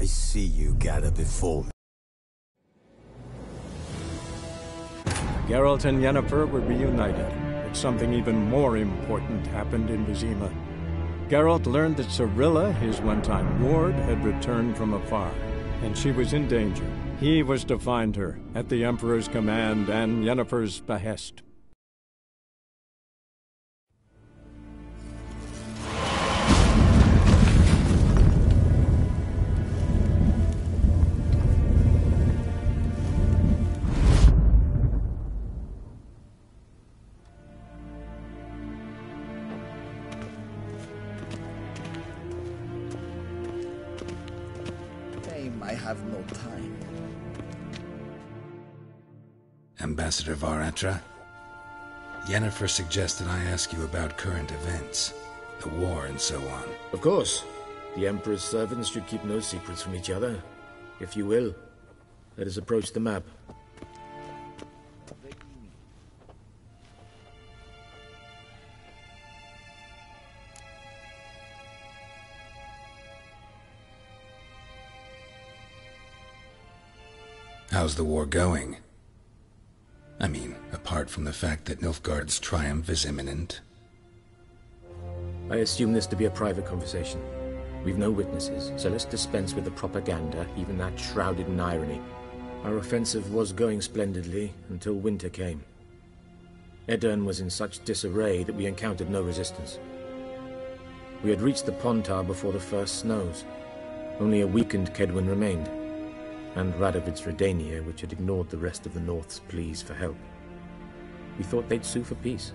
I see you gather before me. Geralt and Yennefer were reunited, but something even more important happened in Vizima. Geralt learned that Cirilla, his one-time ward, had returned from afar, and she was in danger. He was to find her, at the Emperor's command and Yennefer's behest. I have no time. Ambassador Varatra, Yennefer suggested I ask you about current events, the war and so on. Of course. The Emperor's servants should keep no secrets from each other. If you will, let us approach the map. How's the war going? I mean, apart from the fact that Nilfgaard's triumph is imminent. I assume this to be a private conversation. We've no witnesses, so let's dispense with the propaganda, even that shrouded in irony. Our offensive was going splendidly until winter came. Edirn was in such disarray that we encountered no resistance. We had reached the Pontar before the first snows. Only a weakened Kedwin remained, and Radovid's Redania, which had ignored the rest of the North's pleas for help. We thought they'd sue for peace,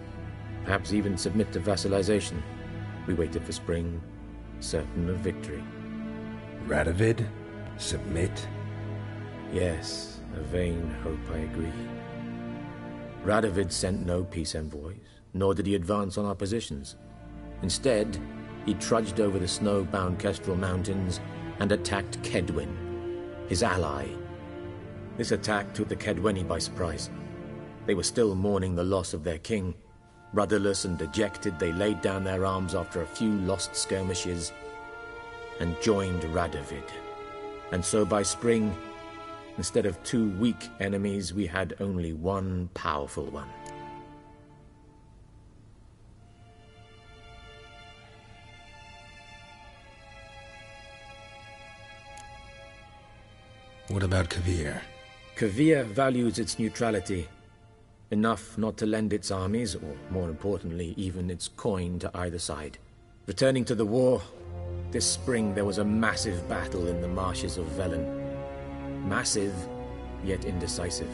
perhaps even submit to vassalization. We waited for spring, certain of victory. Radovid? Submit? Yes, a vain hope, I agree. Radovid sent no peace envoys, nor did he advance on our positions. Instead, he trudged over the snow-bound Kestrel Mountains and attacked Kedwin, his ally. This attack took the Kedweni by surprise. They were still mourning the loss of their king. Rudderless and dejected, they laid down their arms after a few lost skirmishes and joined Radovid. And so by spring, instead of 2 weak enemies, we had only one powerful one. What about Kavir? Kavir values its neutrality, enough not to lend its armies, or more importantly, even its coin to either side. Returning to the war, this spring there was a massive battle in the marshes of Velen. Massive, yet indecisive.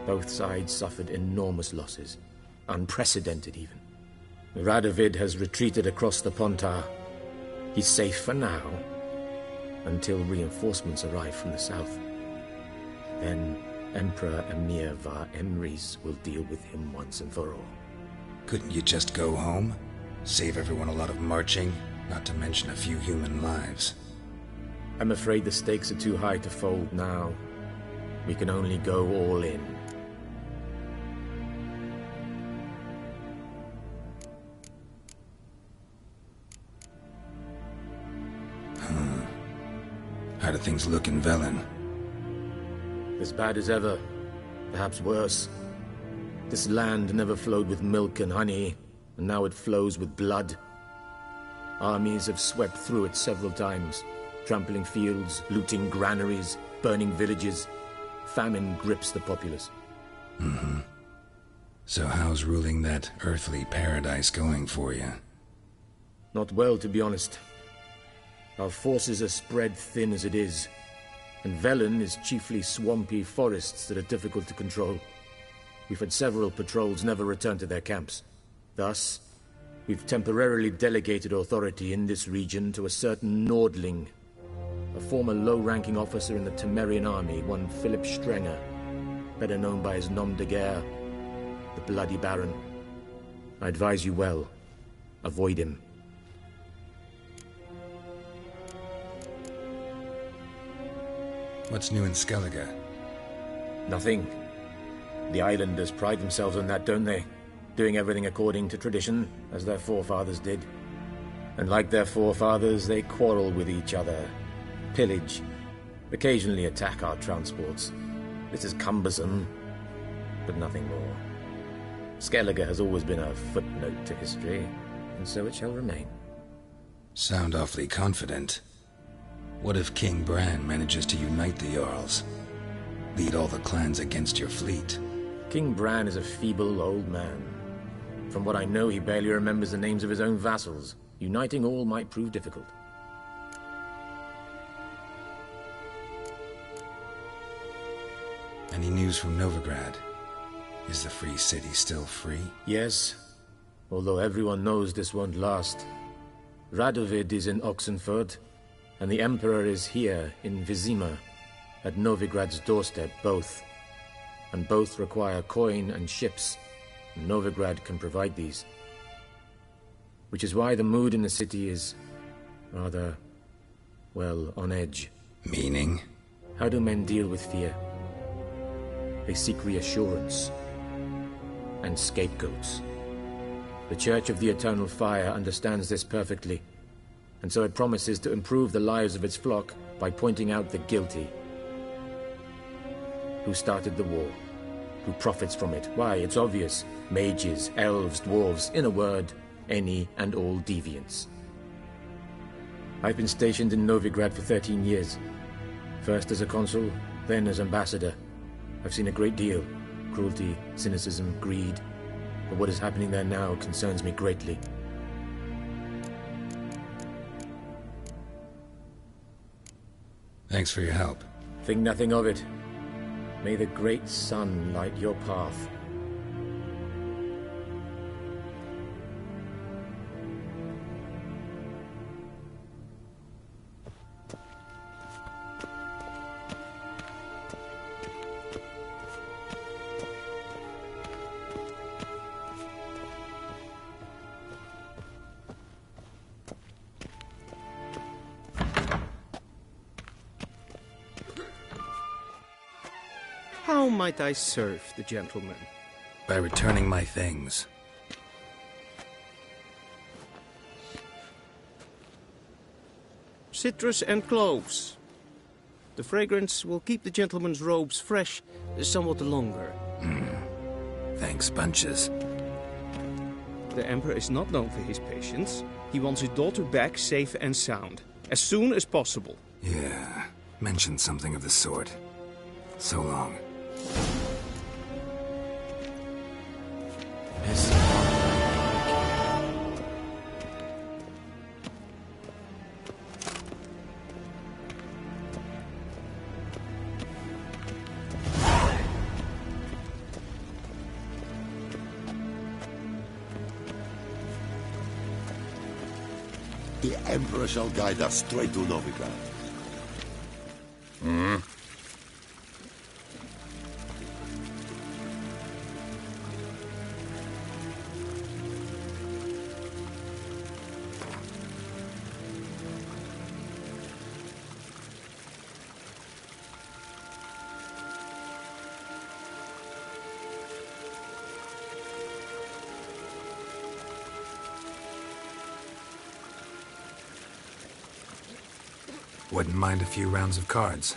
Both sides suffered enormous losses, unprecedented even. Radovid has retreated across the Pontar. He's safe for now, until reinforcements arrive from the south. Then Emperor Emir var Emrys will deal with him once and for all. Couldn't you just go home? Save everyone a lot of marching, not to mention a few human lives. I'm afraid the stakes are too high to fold now. We can only go all in. How do things look in Velen? As bad as ever, perhaps worse. This land never flowed with milk and honey, and now it flows with blood. Armies have swept through it several times, trampling fields, looting granaries, burning villages. Famine grips the populace. So how's ruling that earthly paradise going for you? Not well, to be honest. Our forces are spread thin as it is, and Velen is chiefly swampy forests that are difficult to control. We've had several patrols never return to their camps. Thus, we've temporarily delegated authority in this region to a certain Nordling, a former low-ranking officer in the Temerian army, one Philip Strenger, better known by his nom de guerre, the Bloody Baron. I advise you well. Avoid him. What's new in Skellige? Nothing. The islanders pride themselves on that, don't they? Doing everything according to tradition, as their forefathers did. And like their forefathers, they quarrel with each other. pillage, occasionally attack our transports. This is cumbersome, but nothing more. Skellige has always been a footnote to history, and so it shall remain. Sound awfully confident. What if King Bran manages to unite the Jarls? Lead all the clans against your fleet? King Bran is a feeble old man. From what I know, he barely remembers the names of his own vassals. Uniting all might prove difficult. Any news from Novigrad? Is the Free City still free? Yes, although everyone knows this won't last. Radovid is in Oxenford, and the Emperor is here in Vizima, at Novigrad's doorstep, both. And both require coin and ships. Novigrad can provide these. Which is why the mood in the city is rather, well, on edge. Meaning? How do men deal with fear? They seek reassurance and scapegoats. The Church of the Eternal Fire understands this perfectly, and so it promises to improve the lives of its flock by pointing out the guilty. Who started the war? Who profits from it? Why, it's obvious. Mages, elves, dwarves, in a word, any and all deviants. I've been stationed in Novigrad for 13 years. First as a consul, then as ambassador. I've seen a great deal. Cruelty, cynicism, greed. But what is happening there now concerns me greatly. Thanks for your help. Think nothing of it. May the great sun light your path. How might I serve the gentleman? By returning my things. Citrus and cloves. The fragrance will keep the gentleman's robes fresh somewhat longer. Thanks, bunches. The Emperor is not known for his patience. He wants his daughter back safe and sound, as soon as possible. Yeah, mentioned something of the sort. So long. The Emperor shall guide us straight to Novigrad. Wouldn't mind a few rounds of cards.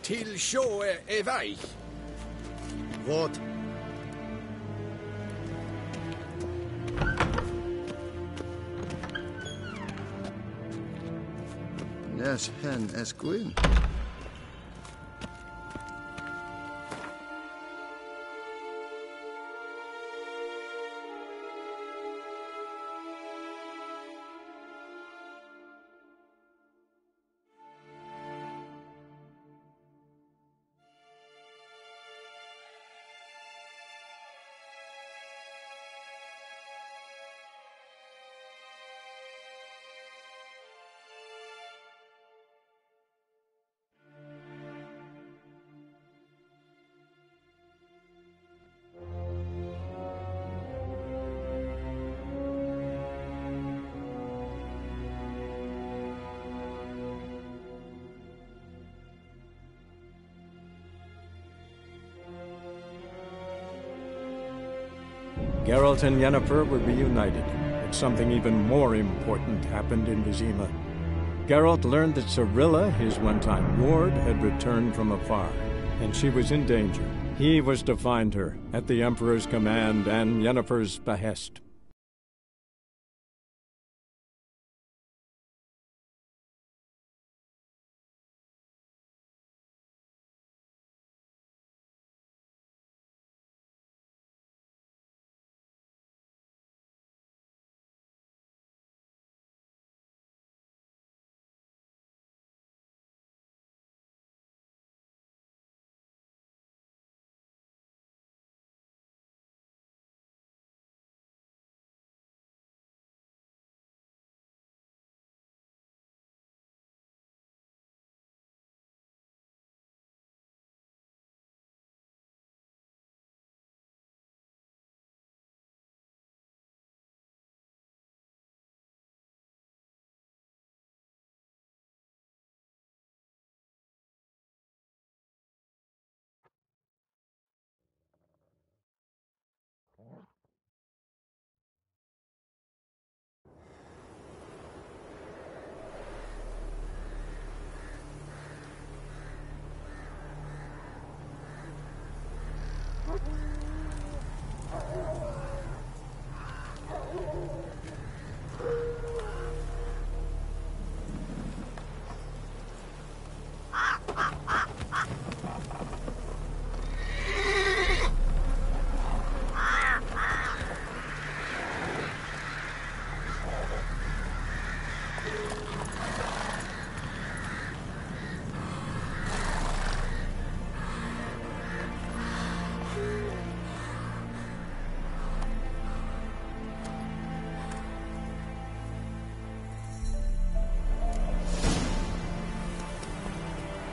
Till sjå är väg. Vad? Näs hen eskuin. Geralt and Yennefer were reunited, but something even more important happened in Vizima. Geralt learned that Cirilla, his one-time ward, had returned from afar, and she was in danger. He was to find her, at the Emperor's command and Yennefer's behest.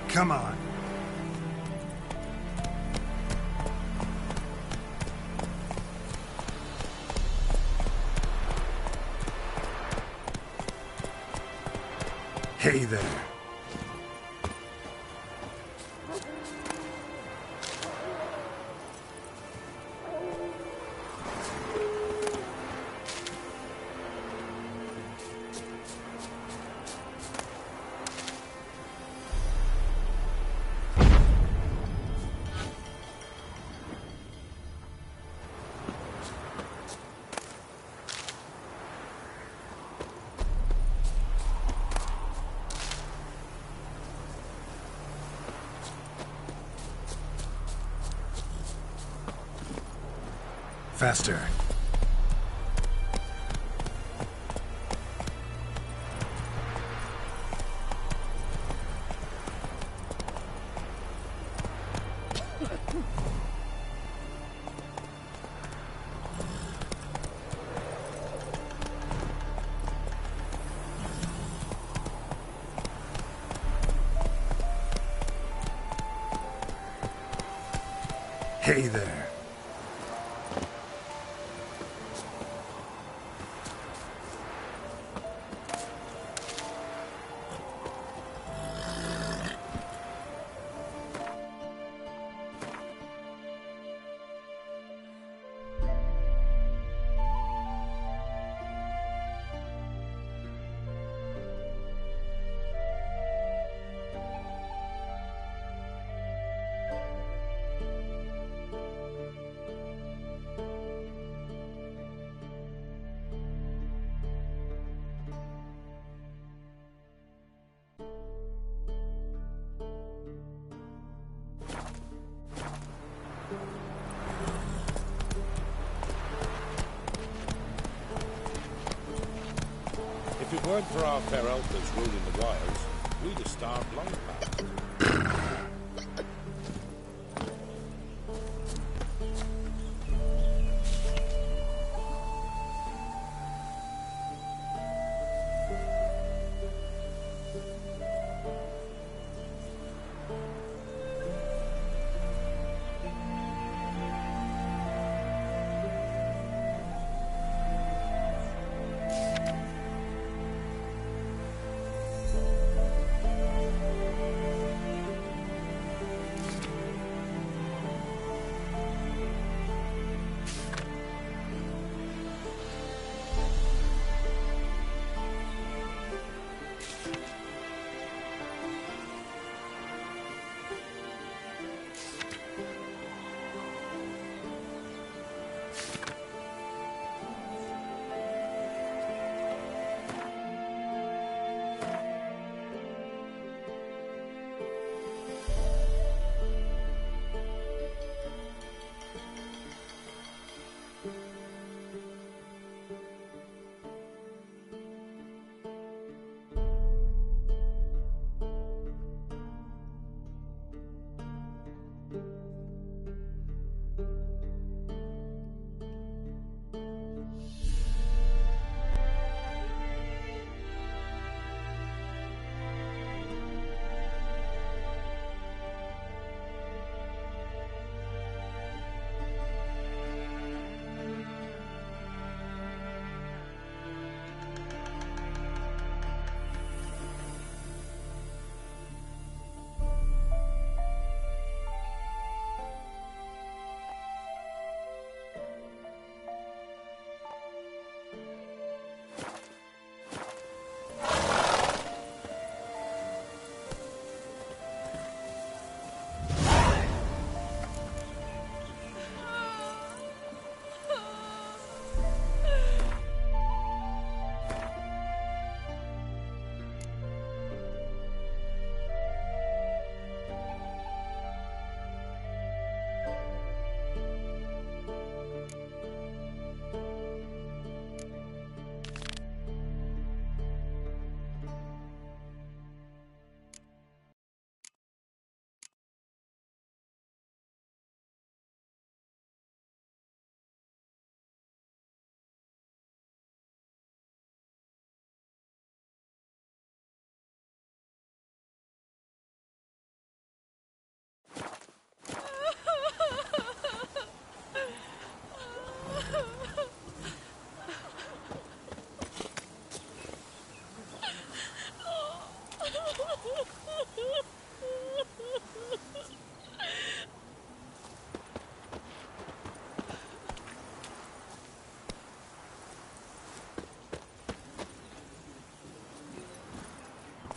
Come on. Hey there. Faster. Hey there. weren't for our fair elders ruling the wilds, we'd have starved long past.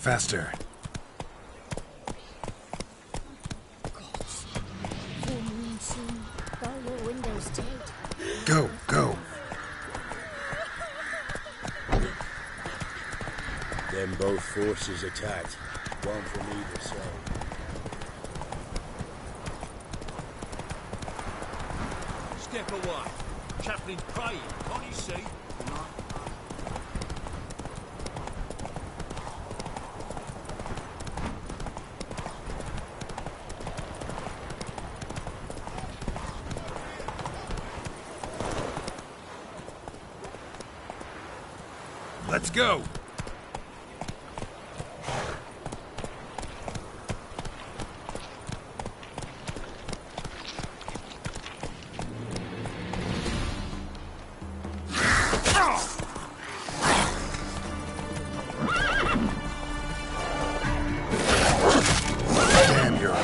Faster. Gods. Full moon soon. Bar your windows tight. Go, go. Then both forces attacked, one from either side. Step away. Chaplain's praying, can't you see? Let's go. Damn, you're away.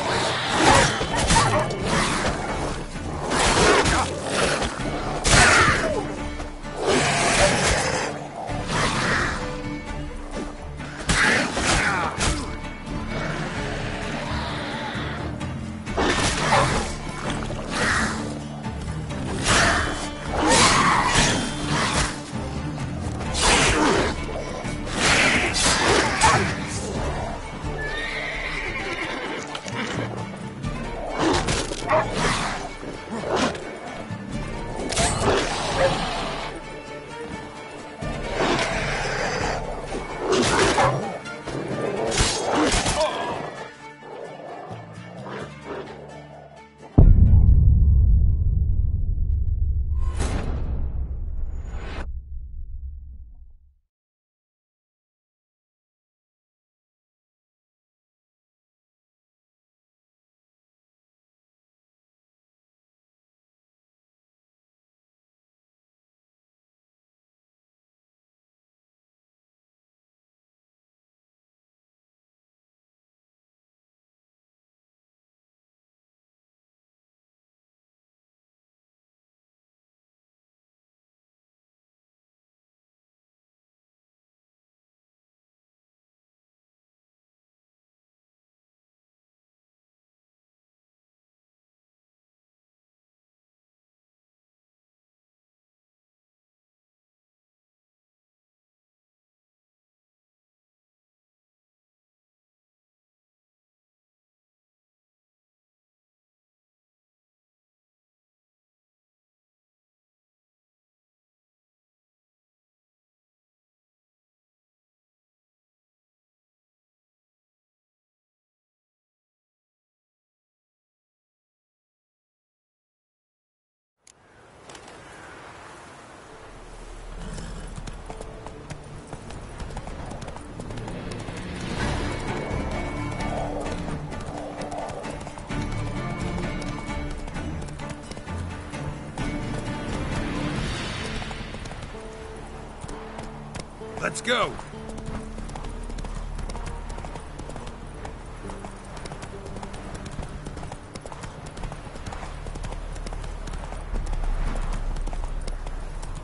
Let's go!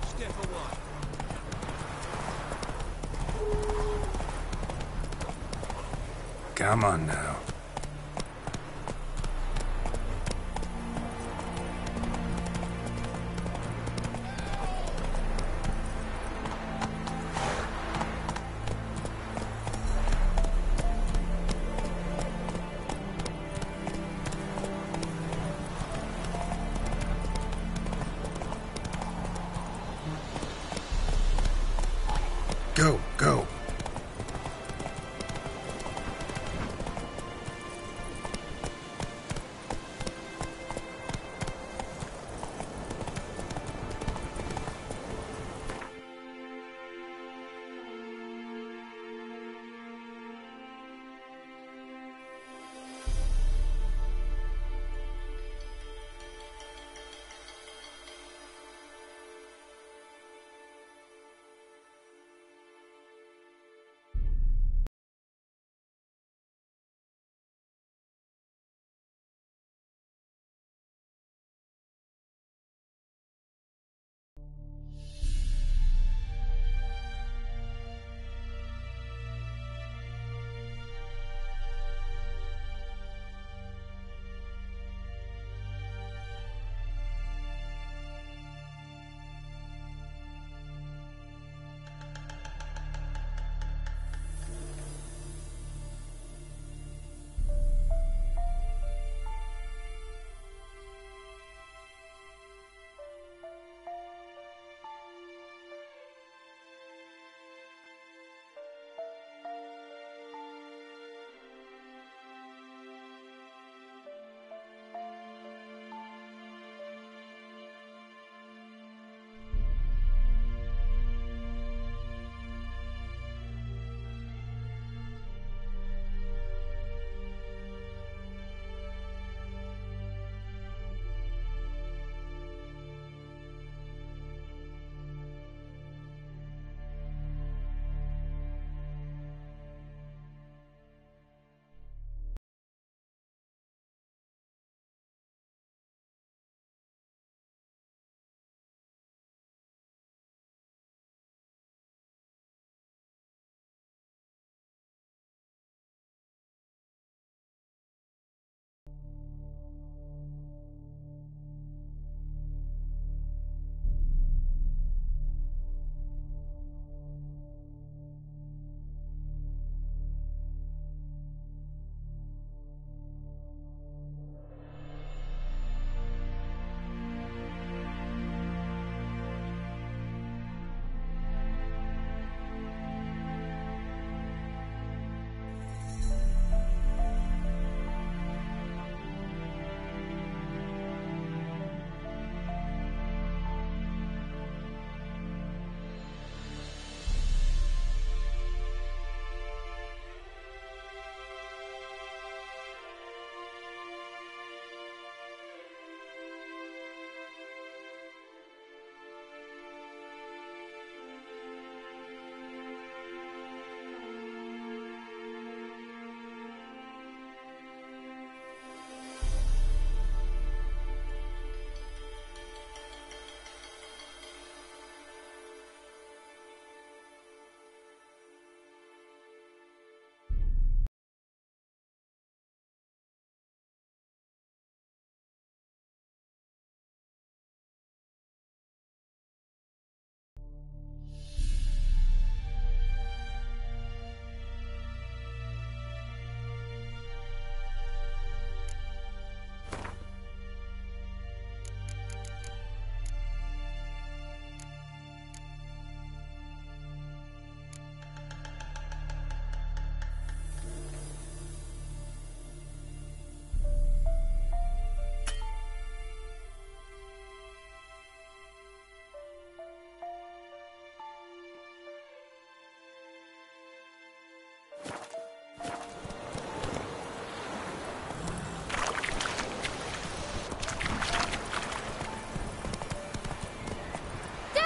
Step away. Come on now. Go, go.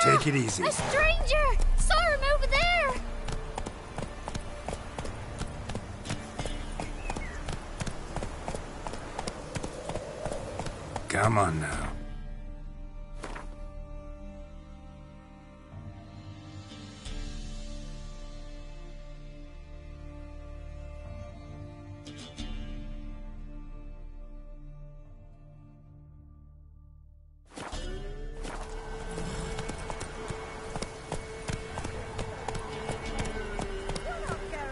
Take it easy. A stranger! Saw him over there! Come on now.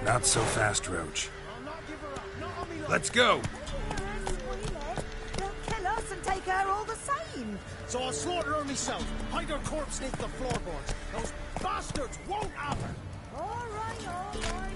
Not so fast, Roach. Let's go! They'll kill us and take her all the same. So I'll slaughter her myself. Hide her corpse beneath the floorboards. Those bastards won't have her. All right, all right.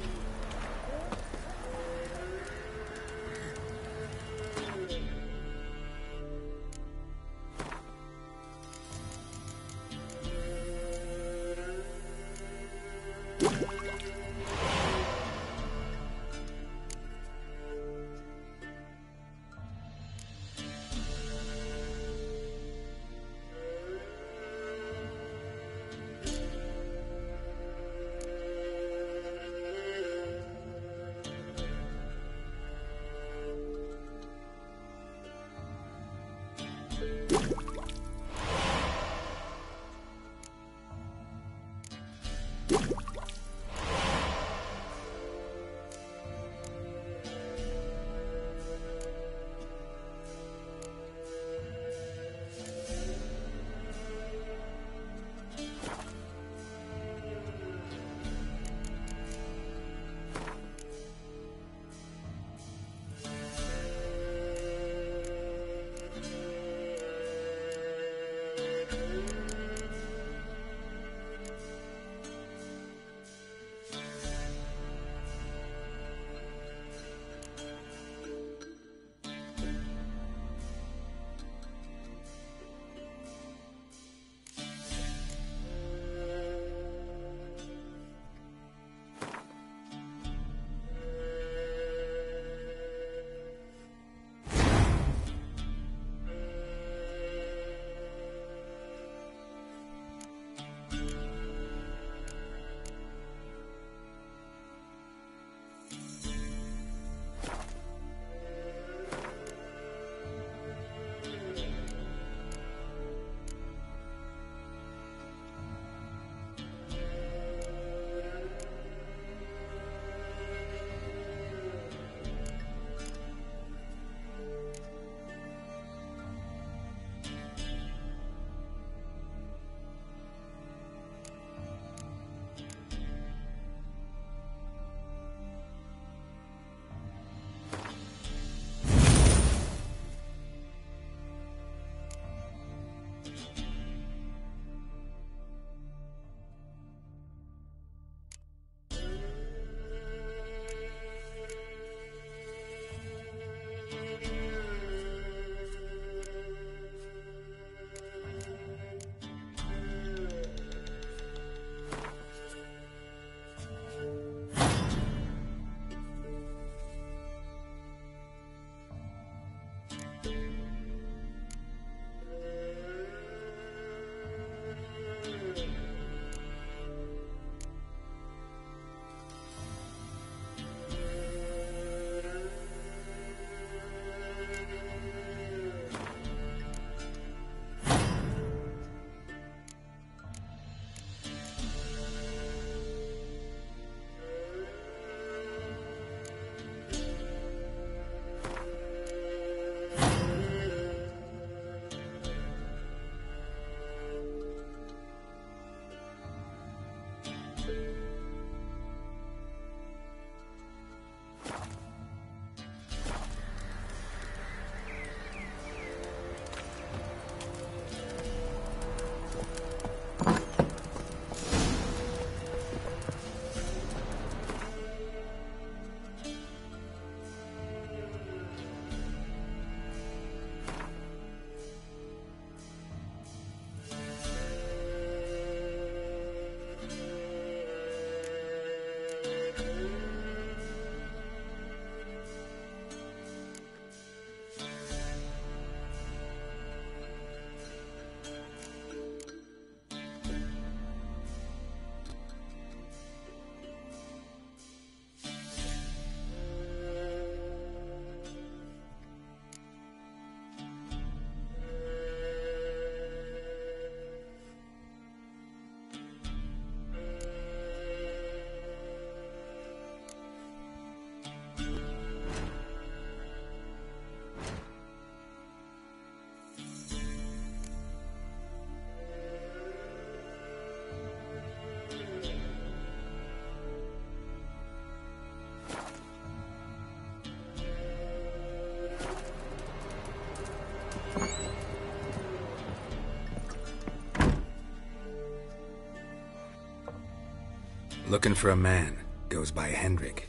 Looking for a man. Goes by Hendrik.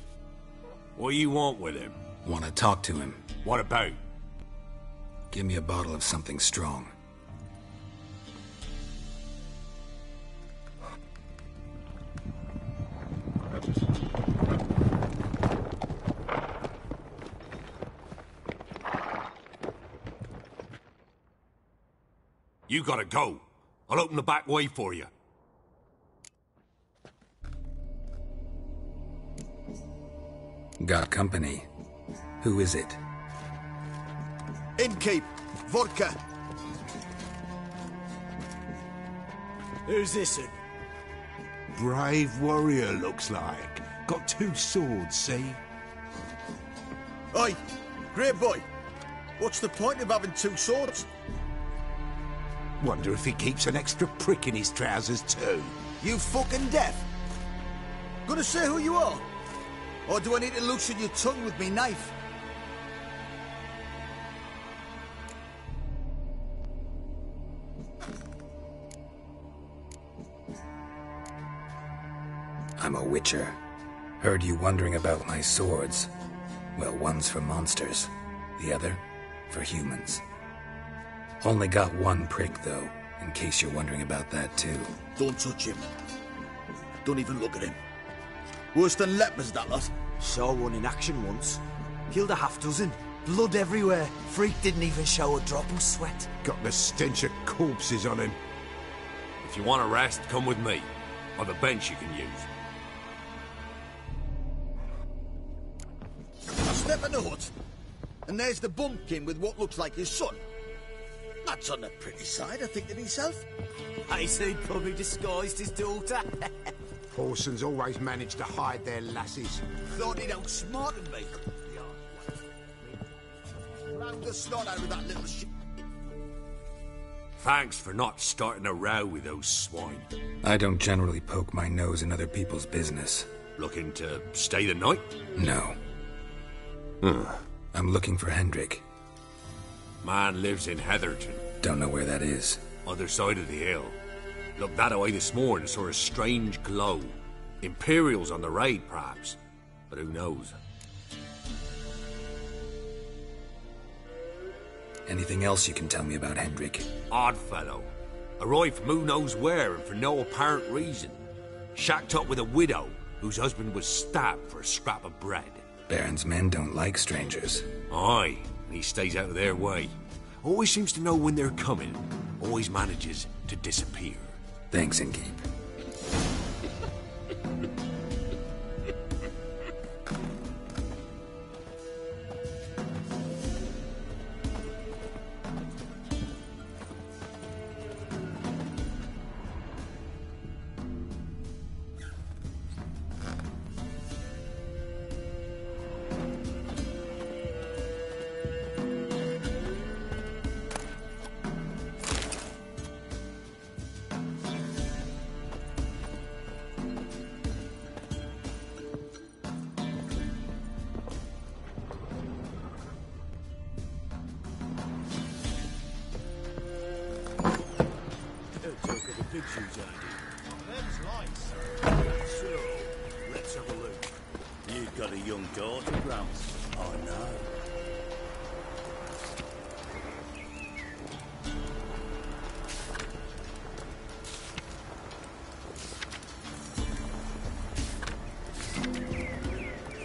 What do you want with him? Want to talk to him. What about? Give me a bottle of something strong. You gotta go. I'll open the back way for you. Got company. Who is it? Innkeep. Vodka. Who's this? Brave warrior, looks like. Got 2 swords, see? Oi, great boy. What's the point of having 2 swords? Wonder if he keeps an extra prick in his trousers too. You fucking deaf? Gonna say who you are? Or do I need to loosen your tongue with me knife? I'm a witcher. Heard you wondering about my swords. Well, one's for monsters, the other for humans. Only got 1 prick, though, in case you're wondering about that, too. Don't touch him. Don't even look at him. Worse than lepers, that lot. Saw one in action once. Killed a half-dozen. Blood everywhere. Freak didn't even show a drop of sweat. Got the stench of corpses on him. If you want a rest, come with me. Or the bench you can use. I step in the hut, and there's the bumpkin with what looks like his son. That's on the pretty side, I think to myself. I say he'd probably disguised his daughter. Horsons always manage to hide their lasses. Thought he'd outsmarted me. Round the snot out of that little shit. Thanks for not starting a row with those swine. I don't generally poke my nose in other people's business. Looking to stay the night? No. I'm looking for Hendrik. Man lives in Heatherton. Don't know where that is. Other side of the hill. Looked that away this morning, saw a strange glow. Imperials on the raid, perhaps. But who knows? Anything else you can tell me about Hendrik? Odd fellow. Arrived from who knows where and for no apparent reason. Shacked up with a widow whose husband was stabbed for a scrap of bread. Baron's men don't like strangers. Aye, and he stays out of their way. Always seems to know when they're coming. Always manages to disappear. Thanks, Innkeep. So, let's have a look. You've got a young daughter, Gramps. Oh, no.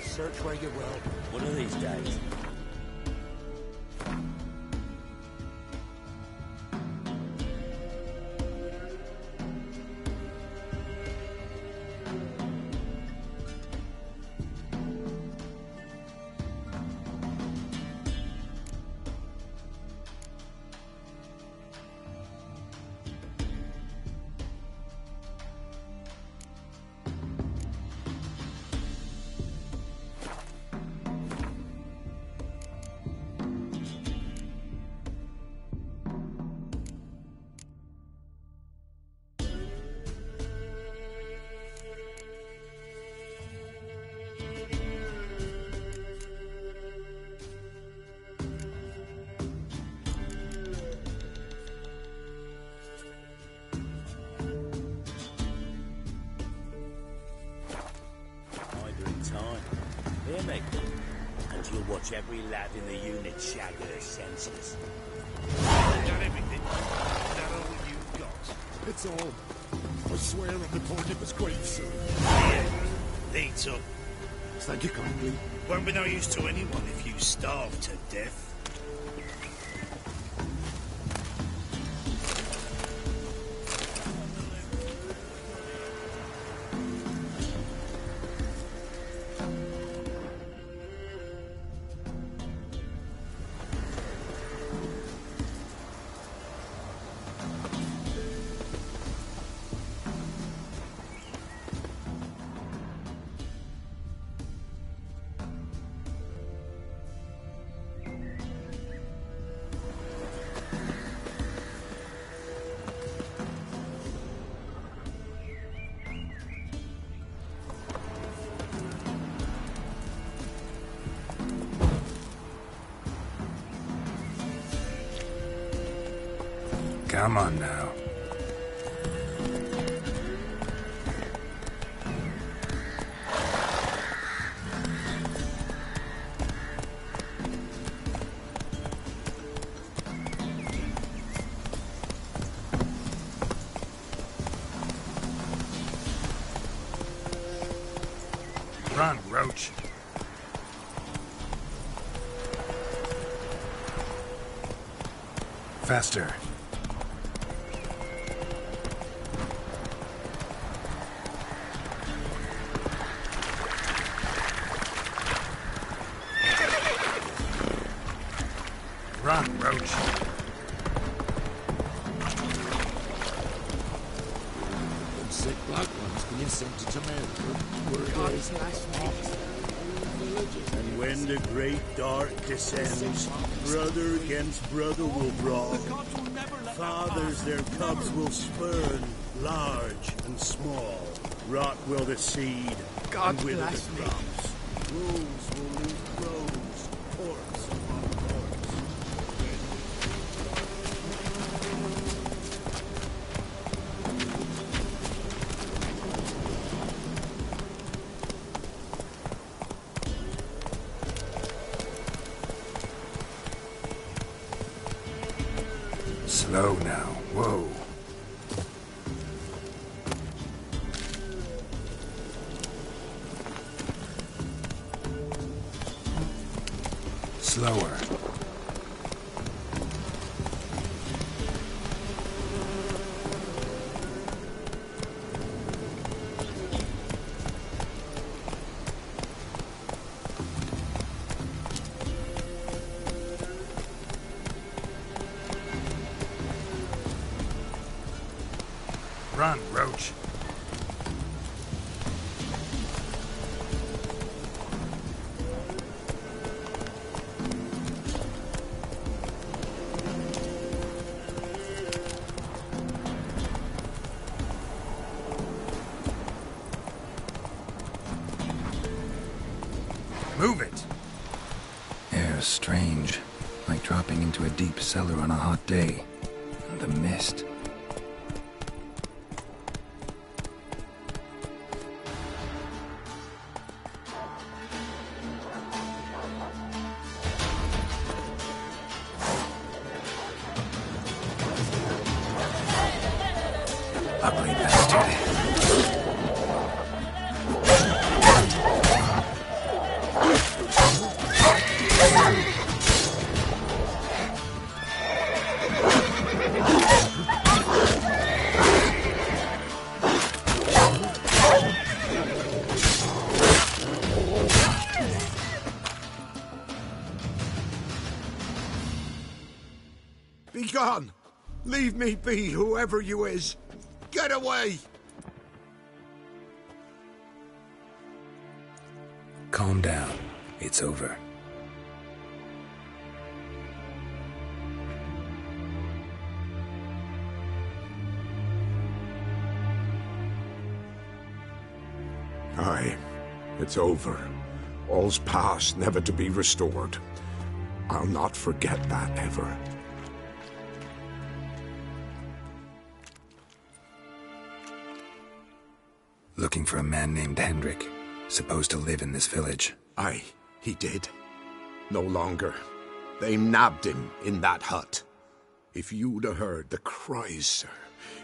Search where you will. One of these days. watch every lad in the unit shag to their senses. Got everything? Is that all you've got? It's all. I swear on the point it was great, sir. Yeah, eat up. Thank you kindly. Won't be no use to anyone if you starve to death. Come on now. Run, Roach. Faster. Run, Roach. Them sick black ones being sent to America. Where it is. And when the great dark descends, brother against brother will brawl. Fathers their cubs will spurn, large and small. Rot will the seed, and wither the crops. Wolves will lose crows, corpse upon corpse. Slow now. Whoa. Slower. Run, Roach. Move it. Air's strange, like dropping into a deep cellar on a hot day. And the mist. Ugly bastard. Be gone. Leave me be, whoever you is. Get away! Calm down. It's over. Aye, it's over. All's past, never to be restored. I'll not forget that ever. Looking for a man named Hendrik, supposed to live in this village. Aye, he did. No longer. They nabbed him in that hut. If you'd have heard the cries, sir,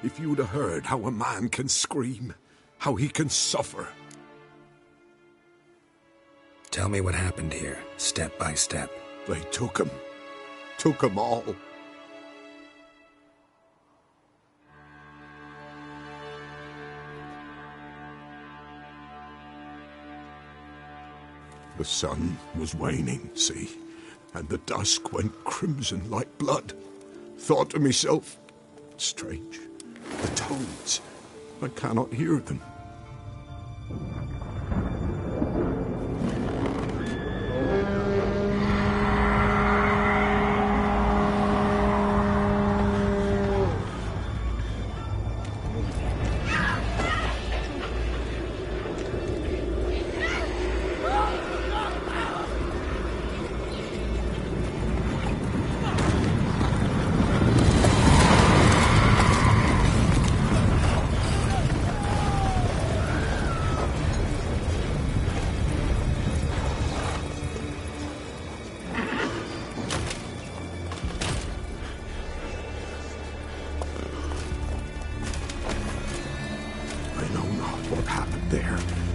if you'd have heard how a man can scream, how he can suffer. Tell me what happened here, step by step. They took him. Took 'em all. The sun was waning, see, and the dusk went crimson like blood. Thought to myself, strange, the toads, I cannot hear them.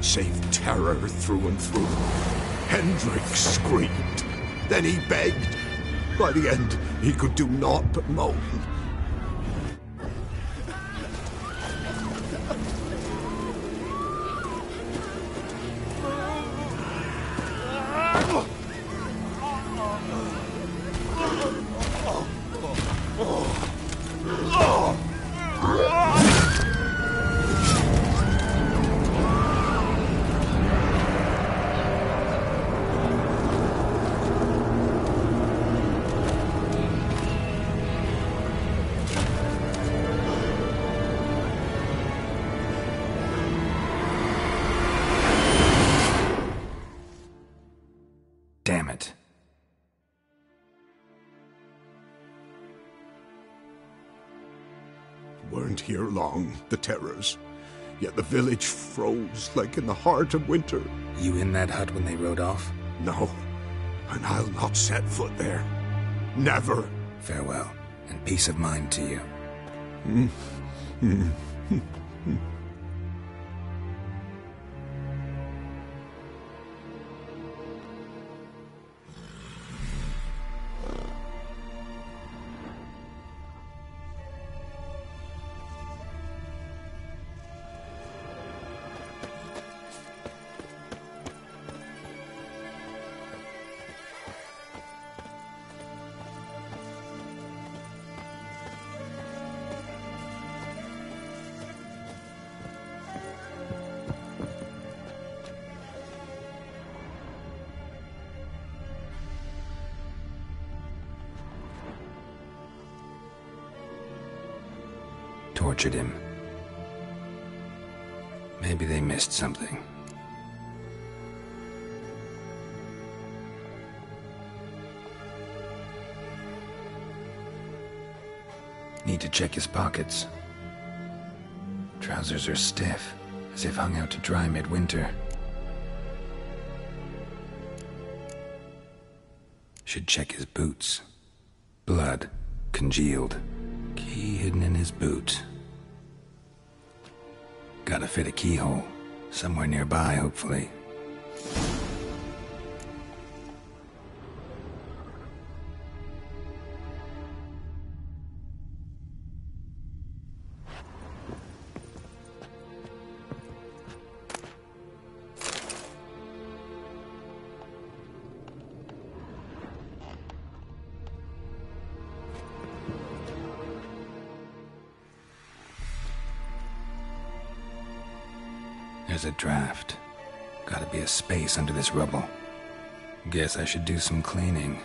Save terror through and through. Hendrik screamed. Then he begged. By the end, he could do naught but moan. Damn it. Weren't here long, the terrors. Yet the village froze like in the heart of winter. You in that hut when they rode off? No, and I'll not set foot there. Never. Farewell, and peace of mind to you. Tortured him. Maybe they missed something. Need to check his pockets. Trousers are stiff, as if hung out to dry midwinter. Should check his boots. Blood, congealed. Key hidden in his boot. Gotta fit a keyhole. Somewhere nearby, hopefully. There's a draft. Gotta be a space under this rubble. Guess I should do some cleaning.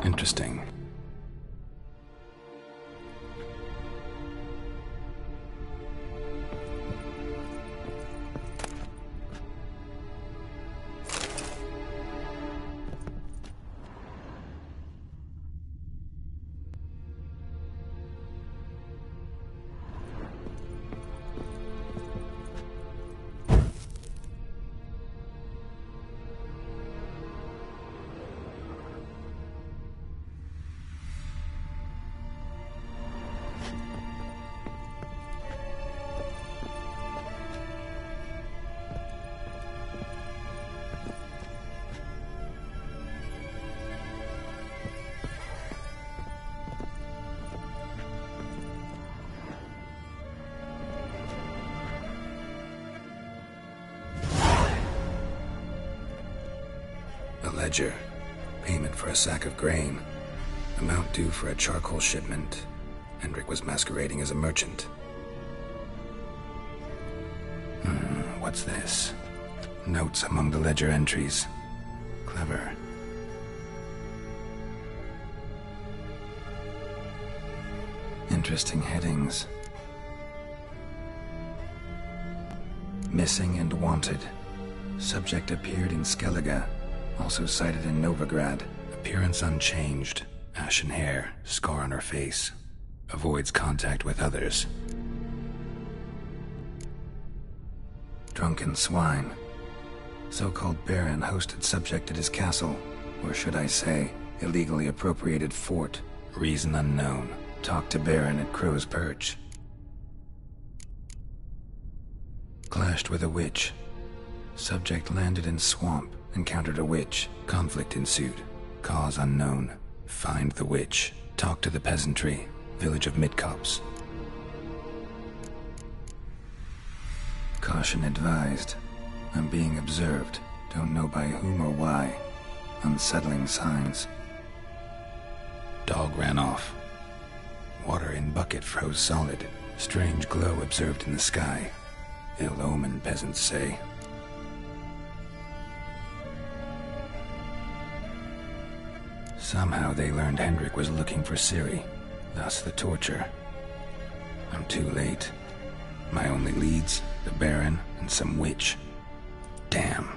Interesting. A ledger. Payment for a sack of grain. Amount due for a charcoal shipment. Hendrik was masquerading as a merchant. What's this? Notes among the ledger entries. Clever. Interesting headings. Missing and wanted. Subject appeared in Skellige. Also sighted in Novigrad. Appearance unchanged. Ashen hair. Scar on her face. Avoids contact with others. Drunken swine. So-called Baron hosted subject at his castle. Or should I say, illegally appropriated fort. Reason unknown. Talked to Baron at Crow's Perch. Clashed with a witch. Subject landed in swamp. Encountered a witch. Conflict ensued. Cause unknown. Find the witch. Talk to the peasantry. Village of Midcopse. Caution advised. I'm being observed. Don't know by whom or why. Unsettling signs. Dog ran off. Water in bucket froze solid. Strange glow observed in the sky. Ill omen, peasants say. Somehow they learned Hendrik was looking for Ciri. Thus the torture. I'm too late. My only leads, the Baron and some witch. Damn.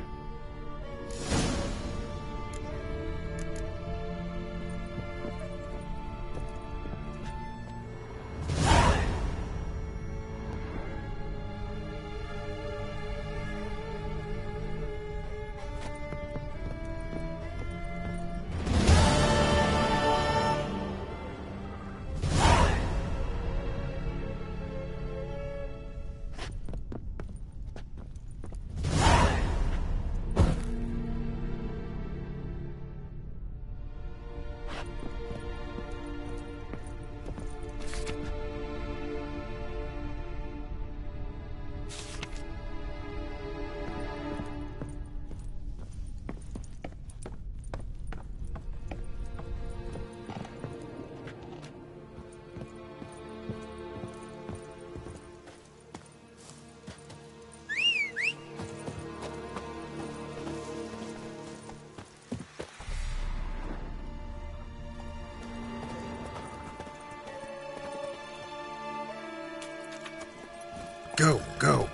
Go, go.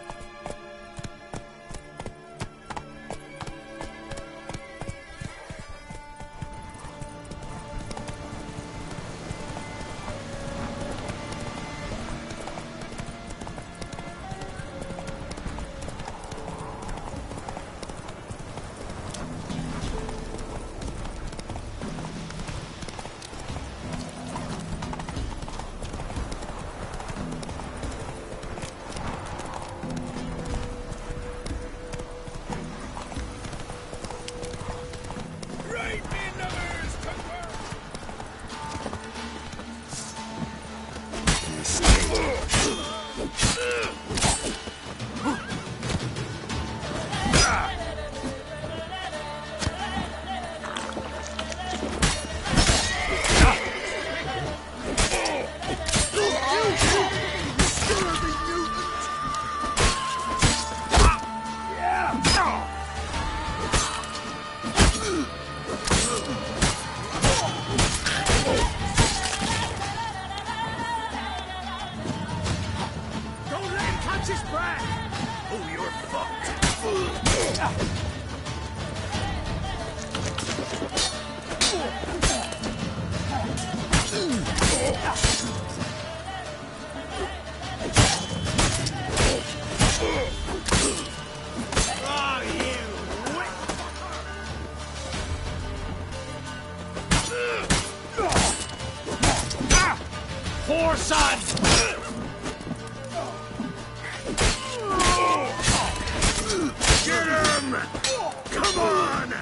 PS4, son! Get him! Come on!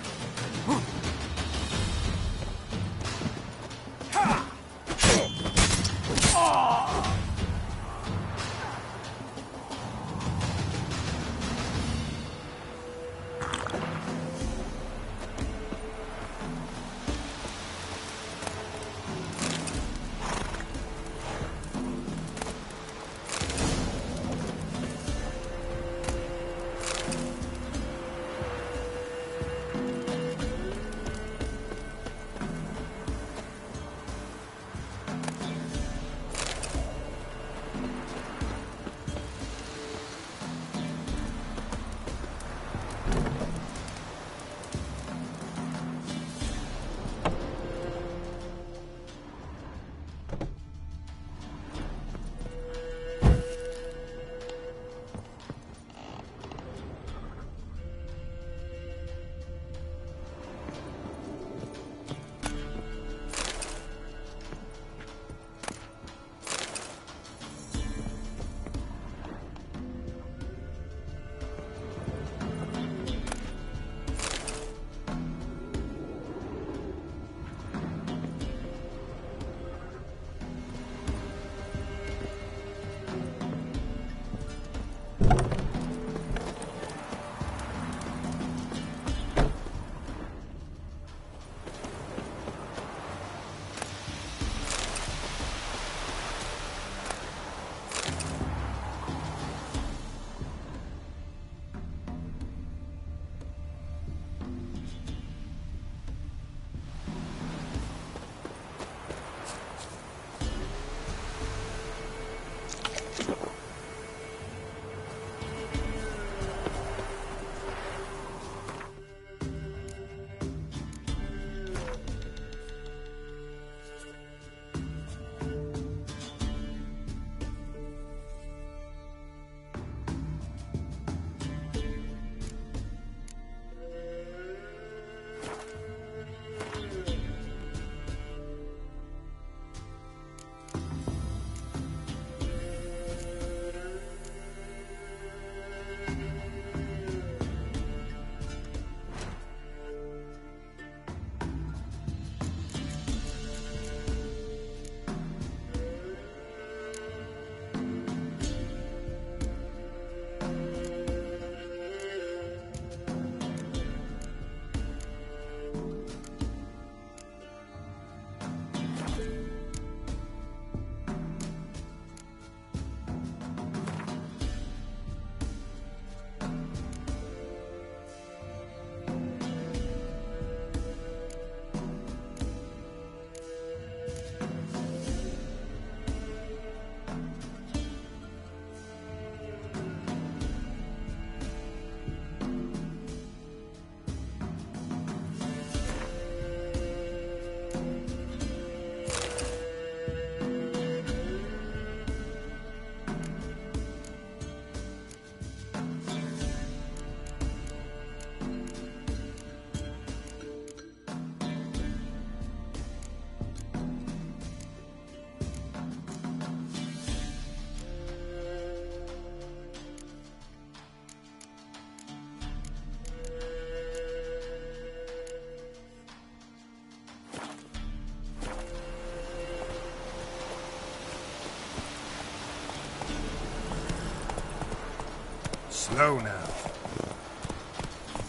Slow now.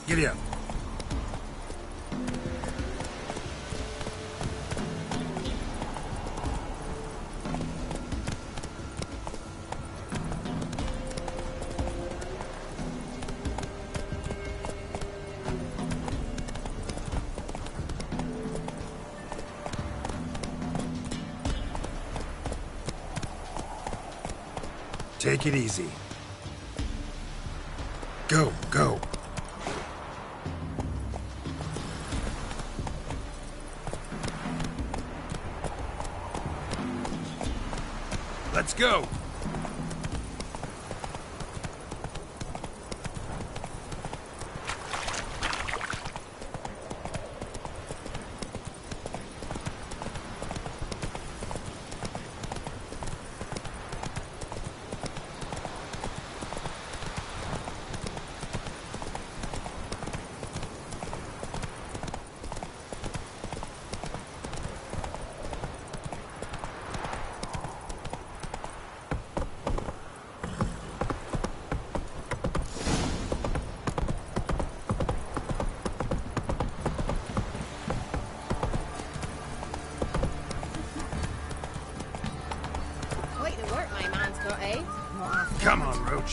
Giddy up. Take it easy. Go, go. Let's go.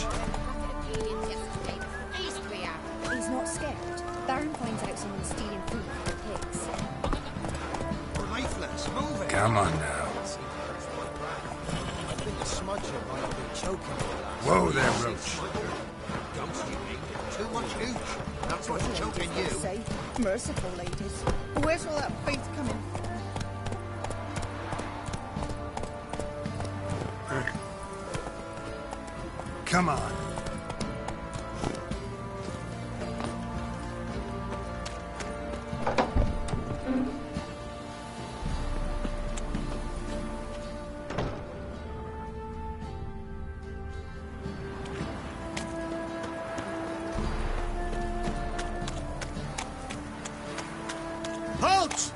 Roach. He's not scared. Baron finds out someone's stealing food from the pigs. We're lifeless. Move it. Come on now. I think the smudger might have been choking me last. Whoa there, Roach. Ghost, you mean? Too much hooch. That's what's choking you. Say, merciful ladies. Where's all that faith coming? Come on. Halt!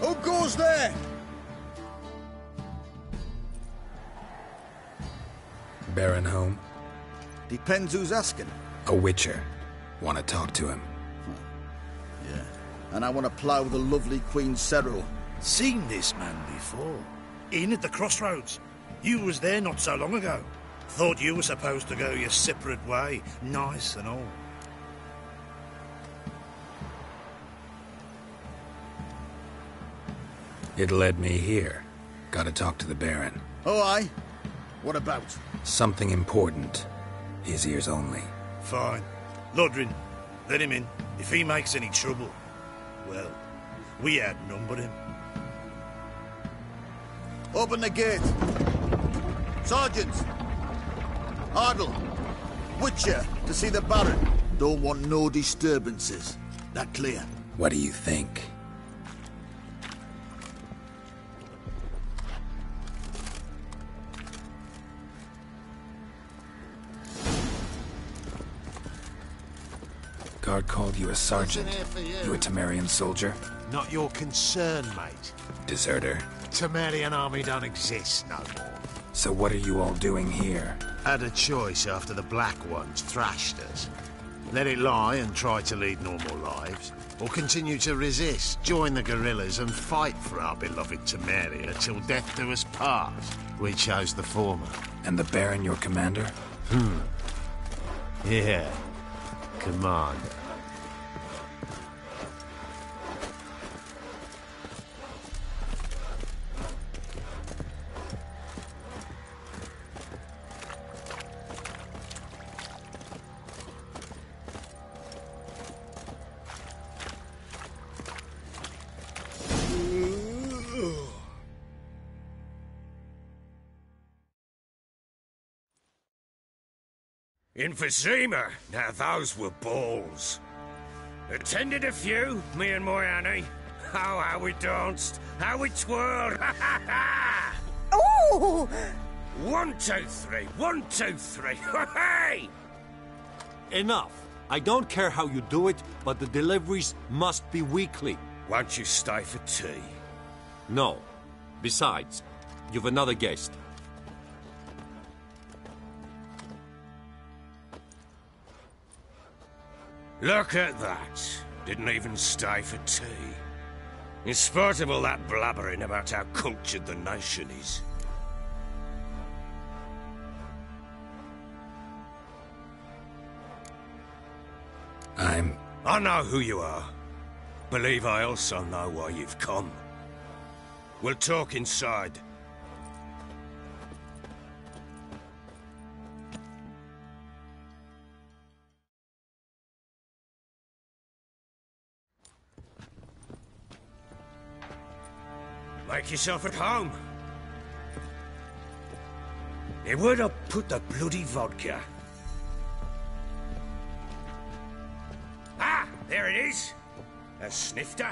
Who goes there? Baron home? Depends who's asking. A witcher. Want to talk to him. Yeah. And I want to plough the lovely Queen Cyril. Seen this man before. In at the crossroads. You was there not so long ago. Thought you were supposed to go your separate way. Nice and all. It led me here. Gotta talk to the Baron. Oh, aye? What about? Something important. His ears only. Fine. Lodrin, let him in. If he makes any trouble, well, we outnumber him. Open the gate. Sergeants. Ardle. Witcher, to see the Baron. Don't want no disturbances. That clear? What do you think? Guard called you a sergeant. You a Temerian soldier? Not your concern, mate. Deserter. Temerian army don't exist no more. So what are you all doing here? Had a choice after the Black Ones thrashed us. Let it lie and try to lead normal lives, or continue to resist, join the guerrillas and fight for our beloved Temeria till death do us part. We chose the former. And the Baron your commander? Yeah. Commander. In Vizima, now those were balls. Attended a few, me and my Annie. Oh, how we danced, how we twirled. Oh! 1, 2, 3, 1, 2, 3. Hey! Enough. I don't care how you do it, but the deliveries must be weekly. Won't you stay for tea? No. Besides, you've another guest. Look at that. Didn't even stay for tea. In spite of all that blabbering about how cultured the nation is. I know who you are. Believe I also know why you've come. We'll talk inside. Make yourself at home. Now, where'd I put the bloody vodka? Ah, there it is. A snifter.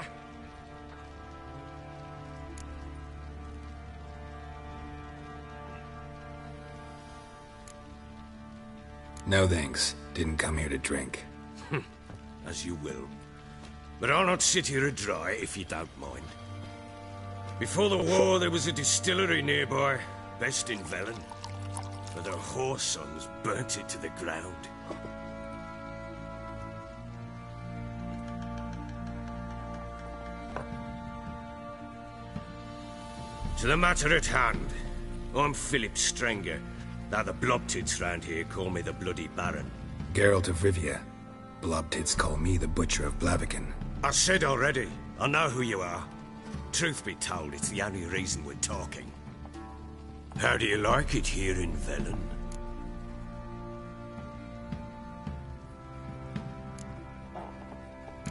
No thanks. Didn't come here to drink. As you will. But I'll not sit here dry if you don't mind. Before the war, there was a distillery nearby, best in Velen. But their whore sons burnt it to the ground. To the matter at hand, I'm Philip Strenger, Now the blobtits round here call me the Bloody Baron. Geralt of Rivia. Blobtits call me the Butcher of Blaviken. I said already, I know who you are. Truth be told, it's the only reason we're talking. How do you like it here in Velen?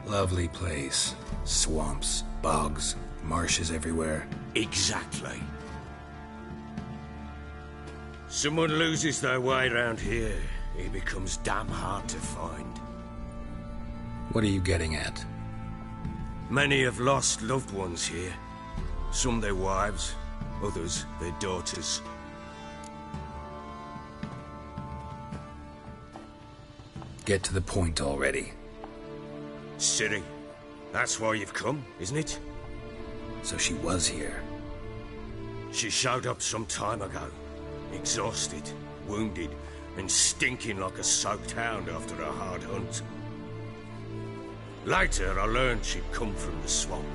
Lovely place. Swamps, bogs, marshes everywhere. Exactly. Someone loses their way round here, he becomes damn hard to find. What are you getting at? Many have lost loved ones here. Some their wives, others their daughters. Get to the point already. Ciri, that's why you've come, isn't it? So she was here. She showed up some time ago. Exhausted, wounded, and stinking like a soaked hound after a hard hunt. Later, I learned she'd come from the swamp.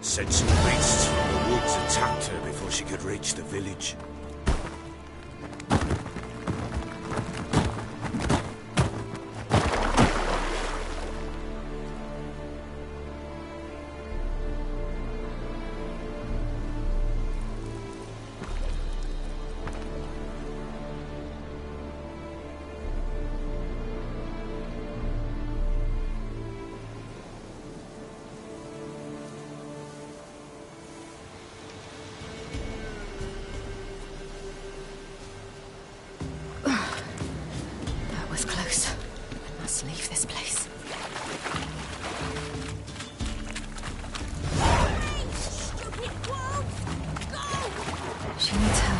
Said some beasts from the woods attacked her before she could reach the village. Leave this place. She needs help.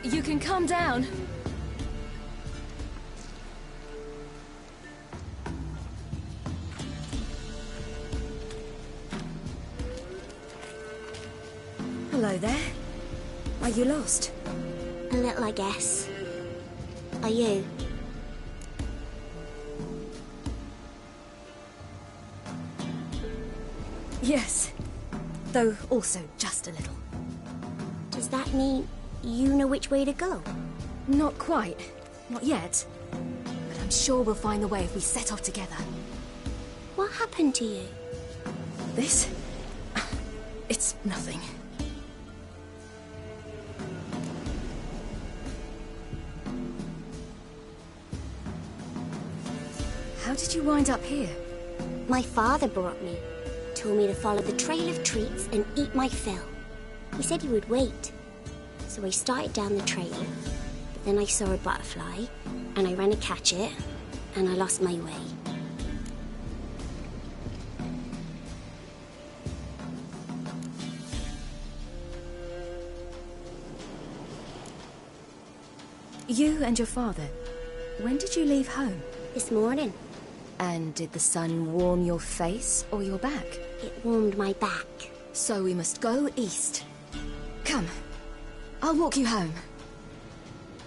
You can calm down. Hello there. Are you lost? A little, I guess. Are you? Yes. Though also just a little. Does that mean you know which way to go? Not quite. Not yet. But I'm sure we'll find the way if we set off together. What happened to you? This? It's nothing. How did you wind up here? My father brought me. Told me to follow the trail of treats and eat my fill. He said he would wait. So I started down the trail, but then I saw a butterfly, and I ran to catch it, and I lost my way. You and your father, when did you leave home? This morning. And did the sun warm your face or your back? It warmed my back. So we must go east. Come. I'll walk you home.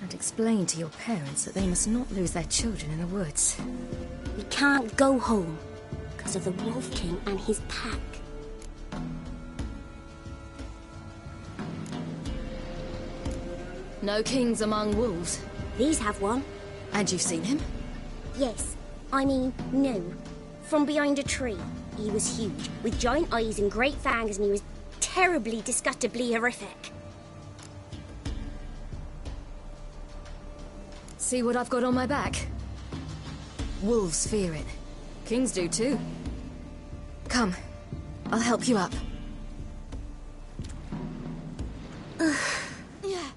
And explain to your parents that they must not lose their children in the woods. We can't go home because of the Wolf King and his pack. No kings among wolves. These have one. And you've seen him? Yes. I mean, no. From behind a tree. He was huge, with giant eyes and great fangs, and he was terribly, disgustingly horrific. See what I've got on my back? Wolves fear it. Kings do too. Come, I'll help you up. Yeah.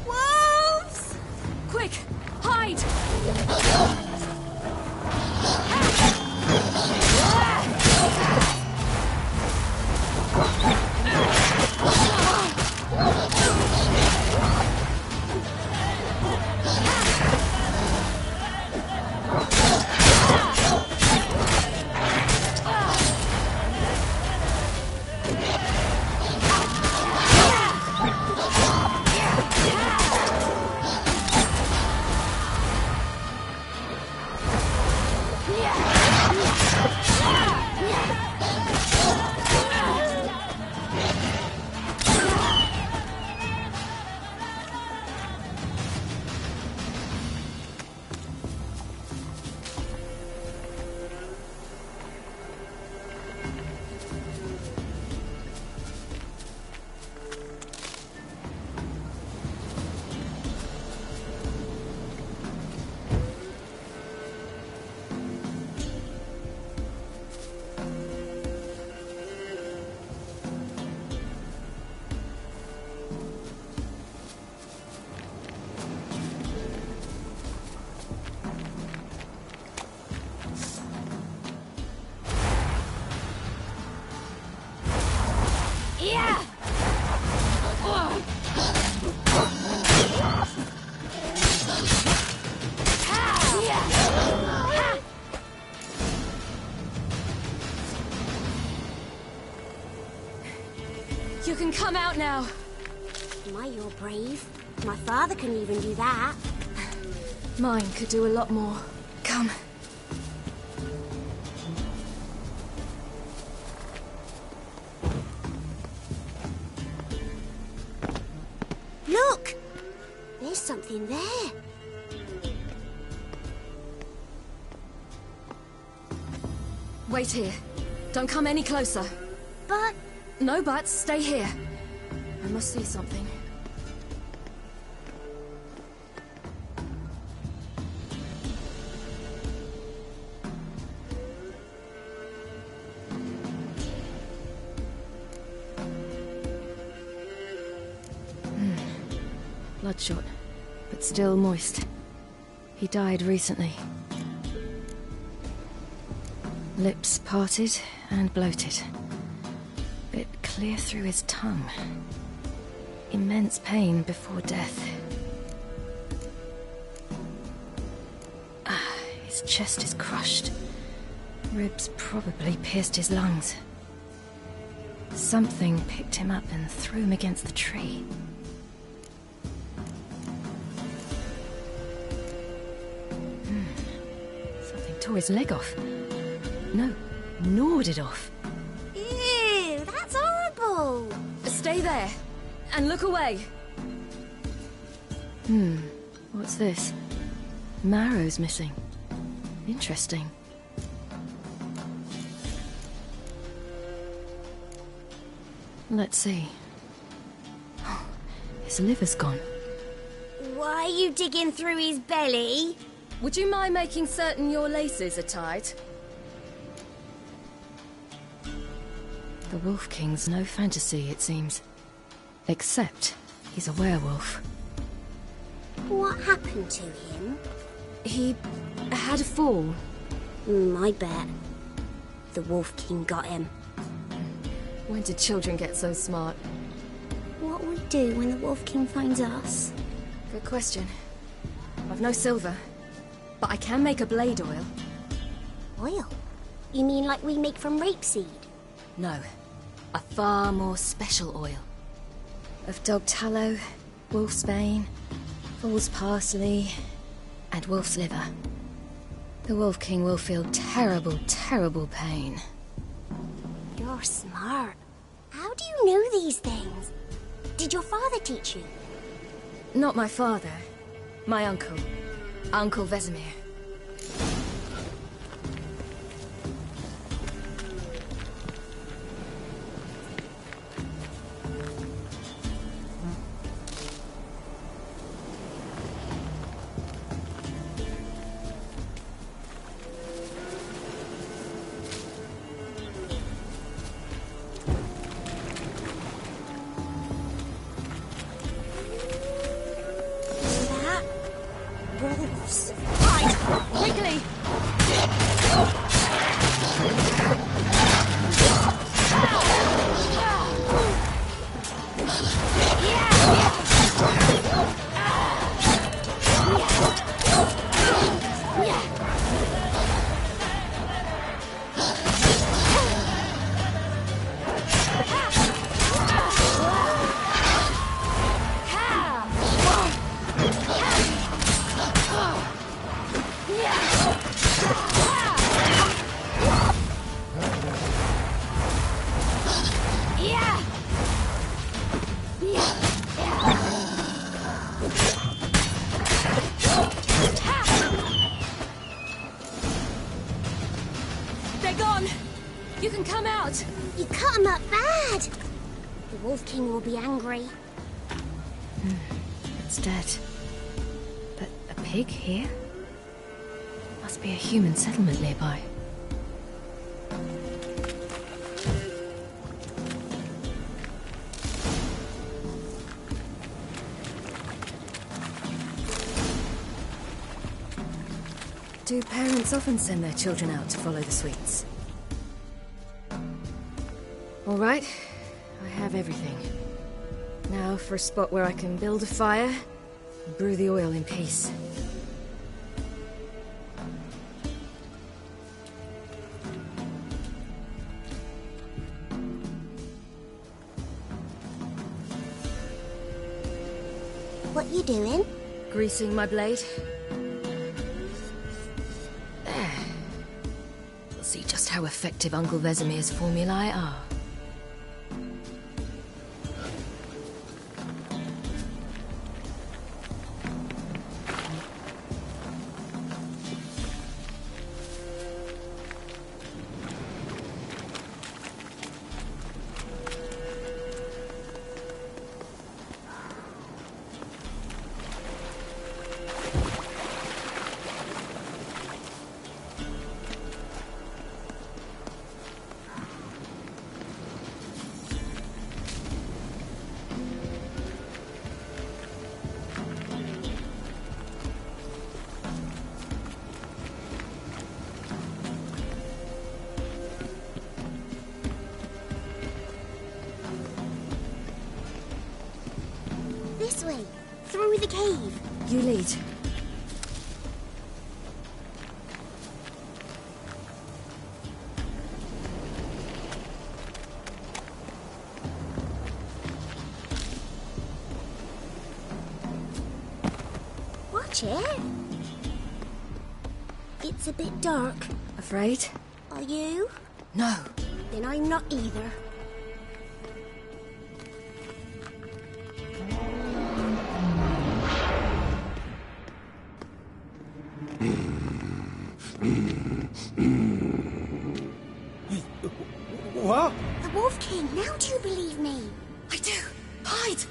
Wolves! Quick, hide! You can come out now. My, you're brave. My father can even do that. Mine could do a lot more. Come. Look! There's something there. Wait here. Don't come any closer. But... No buts. Stay here. I must see something. Bloodshot, but still moist. He died recently. Lips parted and bloated. Bit clear through his tongue. Immense pain before death. His chest is crushed. Ribs probably pierced his lungs. Something picked him up and threw him against the tree. Something tore his leg off. No, gnawed it off. Ew, that's horrible. Stay there, and look away. What's this? Marrow's missing. Interesting. Let's see. Oh, his liver's gone. Why are you digging through his belly? Would you mind making certain your laces are tied? The Wolf King's no fantasy, it seems. Except he's a werewolf. What happened to him? He had a fall. I bet. The Wolf King got him. When did children get so smart? What will we do when the Wolf King finds us? Good question. I've no silver, but I can make a blade oil. Oil? You mean like we make from rapeseed? No, a far more special oil. Of dog tallow, wolfsbane, Fool's parsley and wolf's liver. The Wolf King will feel terrible, terrible pain. You're smart. How do you know these things? Did your father teach you? Not my father. My uncle. Uncle Vesemir. Wolves. Quickly! They're gone! You can come out! You cut him up bad! The Wolf King will be angry. It's dead. But a pig here? Must be a human settlement nearby. Do parents often send their children out to follow the sweets? All right, I have everything. Now for a spot where I can build a fire and brew the oil in peace. What you doing? Greasing my blade. We'll see just how effective Uncle Vesemir's formulae are. This way, through the cave. You lead. Watch it. It's a bit dark. Afraid? Are you? No. Then I'm not either. What? The Wolf King, now do you believe me? I do. Hide!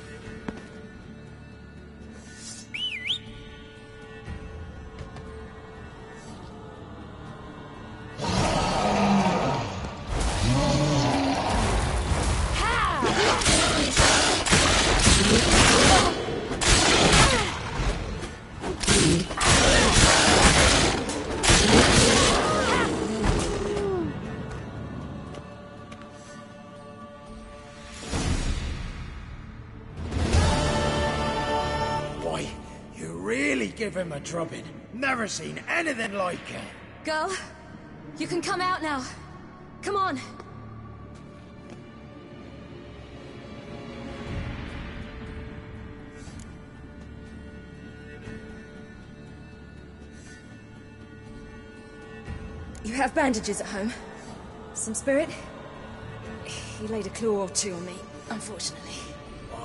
Give him a drubbing. Never seen anything like it. Girl, you can come out now. Come on. You have bandages at home? Some spirit? He laid a claw or two on me, unfortunately.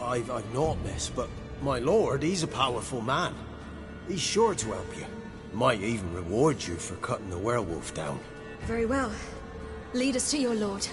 I've not, miss, but my lord, he's a powerful man. He's sure to help you. Might even reward you for cutting the werewolf down. Very well. Lead us to your lord.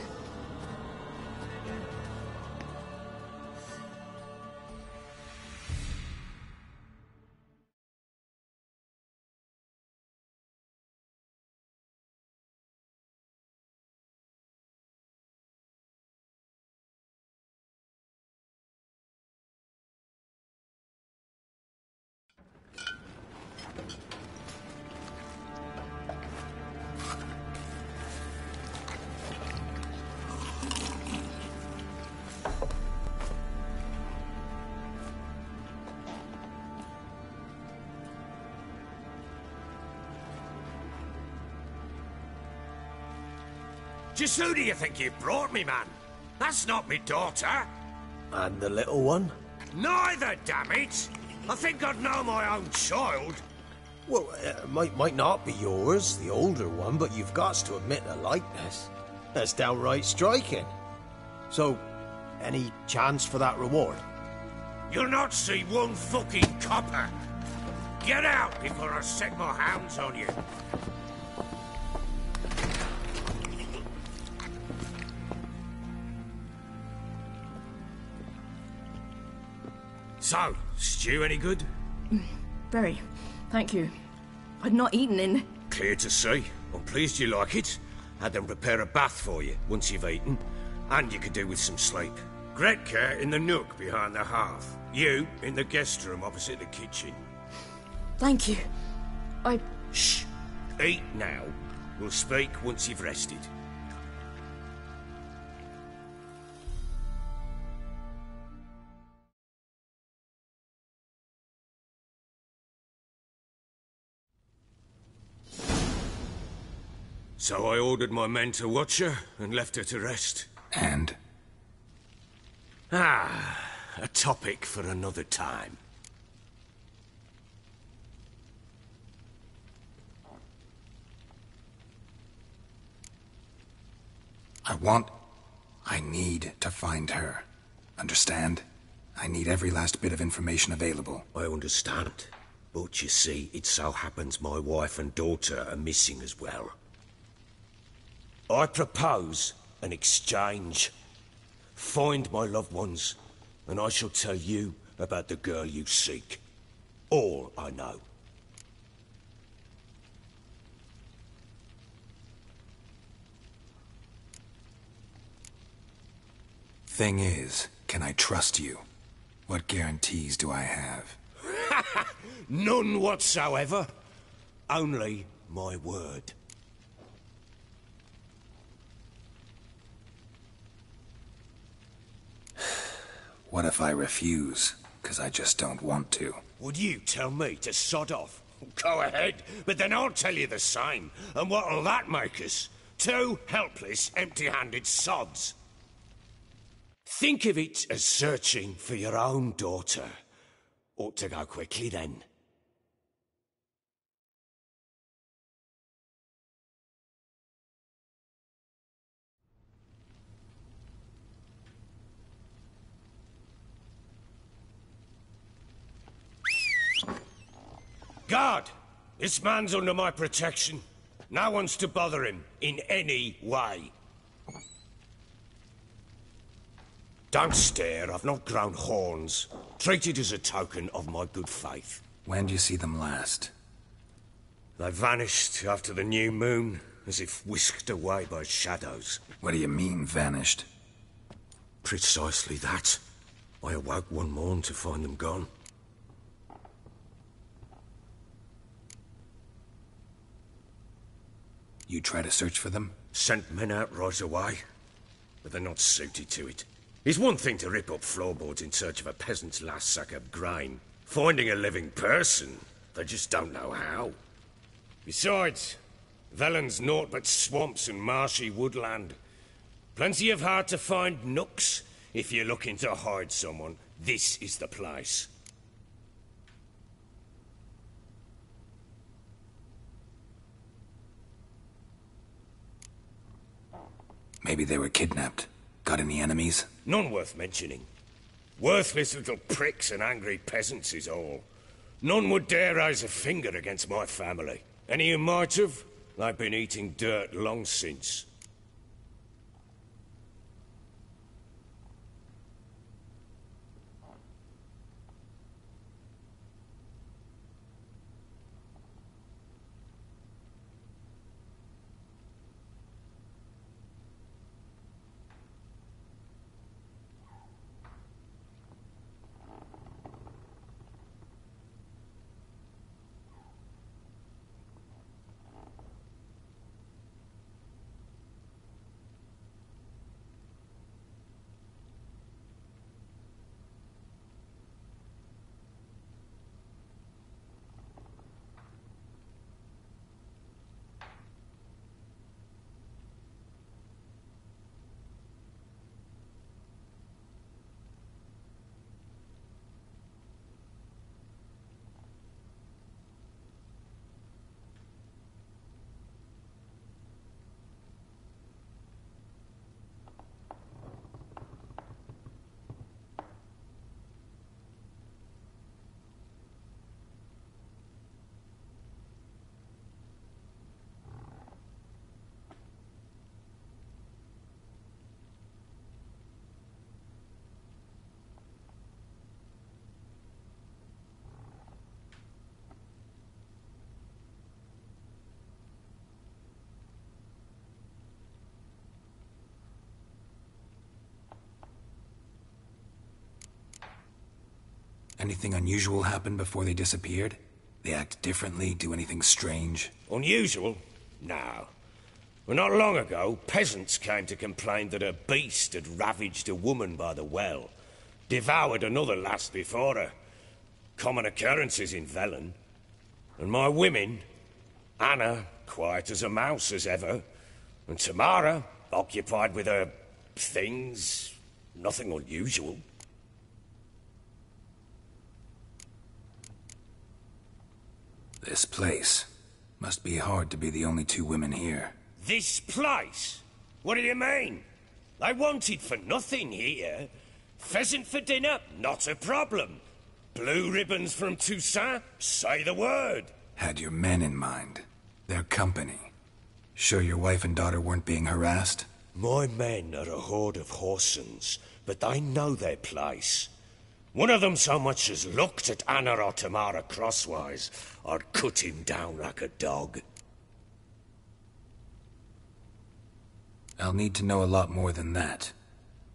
Just who do you think you brought me, man? That's not me daughter. And the little one? Neither, damn it! I think I'd know my own child. Well, might not be yours, the older one, but you've got to admit the likeness. That's downright striking. So, any chance for that reward? You'll not see one fucking copper. Get out before I set my hounds on you. So, stew any good? Very. Thank you. I'd not eaten in... Clear to see. I'm pleased you like it. Had them prepare a bath for you once you've eaten. And you could do with some sleep. Gretka in the nook behind the hearth. You in the guest room opposite the kitchen. Thank you. Shh. Eat now. We'll speak once you've rested. So I ordered my men to watch her and left her to rest. And? A topic for another time. I need to find her. Understand? I need every last bit of information available. I understand. But you see, it so happens my wife and daughter are missing as well. I propose an exchange. Find my loved ones, and I shall tell you about the girl you seek. All I know. Thing is, can I trust you? What guarantees do I have? None whatsoever. Only my word. What if I refuse? Because I just don't want to. Would you tell me to sod off? Go ahead, but then I'll tell you the same. And what'll that make us? Two helpless, empty-handed sods. Think of it as searching for your own daughter. Ought to go quickly then. Guard! This man's under my protection. No one's to bother him in any way. Don't stare, I've not grown horns. Treat it as a token of my good faith. When do you see them last? They vanished after the new moon, as if whisked away by shadows. What do you mean, vanished? Precisely that. I awoke one morn to find them gone. You try to search for them? Sent men out right away, but they're not suited to it. It's one thing to rip up floorboards in search of a peasant's last sack of grain. Finding a living person, they just don't know how. Besides, Velen's naught but swamps and marshy woodland. Plenty of hard-to-find nooks. If you're looking to hide someone, this is the place. Maybe they were kidnapped. Got any enemies? None worth mentioning. Worthless little pricks and angry peasants is all. None would dare raise a finger against my family. Any who might have, they've been eating dirt long since. Anything unusual happen before they disappeared? They act differently, do anything strange? Unusual? No. Well, not long ago, peasants came to complain that a beast had ravaged a woman by the well. Devoured another lass before her. Common occurrences in Velen. And my women, Anna, quiet as a mouse as ever, and Tamara, occupied with her things, nothing unusual. This place. Must be hard to be the only two women here. This place? What do you mean? They wanted for nothing here. Pheasant for dinner? Not a problem. Blue ribbons from Toussaint? Say the word. Had your men in mind. Their company. Sure your wife and daughter weren't being harassed? My men are a horde of whoresons, but they know their place. One of them so much as looked at Anna or Tamara crosswise, I'd cut him down like a dog. I'll need to know a lot more than that.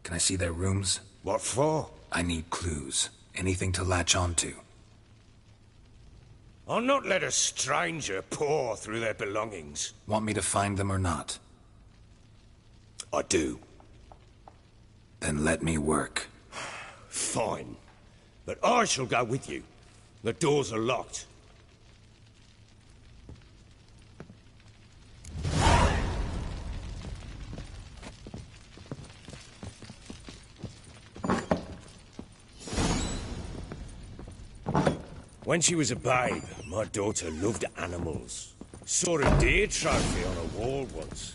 Can I see their rooms? What for? I need clues. Anything to latch onto. I'll not let a stranger pore through their belongings. Want me to find them or not? I do. Then let me work. Fine. But I shall go with you. The doors are locked. When she was a babe, my daughter loved animals. Saw a deer trophy on a wall once.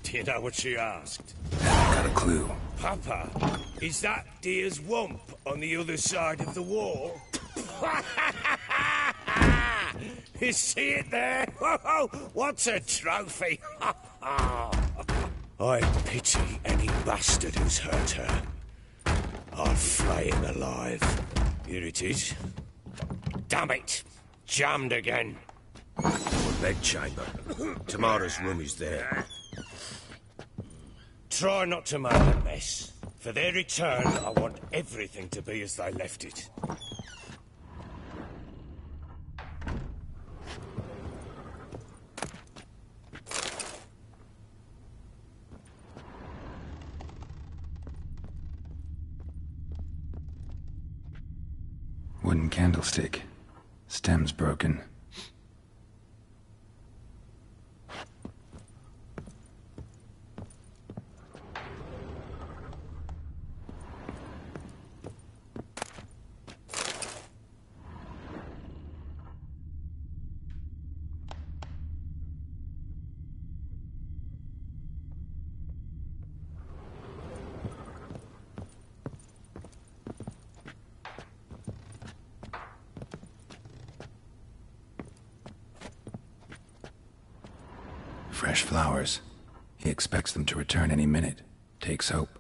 Do you know what she asked? Got a clue. Papa, is that deer's wump on the other side of the wall? You see it there? Whoa, what's a trophy? I pity any bastard who's hurt her. I'll flay him alive. Here it is. Damn it! Jammed again. Bedchamber. Tamara's room is there. Try not to make a mess. For their return, I want everything to be as they left it. Wooden candlestick. Stem's broken. Fresh flowers. He expects them to return any minute. Takes hope.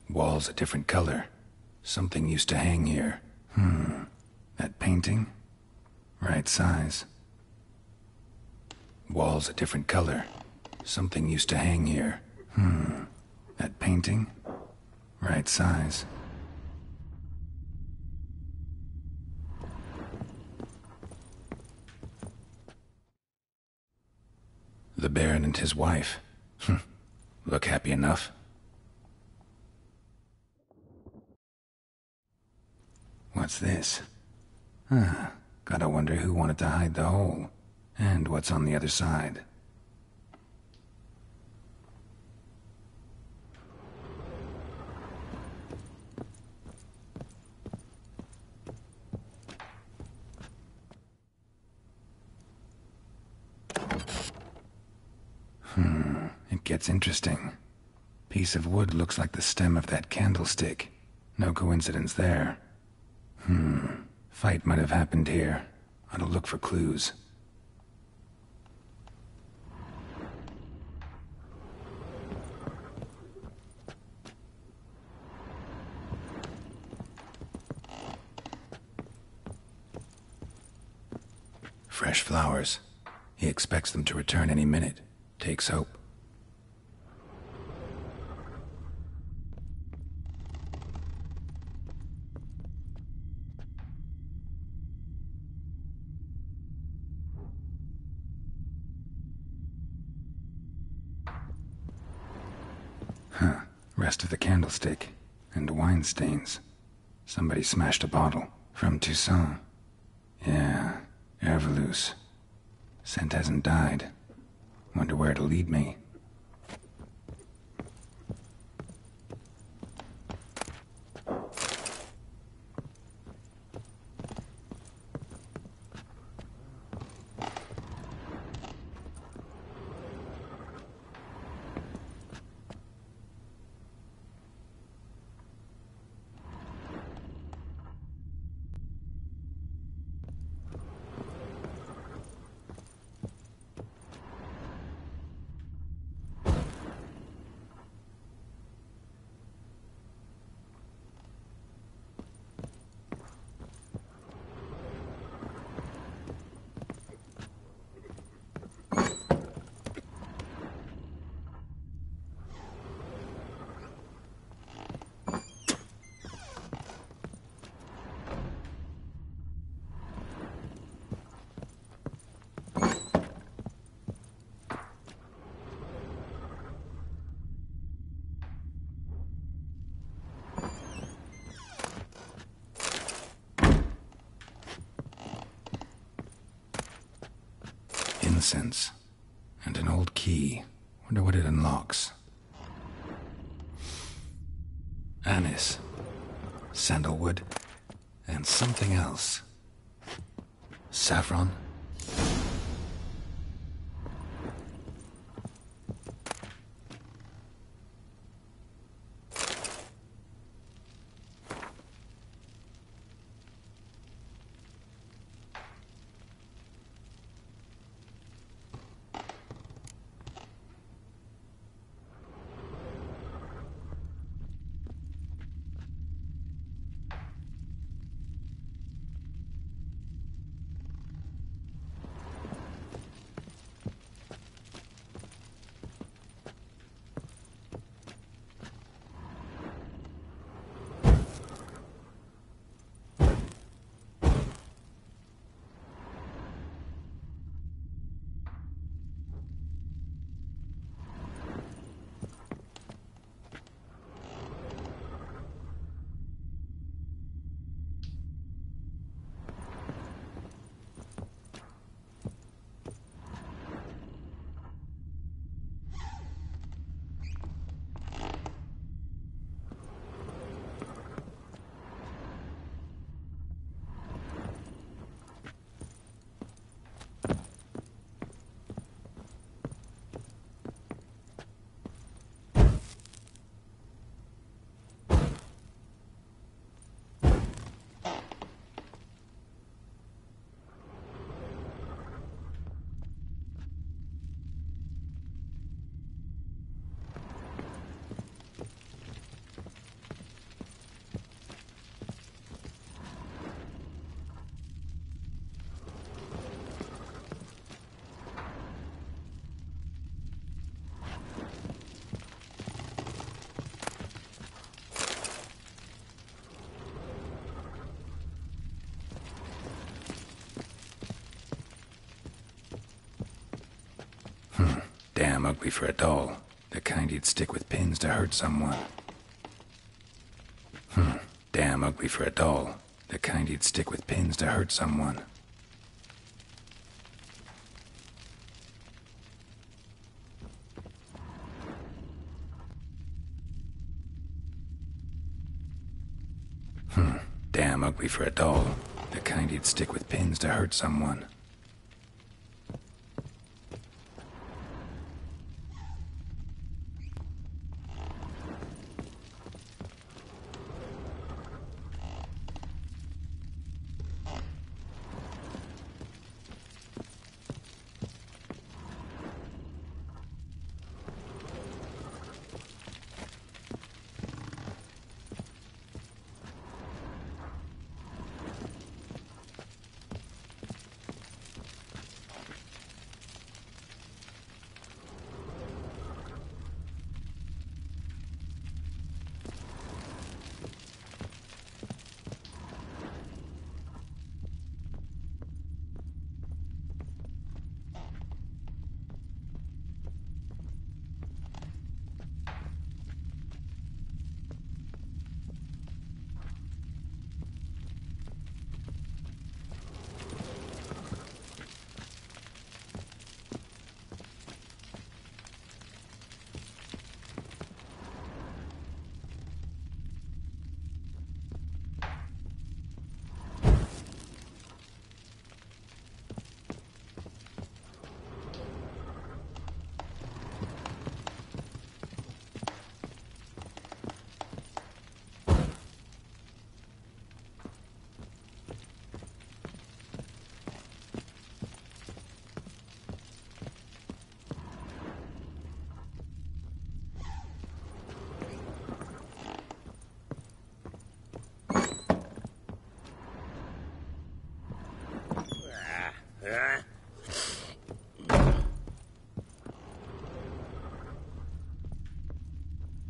Walls a different color. Something used to hang here. That painting? Right size. Walls a different color. Something used to hang here. That painting? Right size. The Baron and his wife. Look happy enough. What's this? Gotta wonder who wanted to hide the hole. And what's on the other side. It gets interesting. Piece of wood looks like the stem of that candlestick. No coincidence there. Fight might have happened here. Ought to look for clues. Fresh flowers. He expects them to return any minute. Takes hope. Rest of the candlestick. And wine stains. Somebody smashed a bottle. From Toussaint. Yeah, Herveloos. Scent hasn't died. Wonder where it'll lead me. Incense. And an old key. Wonder what it unlocks. Anise. Sandalwood. And something else. Saffron. damn ugly for a doll. The kind you'd stick with pins to hurt someone. Damn ugly for a doll. The kind you'd stick with pins to hurt someone. Damn ugly for a doll. The kind you'd stick with pins to hurt someone.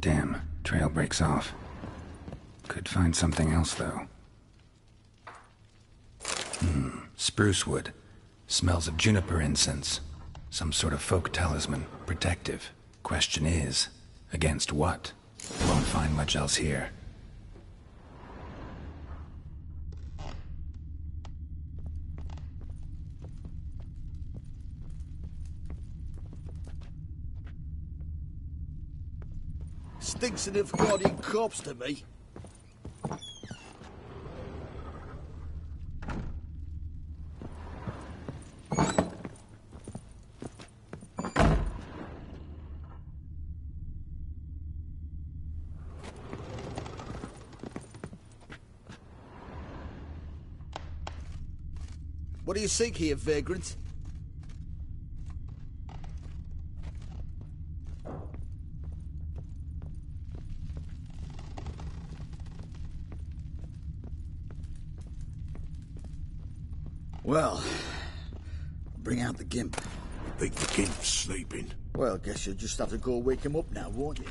Damn, trail breaks off. Could find something else, though. Spruce wood. Smells of juniper incense. Some sort of folk talisman. Protective. Question is, against what? Won't find much else here. Stinks of Guardian corpse to me. What do you seek here, vagrant? Well, bring out the gimp. Think the gimp's sleeping? Well, guess you'll just have to go wake him up now, won't you?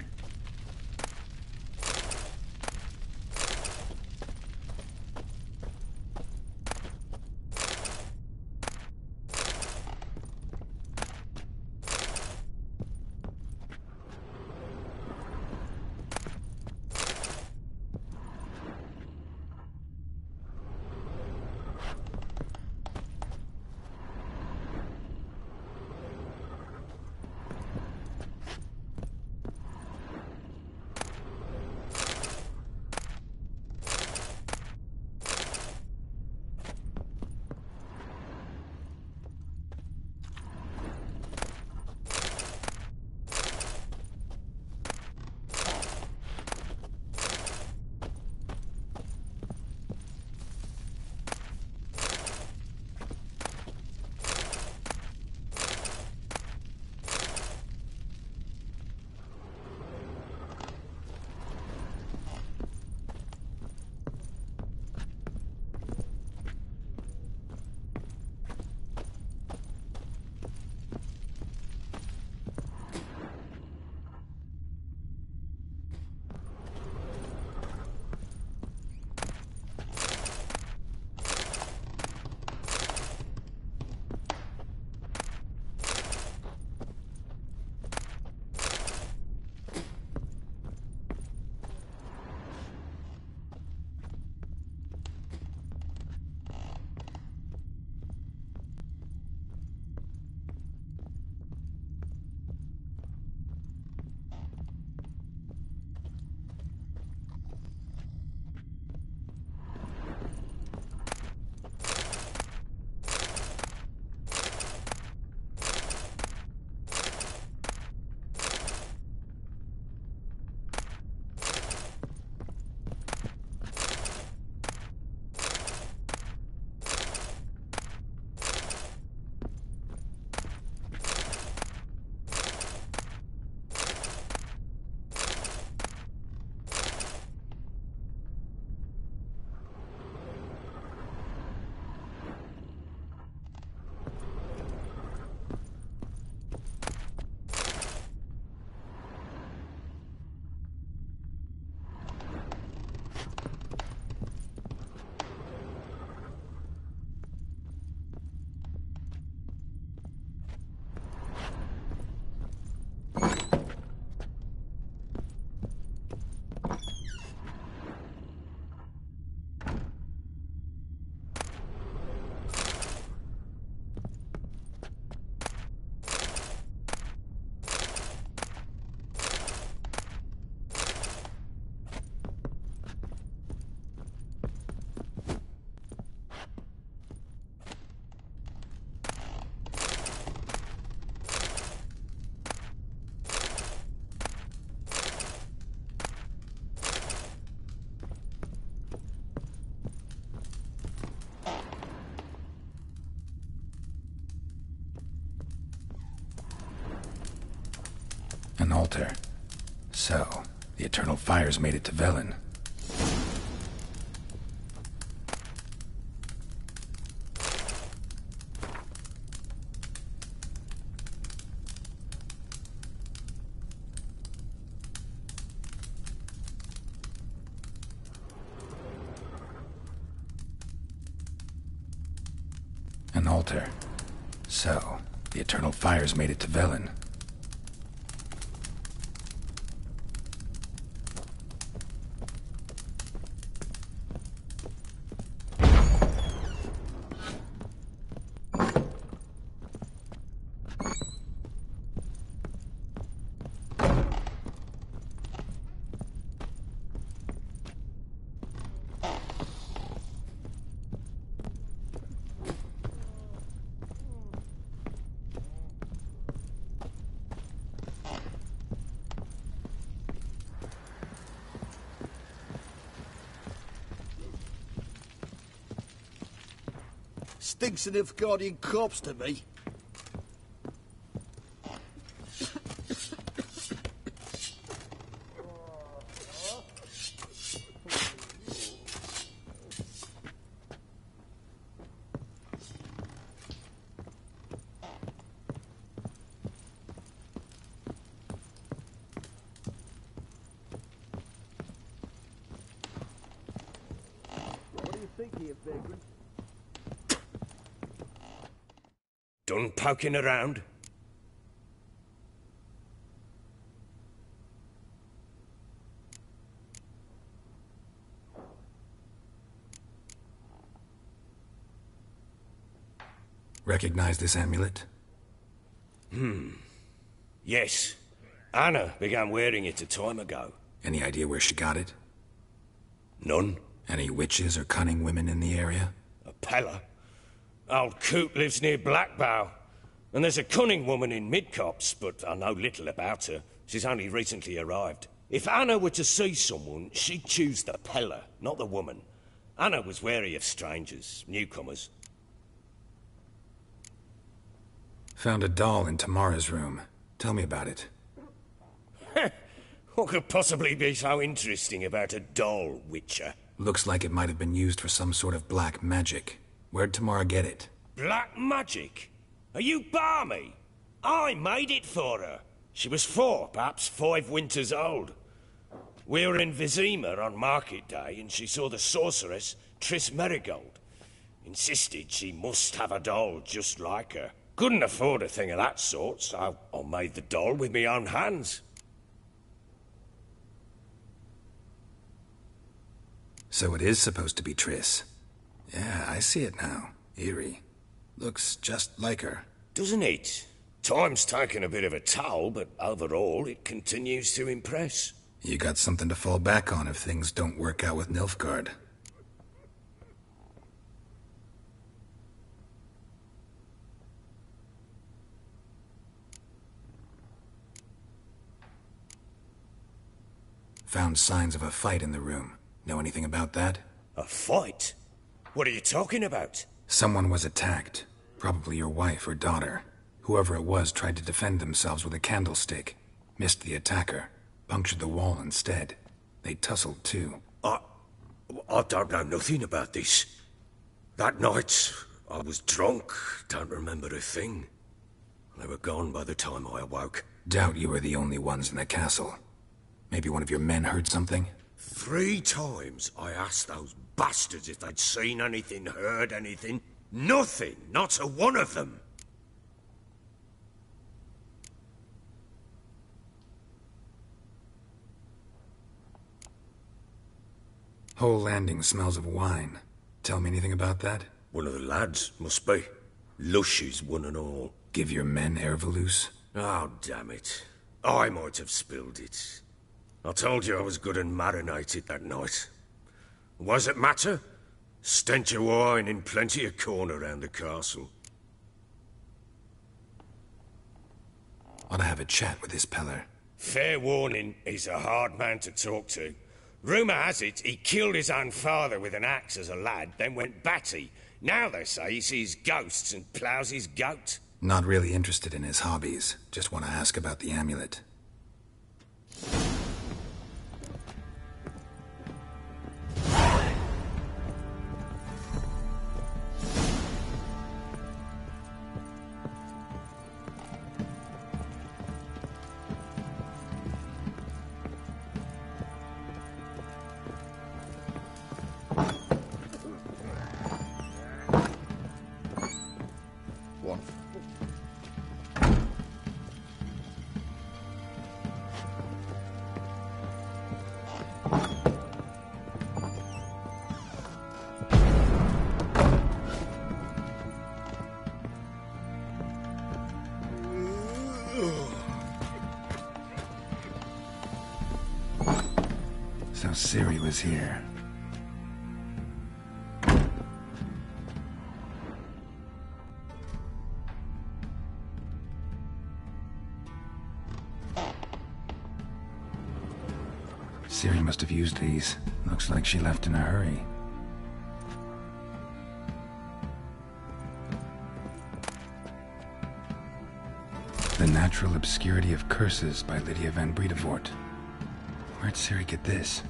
An altar. So, the eternal fires made it to Velen. An altar. So, the eternal fires made it to Velen. Stinks an Nilfgaardian corpse to me. What do you think here, vagrant? Done poking around? Recognize this amulet? Yes. Anna began wearing it a time ago. Any idea where she got it? None. Any witches or cunning women in the area? A Pella. Old Coot lives near Blackbow. And there's a cunning woman in Midcopse, but I know little about her. She's only recently arrived. If Anna were to see someone, she'd choose the Pella, not the woman. Anna was wary of strangers, newcomers. Found a doll in Tamara's room. Tell me about it. What could possibly be so interesting about a doll, Witcher? Looks like it might have been used for some sort of black magic. Where'd Tamara get it? Black magic? Are you balmy? I made it for her. She was 4, perhaps 5 winters old. We were in Vizima on market day, and she saw the sorceress, Triss Merigold. Insisted she must have a doll just like her. Couldn't afford a thing of that sort, so I made the doll with my own hands. So it is supposed to be Triss. Yeah, I see it now. Eerie. Looks just like her. Doesn't it? Time's taken a bit of a toll, but overall it continues to impress. You got something to fall back on if things don't work out with Nilfgaard. Found signs of a fight in the room. Know anything about that? A fight? What are you talking about? Someone was attacked. Probably your wife or daughter. Whoever it was tried to defend themselves with a candlestick. Missed the attacker. Punctured the wall instead. They tussled too. I don't know nothing about this. That night, I was drunk. Don't remember a thing. They were gone by the time I awoke. Doubt you were the only ones in the castle. Maybe one of your men heard something? 3 times I asked those bastards if they'd seen anything, heard anything. Nothing, not a one of them. Whole landing smells of wine. Tell me anything about that? One of the lads, must be. Lushes, one and all. Give your men Ervelus? Oh, damn it. I might have spilled it. I told you I was good and marinated that night. What does it matter? Stench of wine in plenty of corn around the castle. Ought to have a chat with this Peller. Fair warning, he's a hard man to talk to. Rumour has it he killed his own father with an axe as a lad, then went batty. Now they say he sees ghosts and ploughs his goat. Not really interested in his hobbies. Just want to ask about the amulet. one. So Ciri was here. Ciri must have used these. Looks like she left in a hurry. The Natural Obscurity of Curses by Lydia van Bredevoort. Where'd Ciri get this?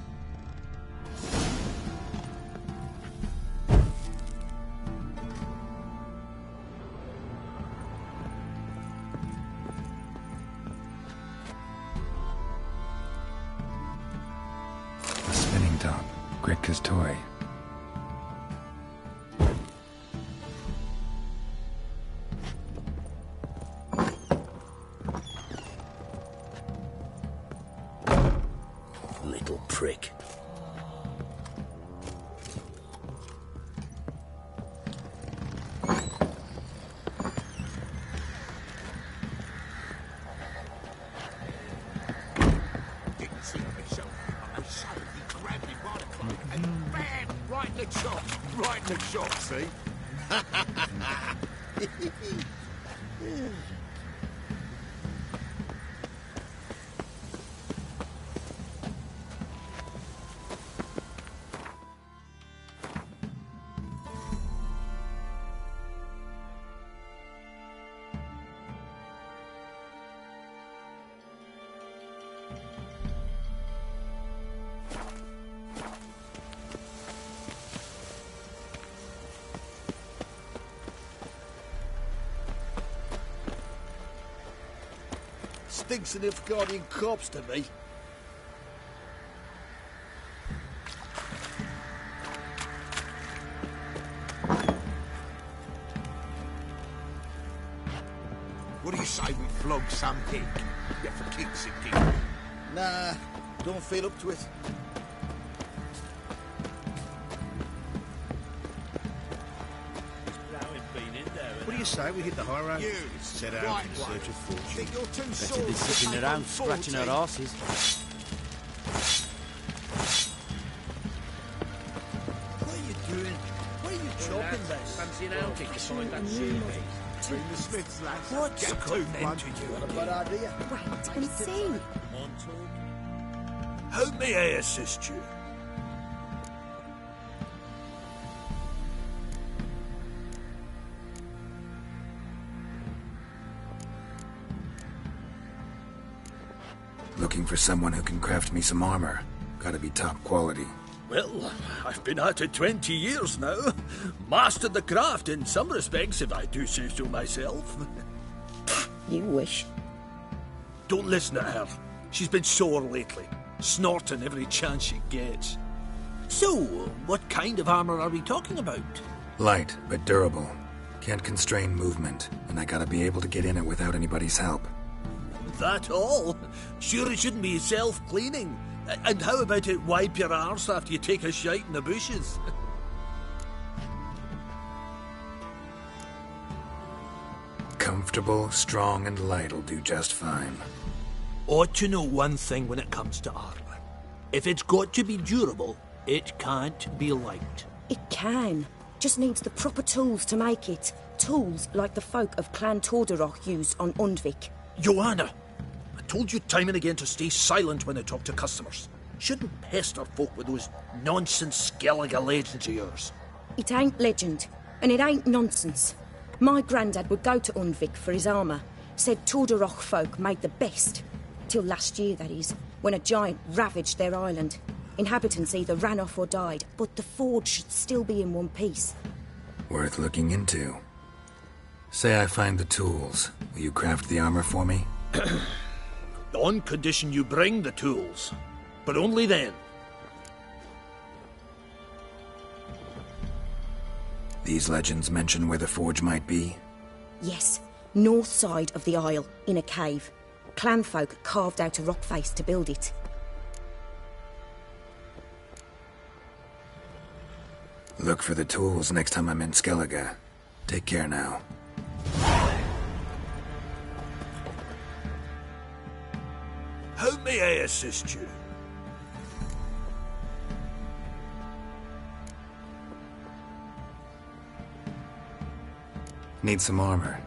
A spinning top. Gritka's toy. Little prick. Right in the chops, right in the chops, see? Stinks of Nilfgaardian corpse to me. What do you say we flog some pig? Yeah, for kicks sake. Nah, don't feel up to it. What do you say we hit the high road? You Set out right in search of fortune. Think you're too Better sore be to sitting take around on scratching our 14? asses. What are you doing? Why are you chopping this? Fancy an outing to find that shoe. Bring the Smiths, lads. What's Get coming to one to to you? you. What a bad idea. Wait and see. How may I assist you? Looking for someone who can craft me some armor. Gotta be top quality. Well, I've been at it 20 years now. Mastered the craft in some respects, if I do say so myself. You wish. Don't listen to her. She's been sore lately, snorting every chance she gets. So, what kind of armor are we talking about? Light, but durable. Can't constrain movement, and I gotta be able to get in it without anybody's help. That all? Sure it shouldn't be self-cleaning. And how about it wipe your arse after you take a shite in the bushes? Comfortable, strong, and light'll do just fine. Ought to know one thing when it comes to armor. If it's got to be durable, it can't be light. It can. Just needs the proper tools to make it. Tools like the folk of Clan Torderoch used on Undvik. Joanna, I told you time and again to stay silent when I talk to customers. Shouldn't pester folk with those nonsense Skellige legends of yours. It ain't legend, and it ain't nonsense. My granddad would go to Undvik for his armour. Said Torderoch folk made the best. Till last year, that is, when a giant ravaged their island. Inhabitants either ran off or died, but the forge should still be in one piece. Worth looking into. Say I find the tools. Will you craft the armor for me? On condition you bring the tools. But only then. These legends mention where the forge might be? Yes, north side of the Isle, in a cave. Clanfolk carved out a rock face to build it. Look for the tools next time I'm in Skellige. Take care now. How may I assist you? Need some armor.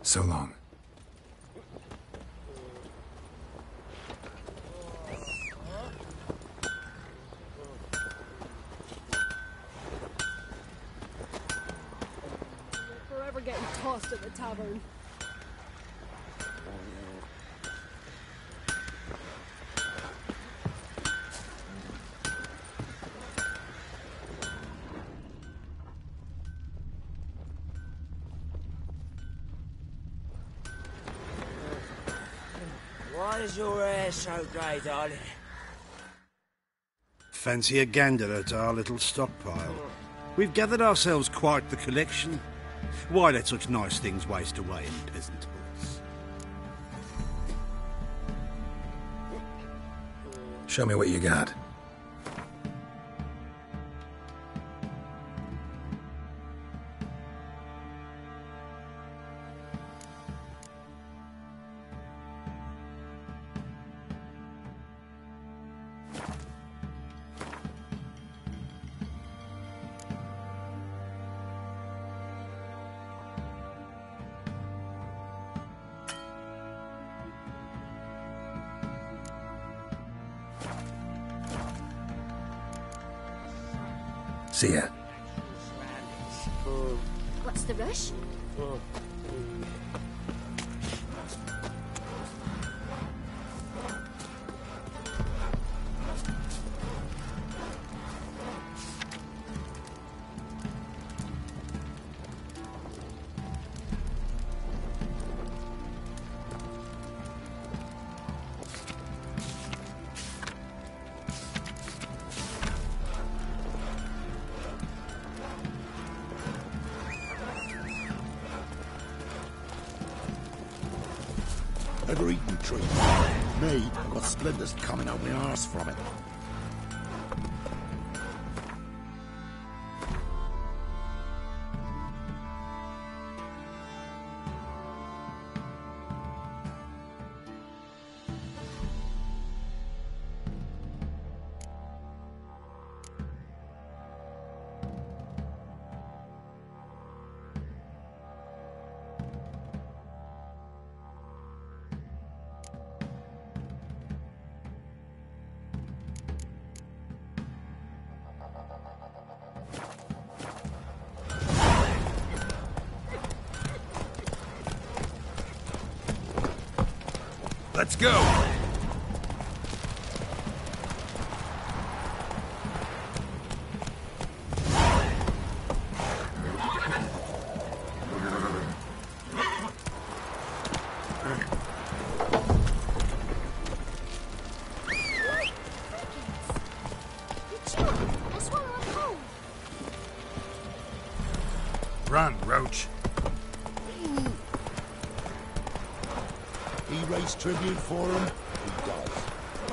So long. Forever getting tossed at the tavern. Why is your hair so grey, darling? Fancy a gander at our little stockpile. We've gathered ourselves quite the collection. Why let such nice things waste away in peasant huts? Show me what you got. See ya. What's the rush? Ever eaten tree? Me, I've got splinters coming out my arse from it. Let's go! Run, Roach. He raised tribute for him. He does.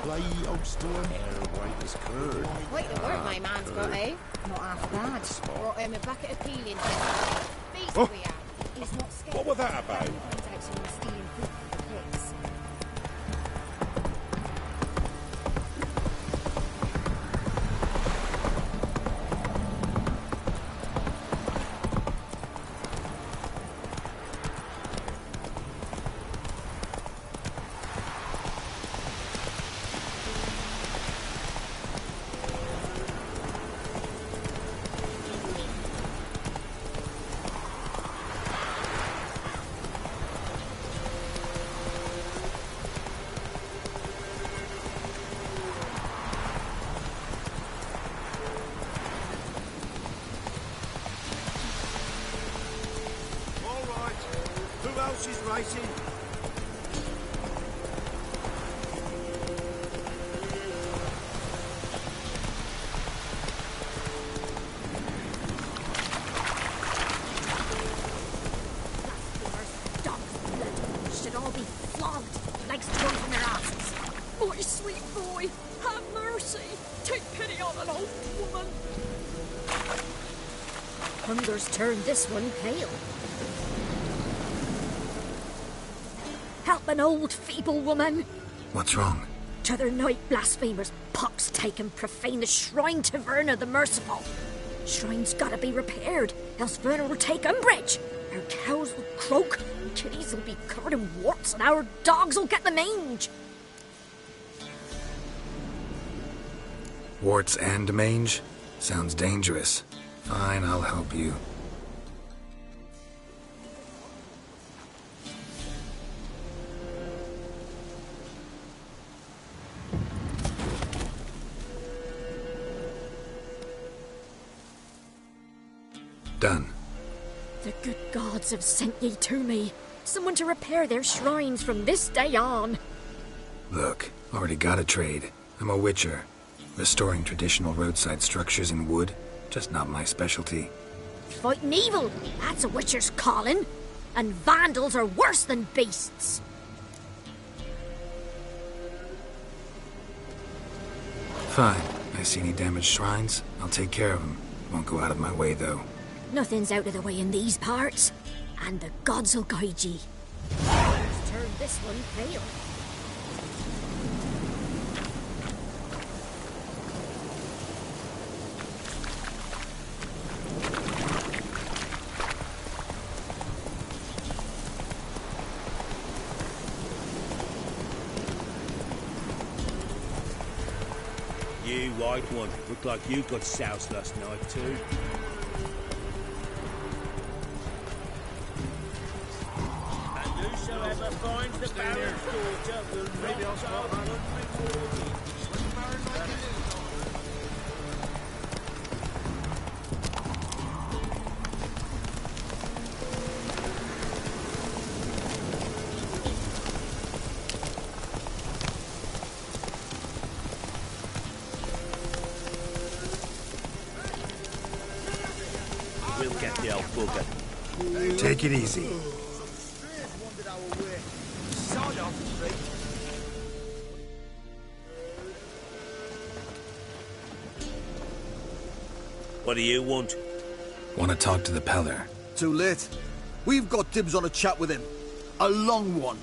Play host to him. Hair white as curd. Quite the work my man's got, eh? Not half bad. Brought him a bucket of peeling. Beast we have. He's not scared. What was that about? Finds out someone's stealing food from the pigs. Who else is racing? Should all be flogged like stones in their asses. My sweet boy, have mercy. Take pity on an old woman. Hunger's turned this one pale. Help an old feeble woman. What's wrong? T'other night blasphemers pox taken profane the shrine to Verna the Merciful. Shrine's gotta be repaired, else Verna will take umbrage. Our cows will croak, and kitties will be covered in warts, and our dogs will get the mange. Warts and mange? Sounds dangerous. Fine, I'll help you. Done. The good gods have sent ye to me. Someone to repair their shrines from this day on. Look, already got a trade. I'm a witcher. Restoring traditional roadside structures in wood, just not my specialty. Fighting evil, that's a witcher's calling. And vandals are worse than beasts. Fine. I see any damaged shrines, I'll take care of them. Won't go out of my way, though. Nothing's out of the way in these parts. And the gods will guide ye. Let's turn this one pale. You white one. Looked like you got soused last night, too. And whosoever finds the Baron's daughter will maybe I'll start We'll get the old bugger. Take it easy. What do you want? Want to talk to the Peller. Too late. We've got dibs on a chat with him. A long one.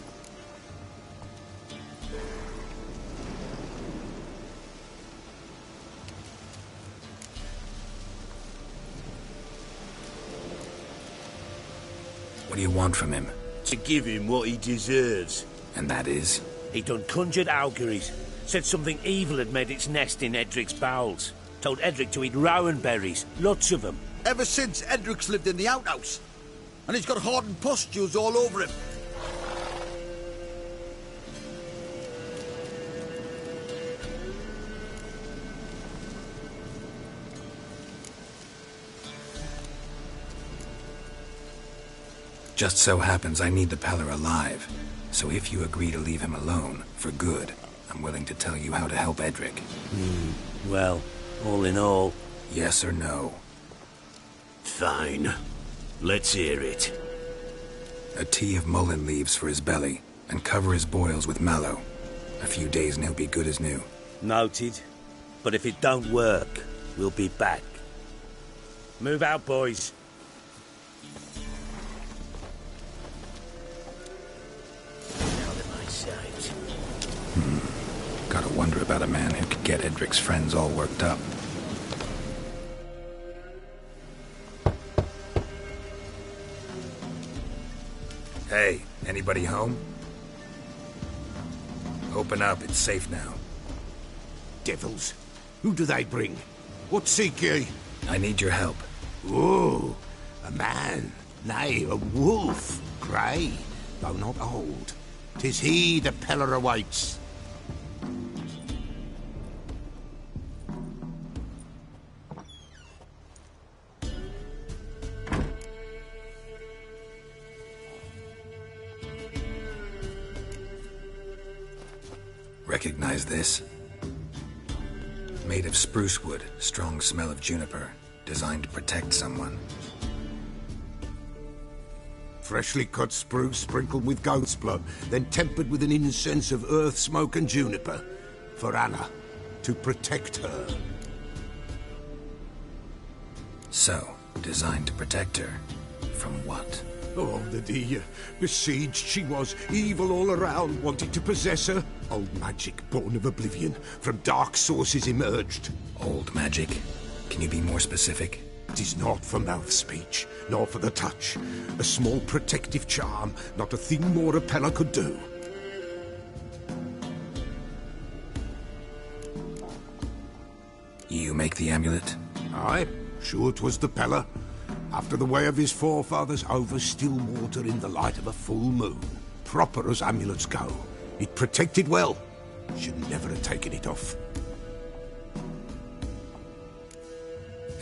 What do you want from him? To give him what he deserves. And that is? He done conjured auguries. Said something evil had made its nest in Edric's bowels. Told Edric to eat rowan berries. Lots of them. Ever since Edric's lived in the outhouse. And he's got hardened pustules all over him. Just so happens I need the Peller alive. So if you agree to leave him alone, for good, I'm willing to tell you how to help Edric. Well, all in all... Yes or no? Fine. Let's hear it. A tea of mullein leaves for his belly, and cover his boils with mallow. A few days and he'll be good as new. Noted. But if it don't work, we'll be back. Move out, boys. Gotta wonder about a man who could get Edric's friends all worked up. Hey, anybody home? Open up, it's safe now. Devils. Who do they bring? What seek ye? I need your help. Oh, a man. Nay, a wolf. Grey, though not old. 'Tis he the Peller awaits. Recognize this? Made of spruce wood, strong smell of juniper. Designed to protect someone. Freshly cut spruce sprinkled with goat's blood, then tempered with an incense of earth, smoke and juniper. For Anna, to protect her. So, designed to protect her. From what? Oh, the besieged she was, evil all around, wanted to possess her. Old magic, born of oblivion, from dark sources emerged. Old magic? Can you be more specific? It is not for mouth speech, nor for the touch. A small protective charm, not a thing more a Peller could do. You make the amulet? Aye, sure 'twas the Peller. After the way of his forefathers, over still water in the light of a full moon. Proper as amulets go. It protected well. Should never have taken it off.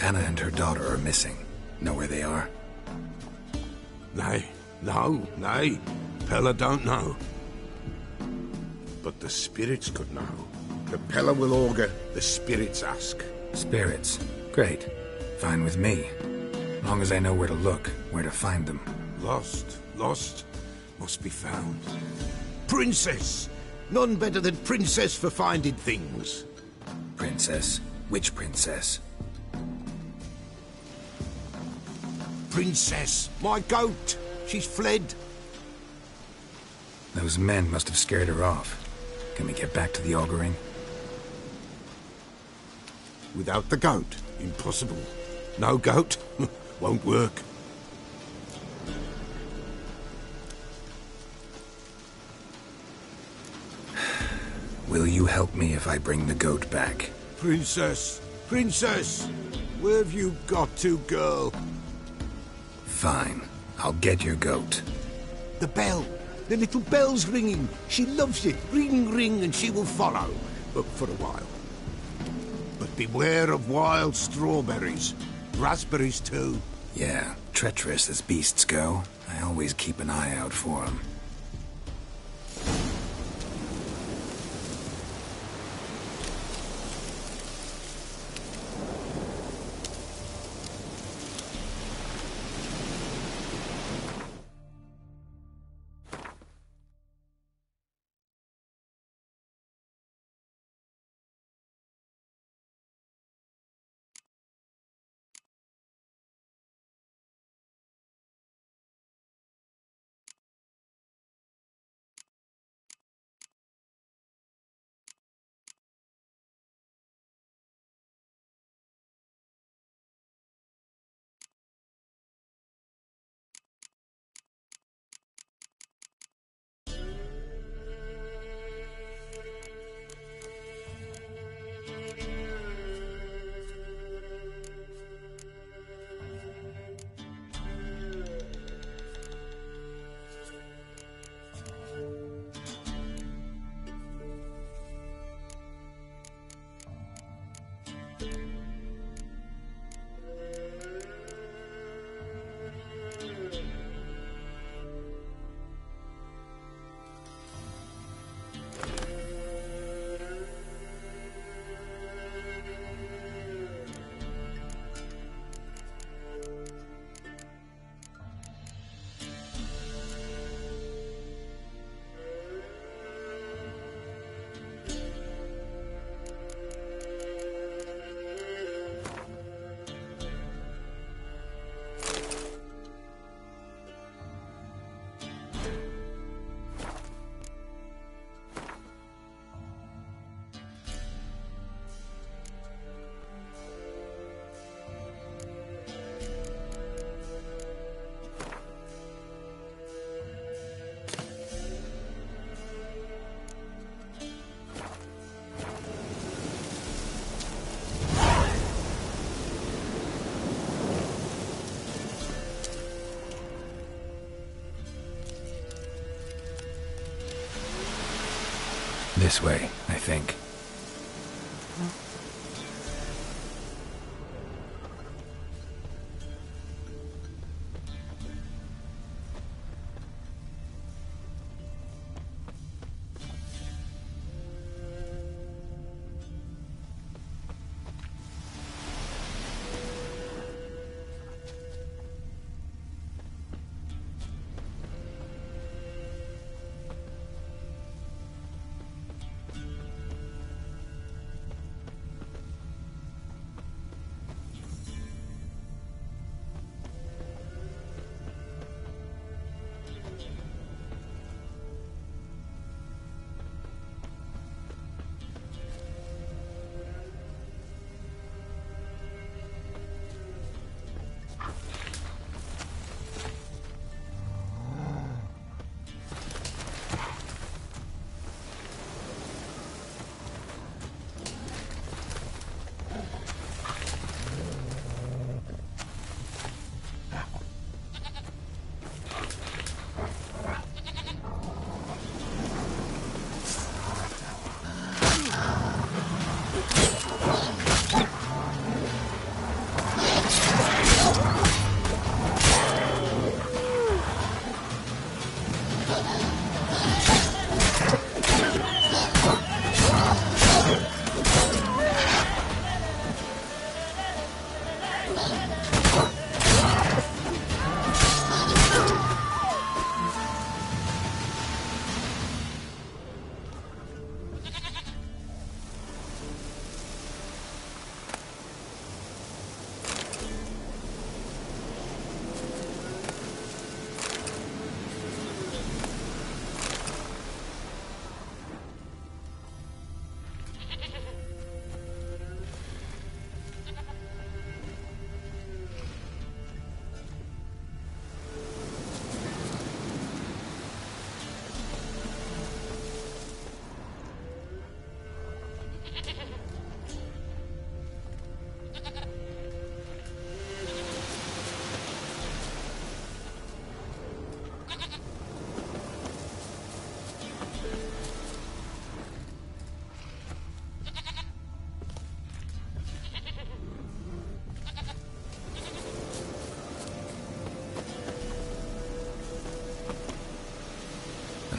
Anna and her daughter are missing. Know where they are? Nay, nay. Peller don't know. But the spirits could know. The Peller will augur, the spirits ask. Spirits? Great. Fine with me. Long as I know where to look, where to find them. Lost. Must be found. Princess! None better than Princess for finding things. Princess? Which princess? Princess! My goat! She's fled. Those men must have scared her off. Can we get back to the auguring? Without the goat? Impossible. No goat? Won't work. Will you help me if I bring the goat back? Princess! Princess! Where have you got to, girl? Fine. I'll get your goat. The bell! The little bell's ringing! She loves it! Ring, ring, and she will follow. But for a while. But beware of wild strawberries. Raspberries, too. Yeah, treacherous as beasts go. I always keep an eye out for them. This way, I think.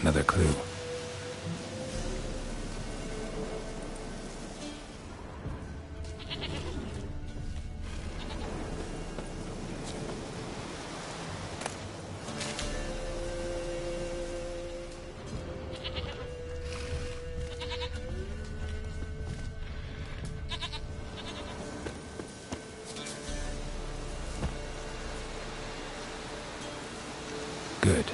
Another clue. Good.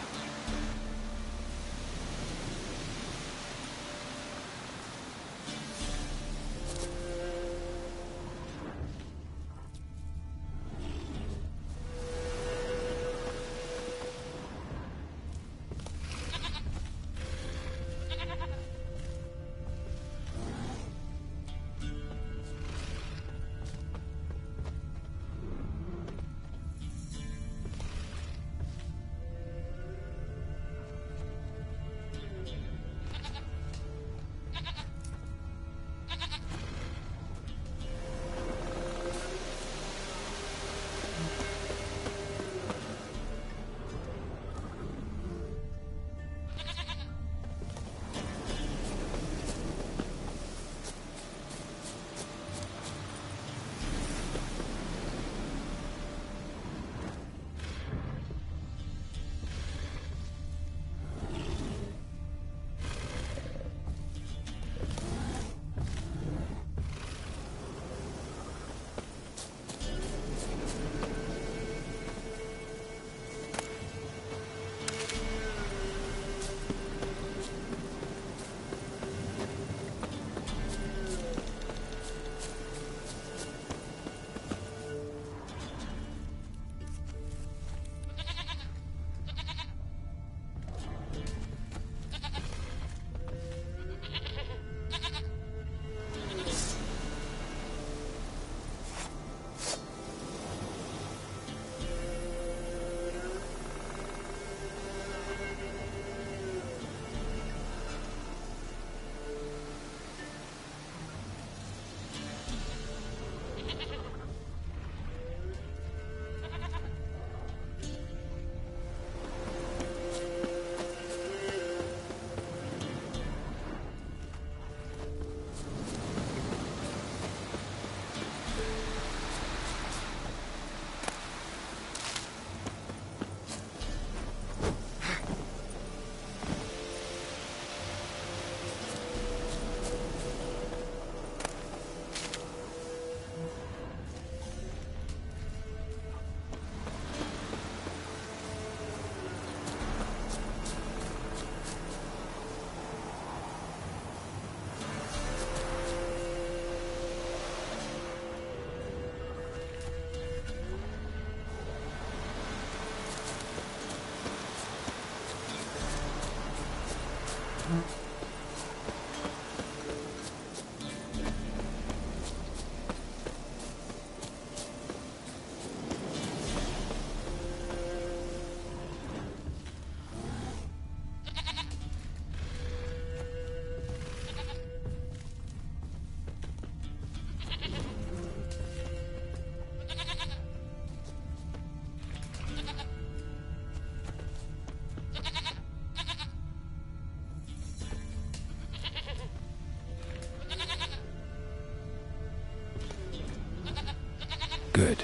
Good.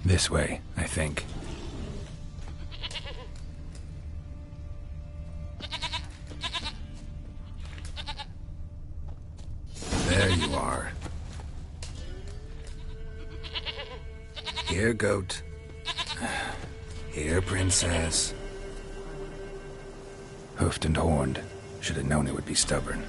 This way, I think. There you are. Here, goat. Here, princess. Hoofed and horned. Should have known it would be stubborn.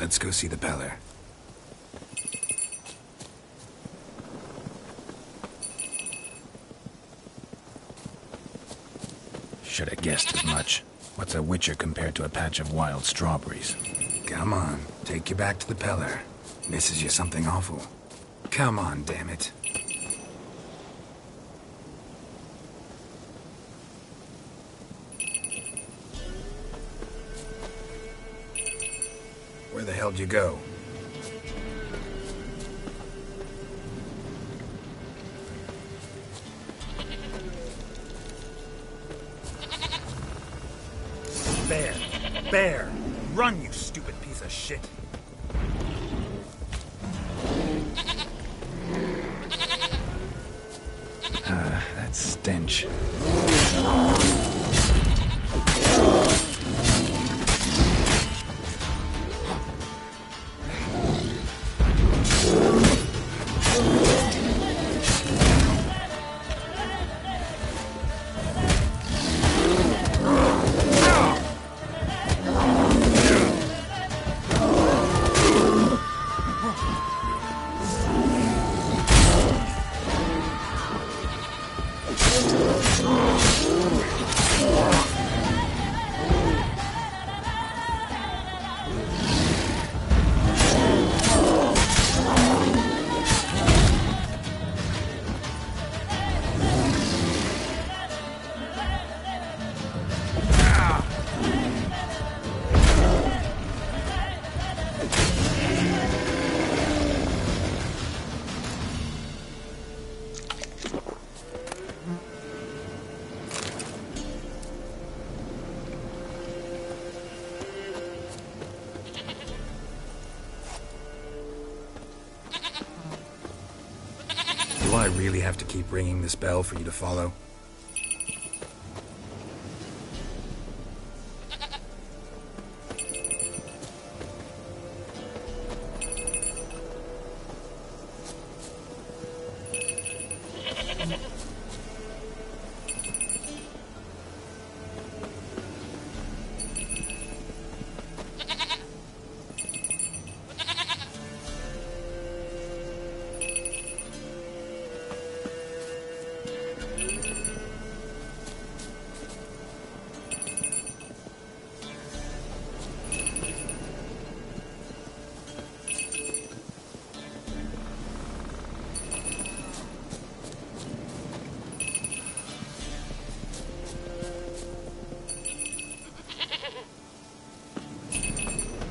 Let's go see the Peller. Should have guessed as much. What's a witcher compared to a patch of wild strawberries? Come on, take you back to the Peller. Misses you something awful. Come on, damn it. Where the hell'd you go? Bear! Run, you stupid piece of shit! That stench. Do I really have to keep ringing this bell for you to follow?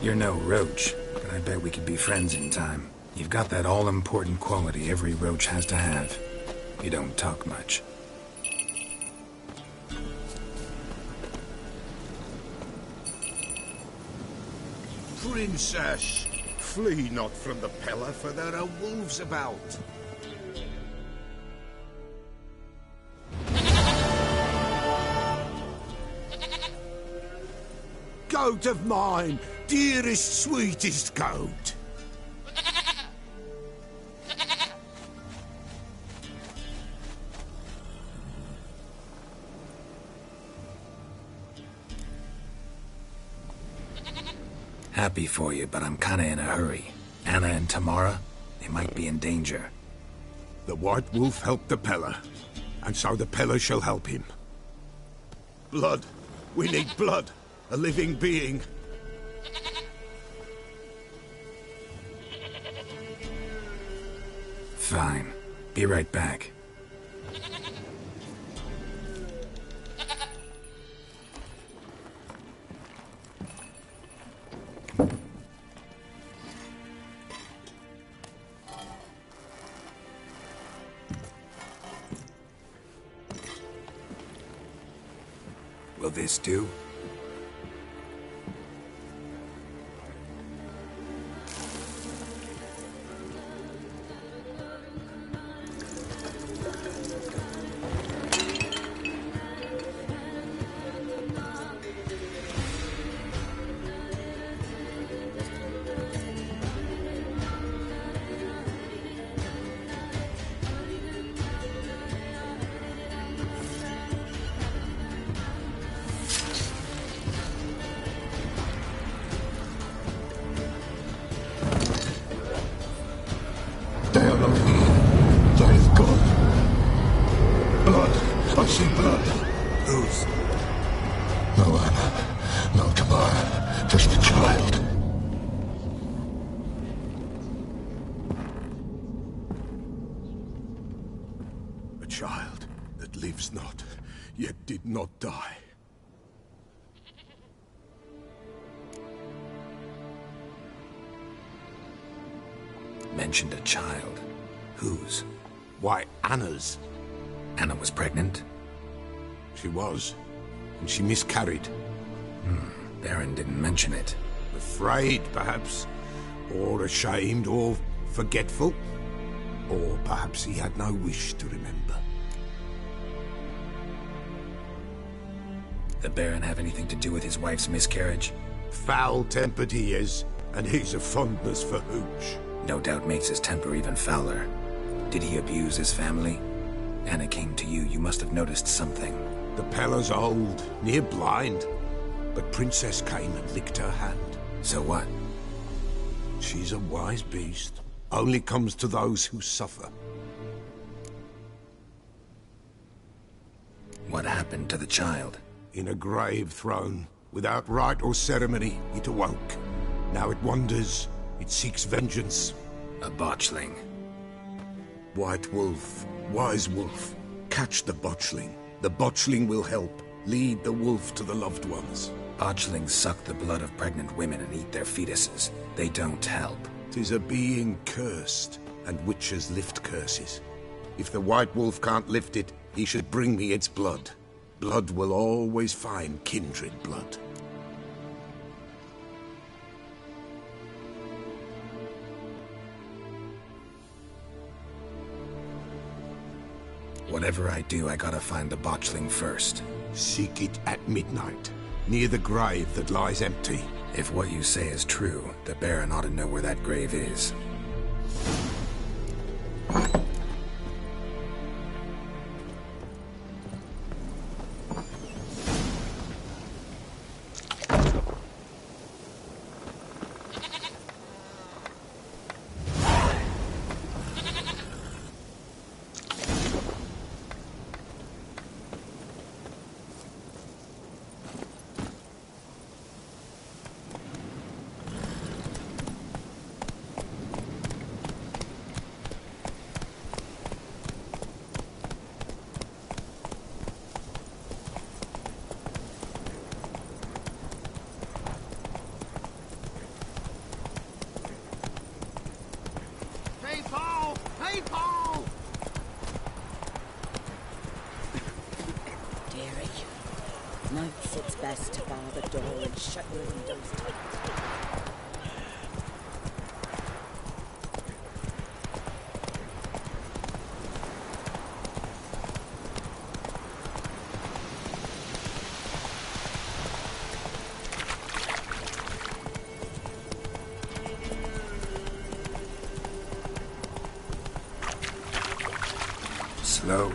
You're no roach, but I bet we could be friends in time. You've got that all-important quality every roach has to have. You don't talk much. Princess, flee not from the Peller, for there are wolves about. Goat of mine, dearest, sweetest goat. Happy for you, but I'm kinda in a hurry. Anna and Tamara, they might be in danger. The White Wolf helped the Peller, and so the Peller shall help him. Blood. We need blood. A living being. Fine. Be right back. Will this do? Whose? No Anna, no Tabar, just a child. A child that lives not, yet did not die. Mentioned a child. Whose? Why, Anna's. Anna was pregnant? She was, and she miscarried. Baron didn't mention it. Afraid, perhaps, or ashamed, or forgetful. Or perhaps he had no wish to remember. The Baron have anything to do with his wife's miscarriage? Foul-tempered he is, and he's a fondness for hooch. No doubt makes his temper even fouler. Did he abuse his family? Anna came to you, you must have noticed something. The Pella's old, near blind, but Princess came and licked her hand. So what? She's a wise beast. Only comes to those who suffer. What happened to the child? In a grave thrown, without rite or ceremony, it awoke. Now it wanders, it seeks vengeance. A botchling. White Wolf, wise wolf, catch the botchling. The botchling will help, lead the wolf to the loved ones. Botchlings suck the blood of pregnant women and eat their fetuses. They don't help. 'Tis a being cursed, and witches lift curses. If the White Wolf can't lift it, he should bring me its blood. Blood will always find kindred blood. Whatever I do, I gotta find the botchling first. Seek it at midnight, near the grave that lies empty. If what you say is true, the Baron ought to know where that grave is. Nights it's best to bar the door and shut your windows tight. Slow.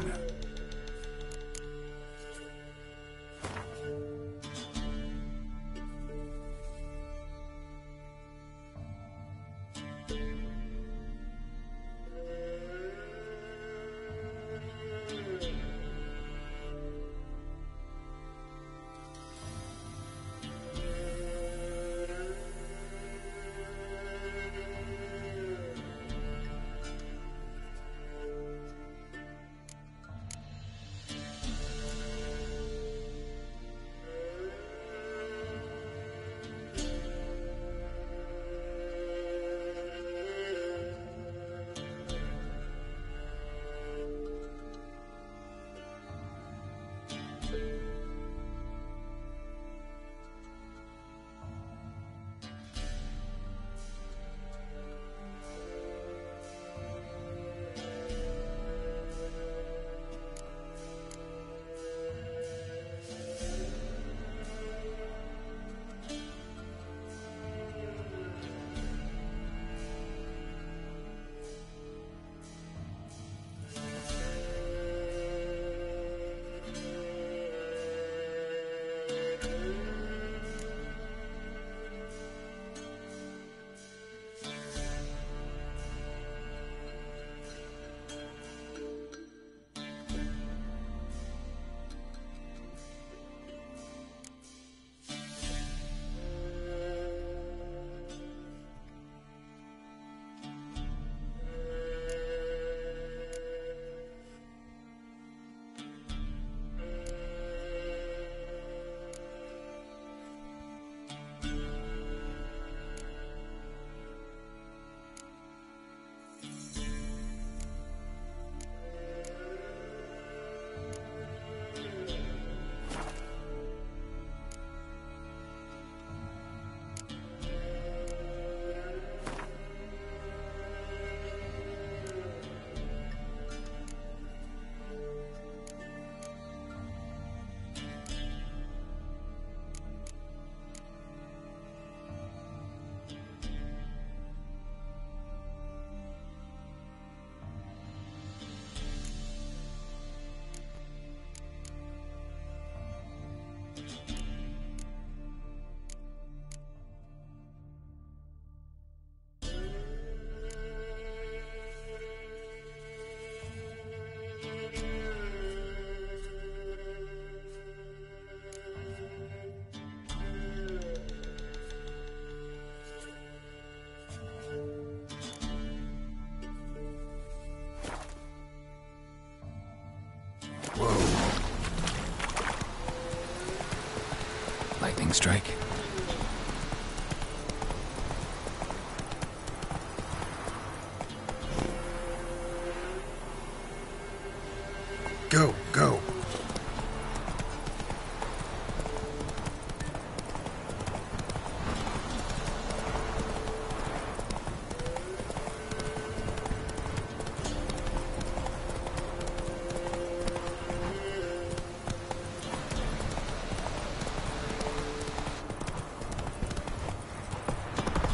lightning strike? Go, go.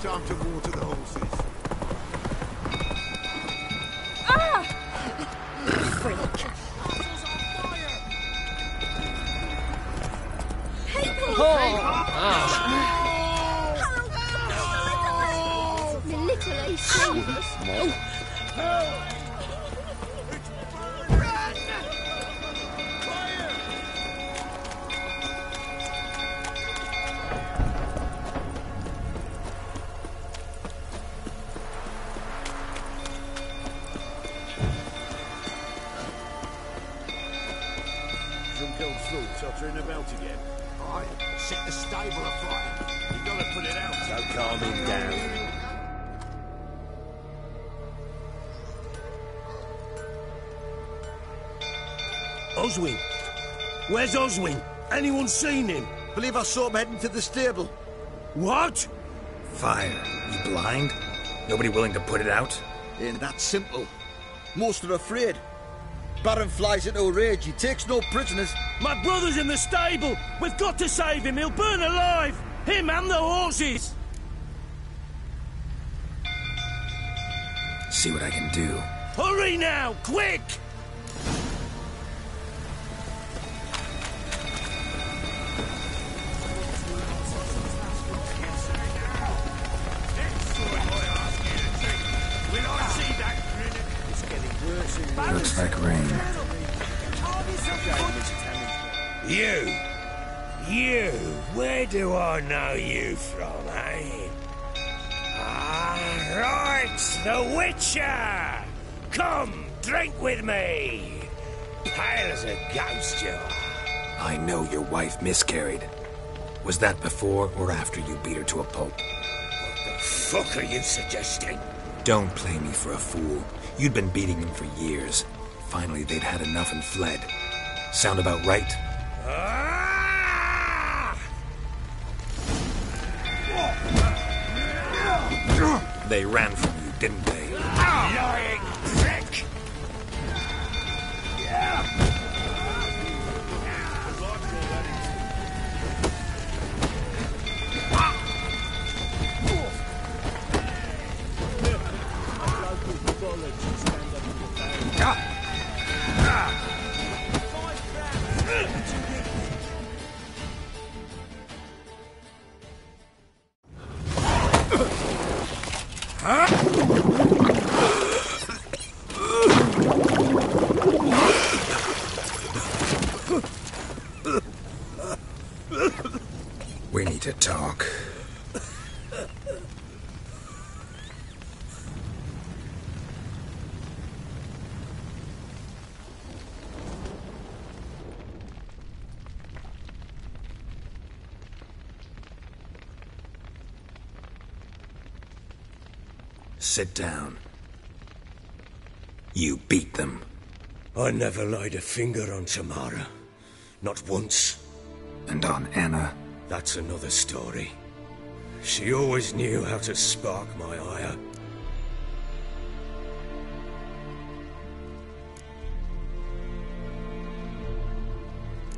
Time to water the horses. Freak. People! The little ace saved us. Drunk old fool tottering about again. Aye, set the stable afire. You gotta put it out. So calm him down. Oswin! Where's Oswin? Anyone seen him? Believe I saw him heading to the stable. What? Fire. You blind? Nobody willing to put it out? Ain't that simple. Most are afraid. Baron flies into a rage. He takes no prisoners. My brother's in the stable! We've got to save him! He'll burn alive! Him and the horses! See what I can do. Hurry now! Quick! Looks like rain. You, where do I know you from, eh? Ah, right, the Witcher! Come, drink with me! Pale as a ghost you are. I know your wife miscarried. Was that before or after you beat her to a pulp? What the fuck are you suggesting? Don't play me for a fool. You'd been beating them for years. Finally, they'd had enough and fled. Sound about right? They ran from you, didn't they? Lying prick! We need to talk. Sit down. You beat them. I never laid a finger on Tamara. Not once. And on Anna? That's another story. She always knew how to spark my ire.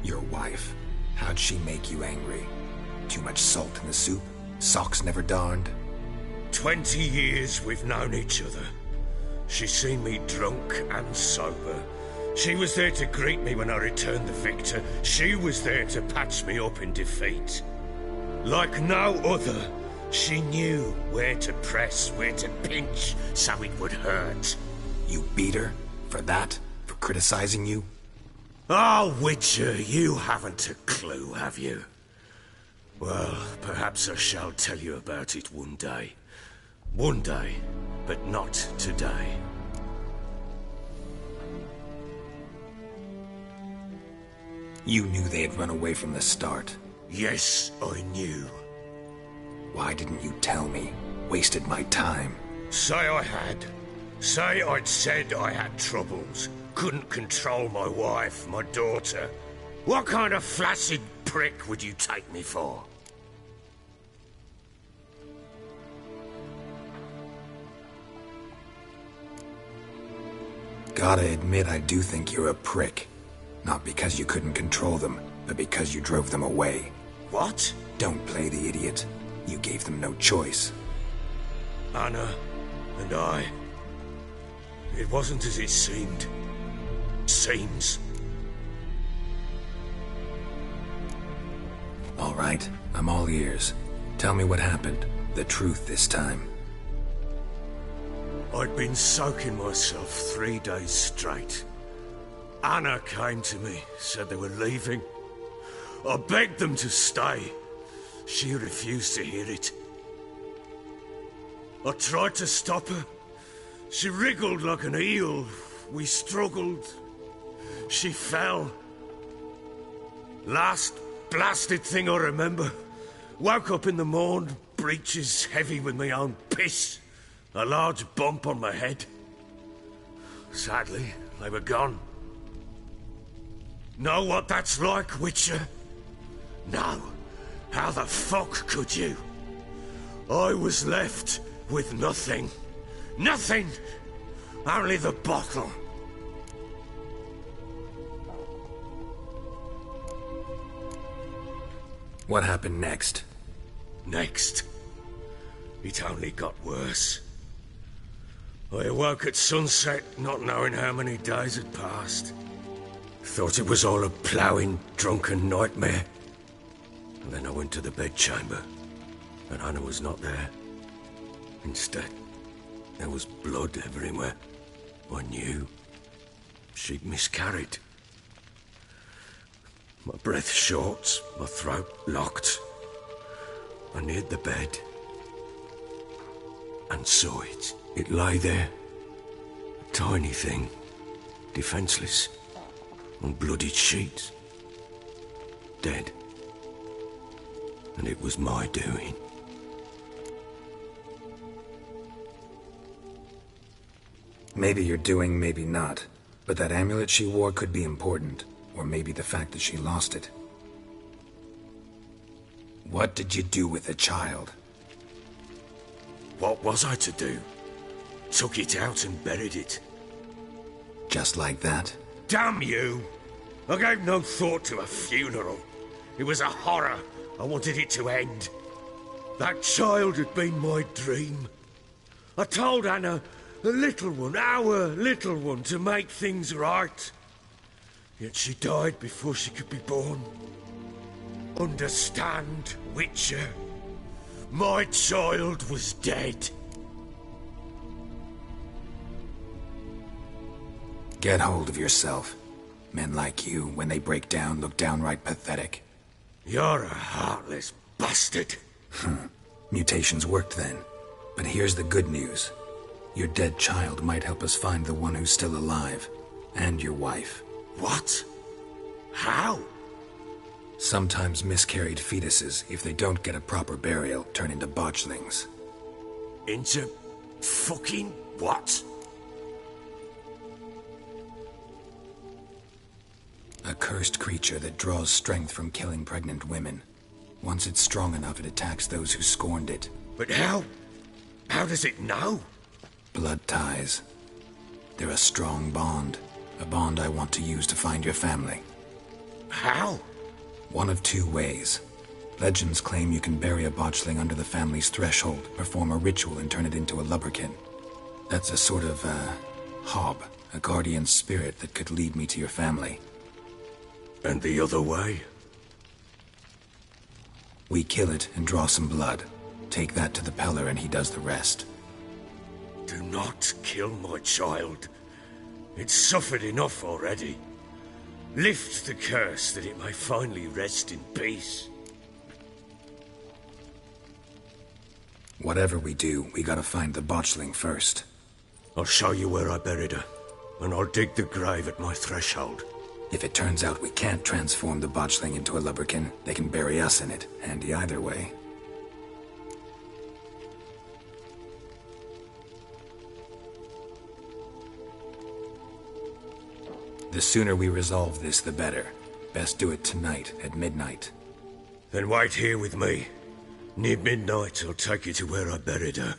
Your wife. How'd she make you angry? Too much salt in the soup? Socks never darned? 20 years we've known each other. She's seen me drunk and sober. She was there to greet me when I returned the victor. She was there to patch me up in defeat. Like no other, she knew where to press, where to pinch, so it would hurt. You beat her? For that? For criticizing you? Oh, Witcher, you haven't a clue, have you? Well, perhaps I shall tell you about it one day. One day, but not today. You knew they had run away from the start. Yes, I knew. Why didn't you tell me? Wasted my time. Say I had. Say I'd said I had troubles. Couldn't control my wife, my daughter. What kind of flaccid prick would you take me for? Gotta admit, I do think you're a prick. Not because you couldn't control them, but because you drove them away. What? Don't play the idiot. You gave them no choice. Anna and I... It wasn't as it seemed. Seems. All right, I'm all ears. Tell me what happened. The truth this time. I'd been soaking myself 3 days straight. Anna came to me, said they were leaving. I begged them to stay. She refused to hear it. I tried to stop her. She wriggled like an eel. We struggled. She fell. Last blasted thing I remember. Woke up in the morn, breeches heavy with my own piss. A large bump on my head. Sadly, they were gone. Know what that's like, Witcher? No. How the fuck could you? I was left with nothing. Nothing! Only the bottle. What happened next? Next? It only got worse. I awoke at sunset, not knowing how many days had passed. Thought it was all a ploughing, drunken nightmare. And then I went to the bedchamber, and Anna was not there. Instead, there was blood everywhere. I knew. She'd miscarried. My breath short, my throat locked. I neared the bed and saw it. It lay there, a tiny thing, defenseless, on bloodied sheets, dead. And it was my doing. Maybe you're doing, maybe not. But that amulet she wore could be important. Or maybe the fact that she lost it. What did you do with the child? What was I to do? Took it out and buried it. Just like that? Damn you! I gave no thought to a funeral. It was a horror. I wanted it to end. That child had been my dream. I told Anna, the little one, our little one, to make things right. Yet she died before she could be born. Understand, Witcher? My child was dead. Get hold of yourself. Men like you, when they break down, look downright pathetic. You're a heartless bastard. Mutations worked then. But here's the good news. Your dead child might help us find the one who's still alive. And your wife. What? How? Sometimes miscarried fetuses, if they don't get a proper burial, turn into botchlings. Into fucking what? A cursed creature that draws strength from killing pregnant women. Once it's strong enough, it attacks those who scorned it. But how? How does it know? Blood ties. They're a strong bond. A bond I want to use to find your family. How? One of two ways. Legends claim you can bury a botchling under the family's threshold, perform a ritual, and turn it into a lubberkin. That's a sort of, hob, a guardian spirit that could lead me to your family. And the other way? We kill it and draw some blood. Take that to the Peller and he does the rest. Do not kill my child. It's suffered enough already. Lift the curse that it may finally rest in peace. Whatever we do, we gotta find the botchling first. I'll show you where I buried her, and I'll dig the grave at my threshold. If it turns out we can't transform the botchling into a lubberkin, they can bury us in it. Handy either way. The sooner we resolve this, the better. Best do it tonight, at midnight. Then wait here with me. Near midnight, I'll take you to where I buried her.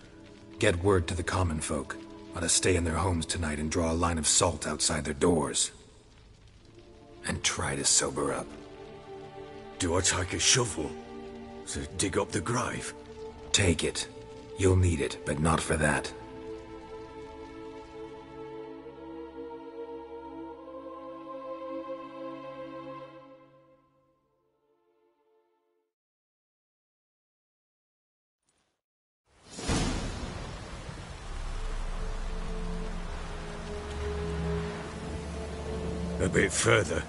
Get word to the common folk. Let us stay in their homes tonight and draw a line of salt outside their doors. And try to sober up. Do I take a shovel to dig up the grave? Take it. You'll need it, but not for that. A bit further.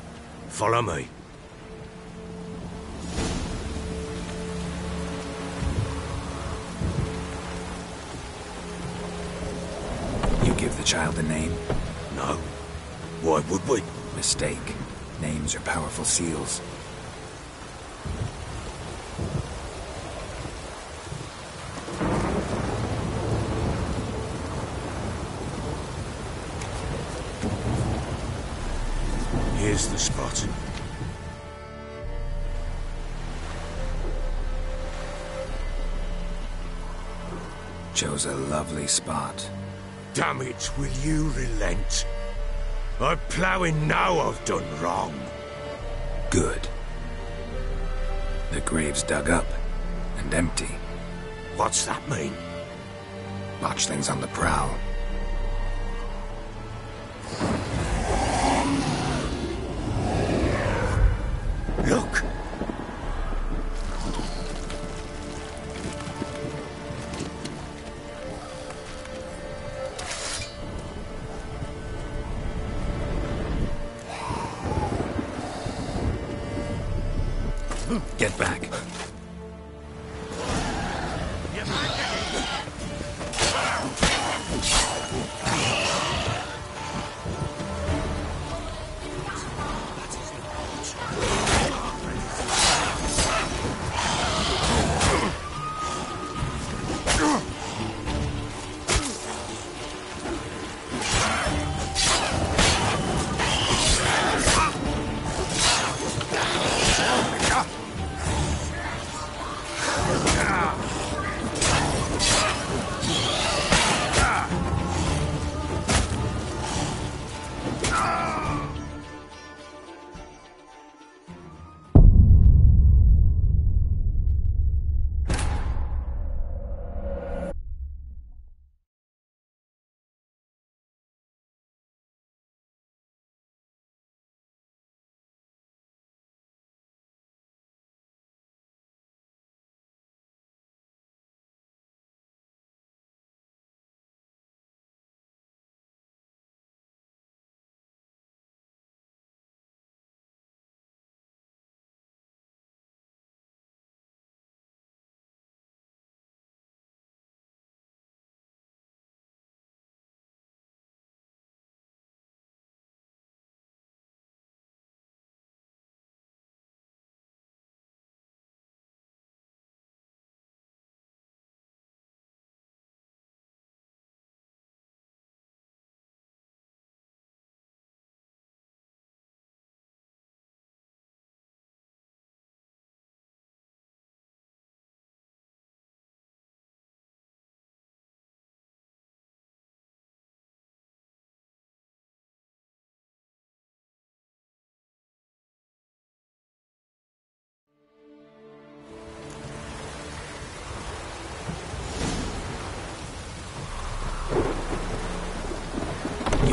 Follow me. You give the child a name? No. Why would we? Mistake. Names are powerful seals. Here's the spot. Chose a lovely spot. Damn it, will you relent? I'm ploughing now I've done wrong. Good. The grave's dug up and empty. What's that mean? Botchling's on the prowl. Look! Get back.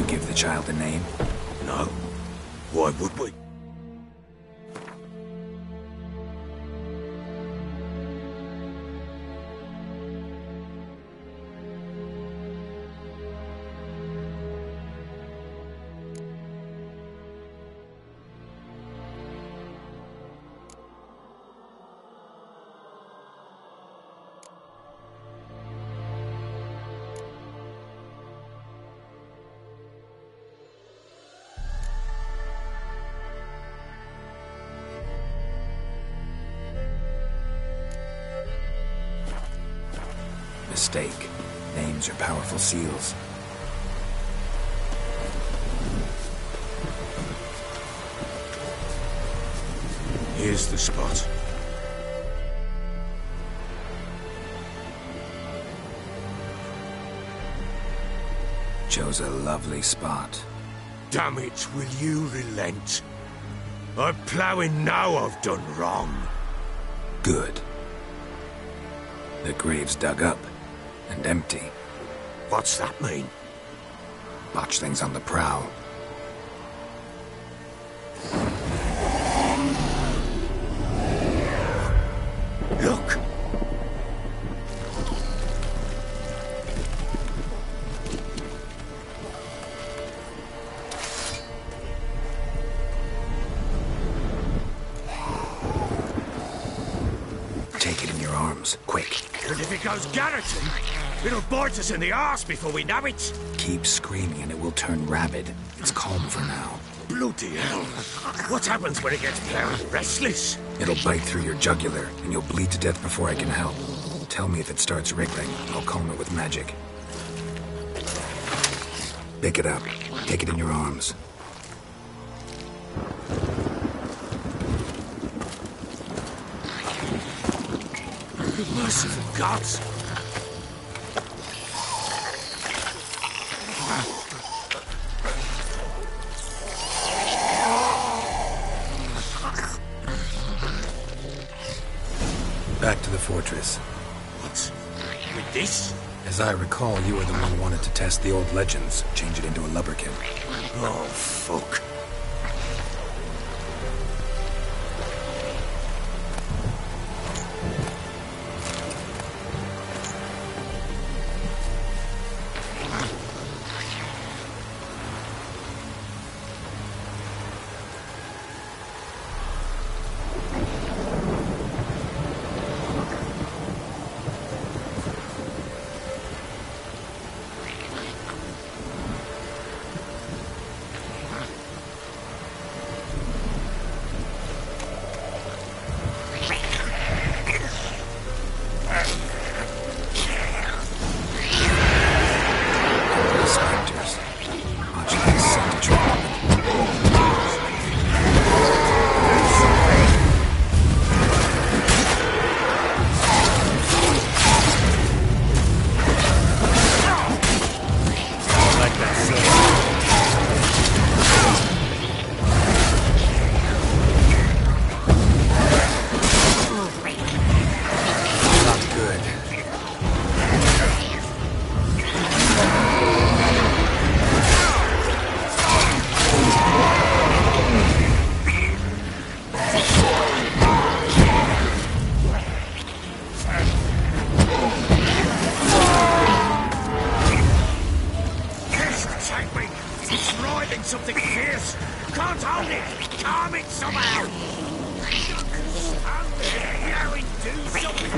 Give the child a name? No. Why would we? mistake. Names are powerful seals. Here's the spot. Chose a lovely spot. Damn it, will you relent? I'm ploughing now I've done wrong. Good. The grave's dug up and empty. What's that mean? Botchlings on the prowl. Look! Take it in your arms, quick. And if it goes garroting, it'll bite us in the arse before we know it. Keep screaming and it will turn rabid. It's calm for now. Bloody hell. What happens when it gets ploughed restless? It'll bite through your jugular, and you'll bleed to death before I can help. Tell me if it starts wriggling. I'll calm it with magic. Pick it up. Take it in your arms. Merciful gods! Back to the fortress. What? With this? As I recall, you were the one who wanted to test the old legends, change it into a lubberkin. Oh, fuck. Something fierce! Can't hold it! Calm it somehow! Stand there, now and do something!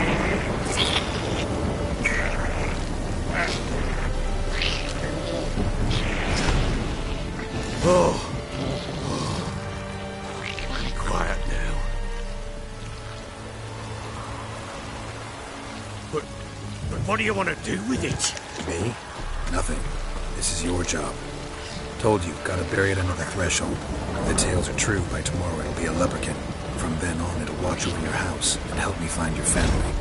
Oh. Quiet now. But what do you want to do with it? Me? Nothing. This is your job. Told you, gotta bury it under the threshold. If the tales are true, by tomorrow it'll be a lubberkin. From then on, it'll watch over your house and help me find your family.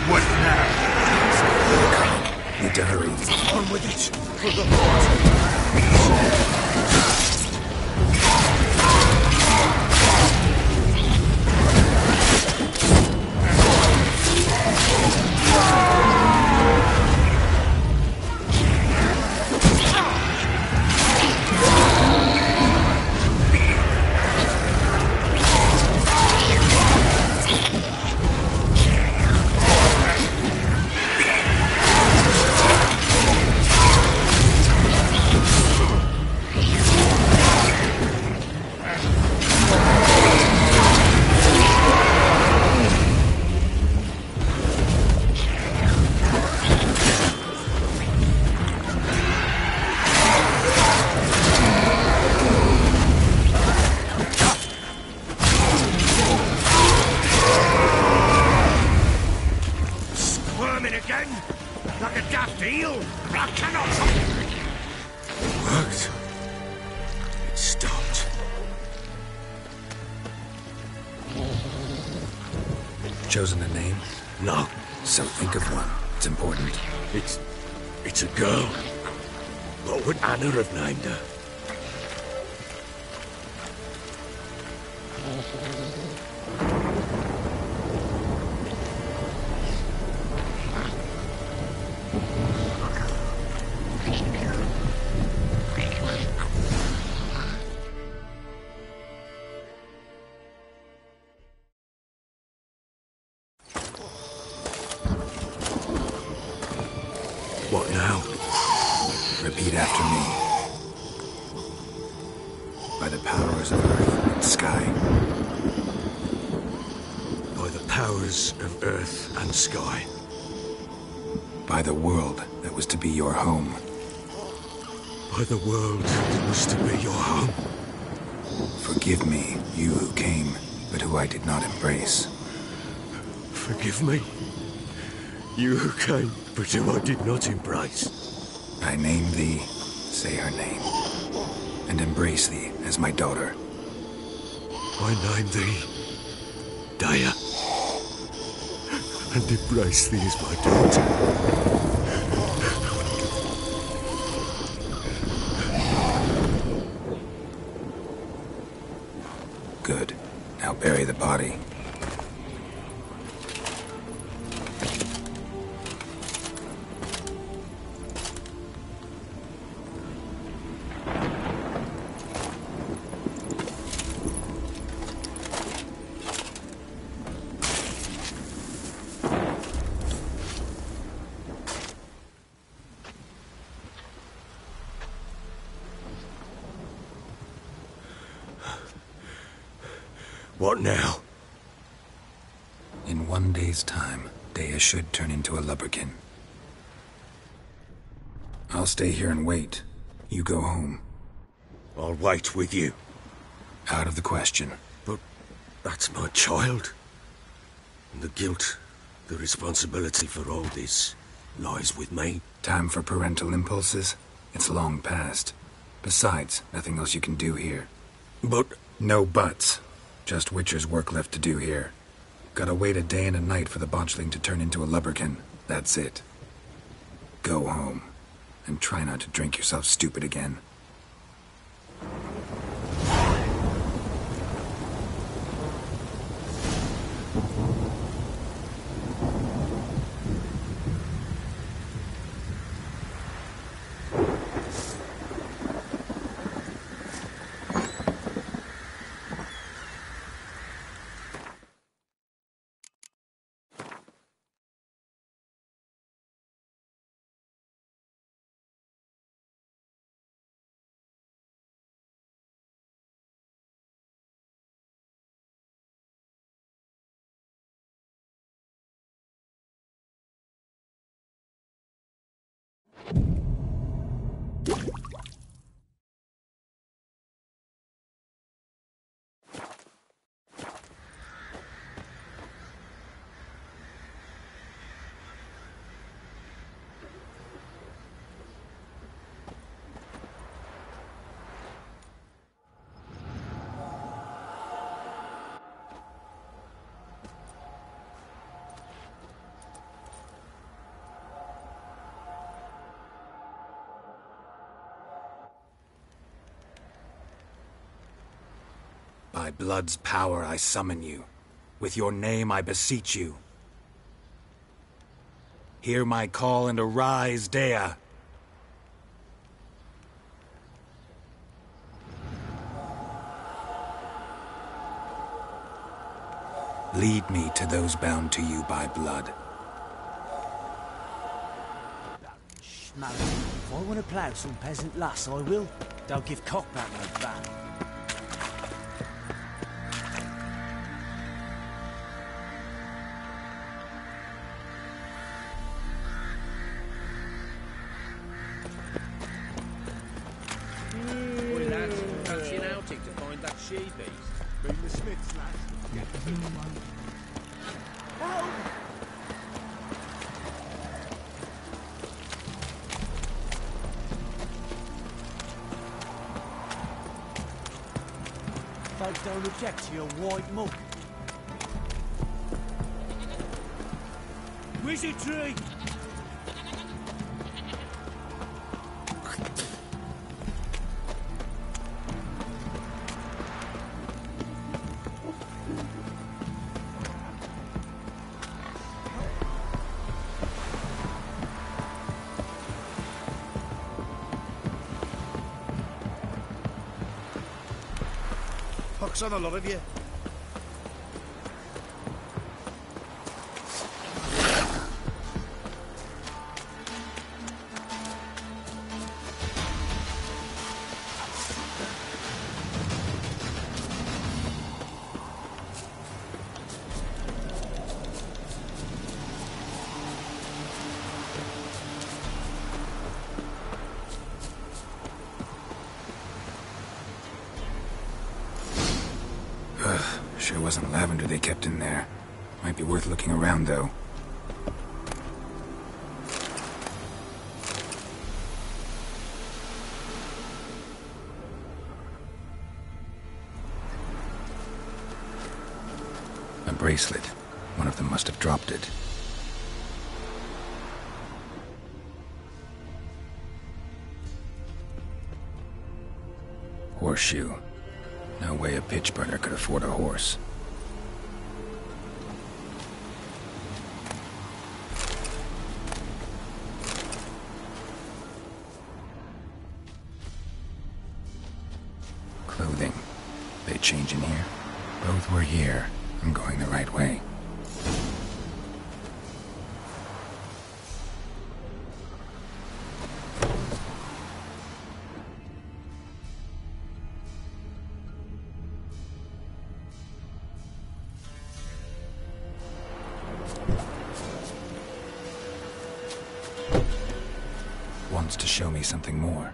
What now? Need to hurry. On with it! daft eel! I cannot... It worked. It stopped. Chosen a name? No. So think of one. It's important. It's a girl. What would Anna have named her? What now? Repeat after me. By the powers of earth and sky. By the powers of earth and sky. By the world that was to be your home. By the world that was to be your home. Forgive me, you who came, but who I did not embrace. Forgive me, you who came, but who I did not embrace. I name thee, say her name, and embrace thee as my daughter. I name thee, Daya, and embrace thee as my daughter. Good. Now bury the body. What now? In 1 day's time, Daya should turn into a lubberkin. I'll stay here and wait. You go home. I'll wait with you. Out of the question. But that's my child. And the guilt, the responsibility for all this lies with me. Time for parental impulses? It's long past. Besides, nothing else you can do here. But... No buts. Just Witcher's work left to do here. Gotta wait a day and a night for the botchling to turn into a lubberkin. That's it. Go home. And try not to drink yourself stupid again. By blood's power I summon you. With your name I beseech you. Hear my call and arise, Daya. Lead me to those bound to you by blood. If I want to plough some peasant lass, I will. Don't give cockback no back. Boy, lads, fancy an outing to find that she-beast. Bring the smiths, lads. Get the blue one. Help! Boys don't object to your white mug. Wizard tree! Pox on a lot of you. Sure wasn't lavender they kept in there. Might be worth looking around, though. A bracelet. One of them must have dropped it. Horseshoe. No way a pitch burner could afford a horse. Clothing. They change in here? Both were here. I'm going the right way. Wants to show me something more.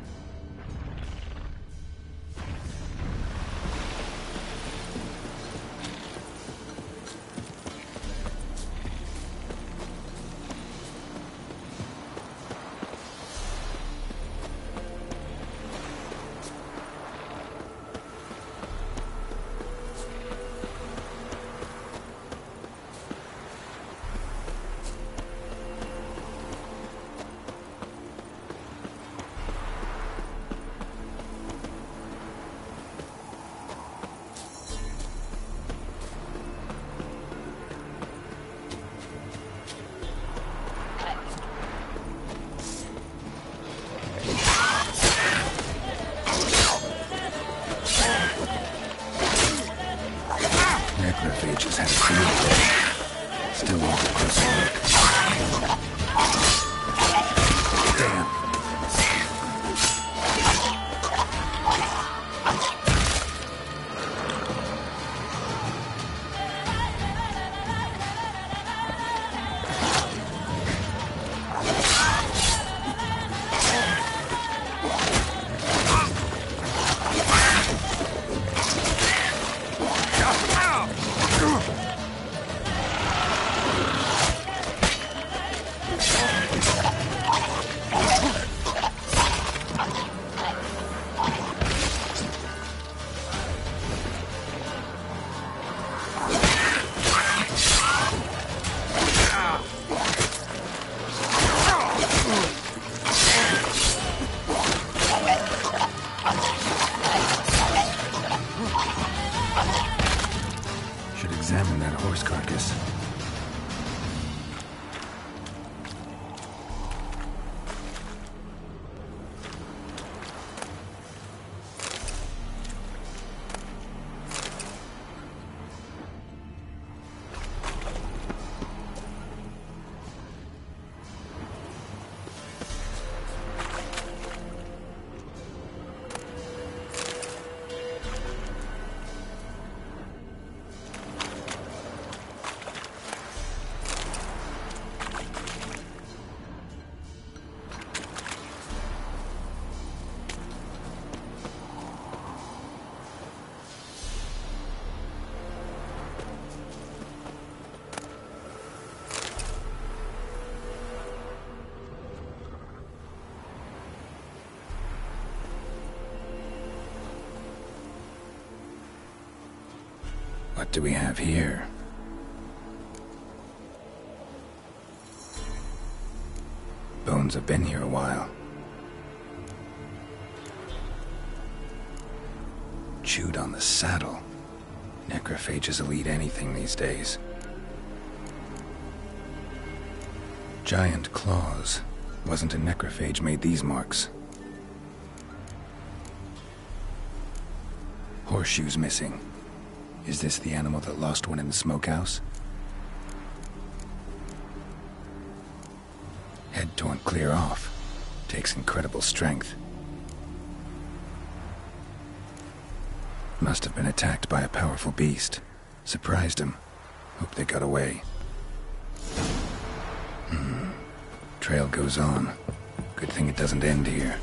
What do we have here? Bones have been here a while. Chewed on the saddle. Necrophages will eat anything these days. Giant claws. Wasn't a necrophage made these marks. Horseshoes missing. Is this the animal that lost one in the smokehouse? Head torn clear off. Takes incredible strength. Must have been attacked by a powerful beast. Surprised him. Hope they got away. Trail goes on. Good thing it doesn't end here.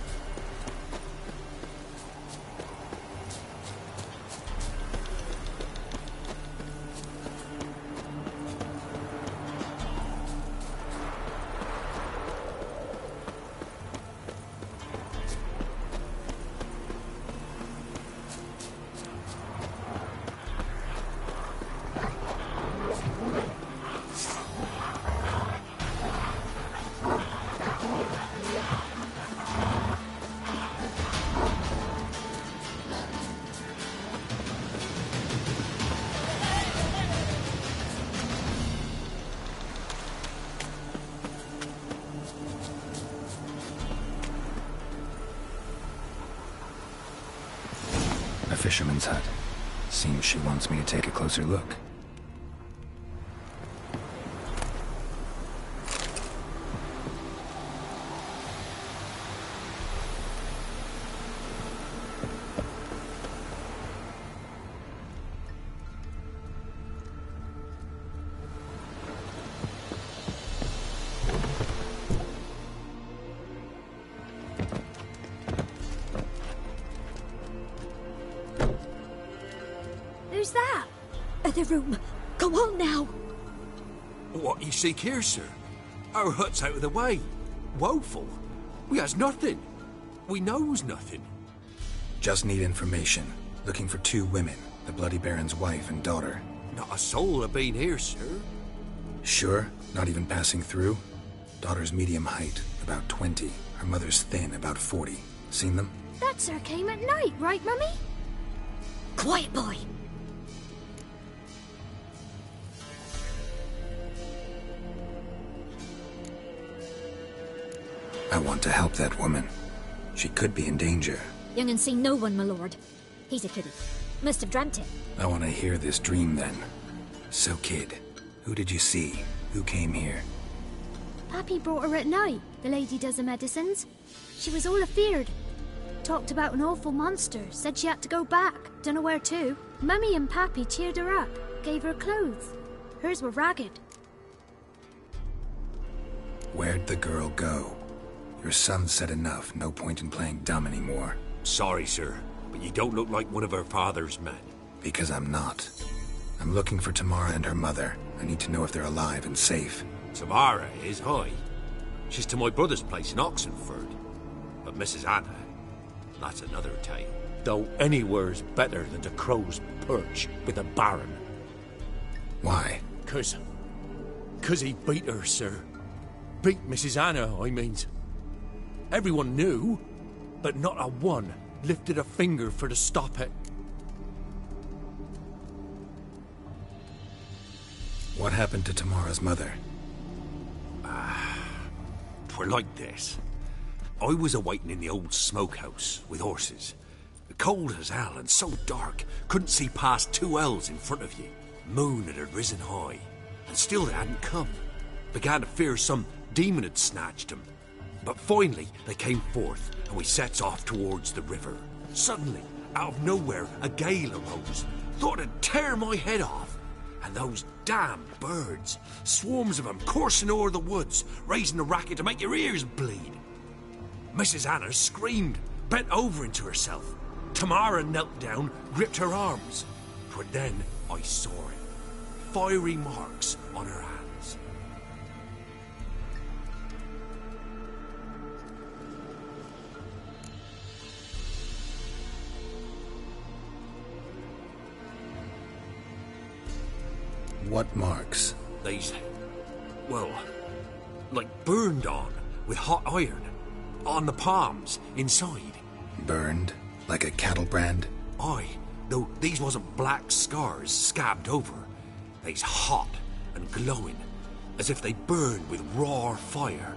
Fisherman's hut. Seems she wants me to take a closer look. Who's that? The room. Go on now. What you seek here, sir? Our hut's out of the way. Woeful. We has nothing. We knows nothing. Just need information. Looking for 2 women. The Bloody Baron's wife and daughter. Not a soul have been here, sir. Sure? Not even passing through? Daughter's medium height, about 20. Her mother's thin, about 40. Seen them? That sir came at night, right, Mummy? Quiet, boy. I want to help that woman. She could be in danger. Young and seen no one, my lord. He's a kiddie. Must have dreamt it. I want to hear this dream then. So, kid, who did you see? Who came here? Pappy brought her at night, the lady does the medicines. She was all afeared. Talked about an awful monster, said she had to go back, dunno where to. Mummy and Pappy cheered her up, gave her clothes. Hers were ragged. Where'd the girl go? Your son said enough, no point in playing dumb anymore. Sorry, sir, but you don't look like one of her father's men. Because I'm not. I'm looking for Tamara and her mother. I need to know if they're alive and safe. Tamara is, aye. She's to my brother's place in Oxenford. But Mrs. Anna, that's another tale. Though anywhere's better than the Crow's Perch with a Baron. Why? 'Cause he beat her, sir. Beat Mrs. Anna, I means. Everyone knew, but not a one lifted a finger for to stop it. What happened to Tamara's mother? Twere like this. I was awaiting in the old smokehouse with horses. Cold as hell and so dark, couldn't see past 2 ells in front of you. Moon had risen high, and still they hadn't come. Began to fear some demon had snatched them. But finally, they came forth, and we sets off towards the river. Suddenly, out of nowhere, a gale arose. Thought it'd tear my head off. And those damn birds, swarms of them coursing o'er the woods, raising a racket to make your ears bleed. Mrs. Anna screamed, bent over into herself. Tamara knelt down, gripped her arms. 'Twere then I saw it. Fiery marks on her hands. What marks? They's... well, like burned on with hot iron. On the palms, inside. Burned? Like a cattle brand? Aye, though these wasn't black scars scabbed over. They's hot and glowing, as if they burned with raw fire.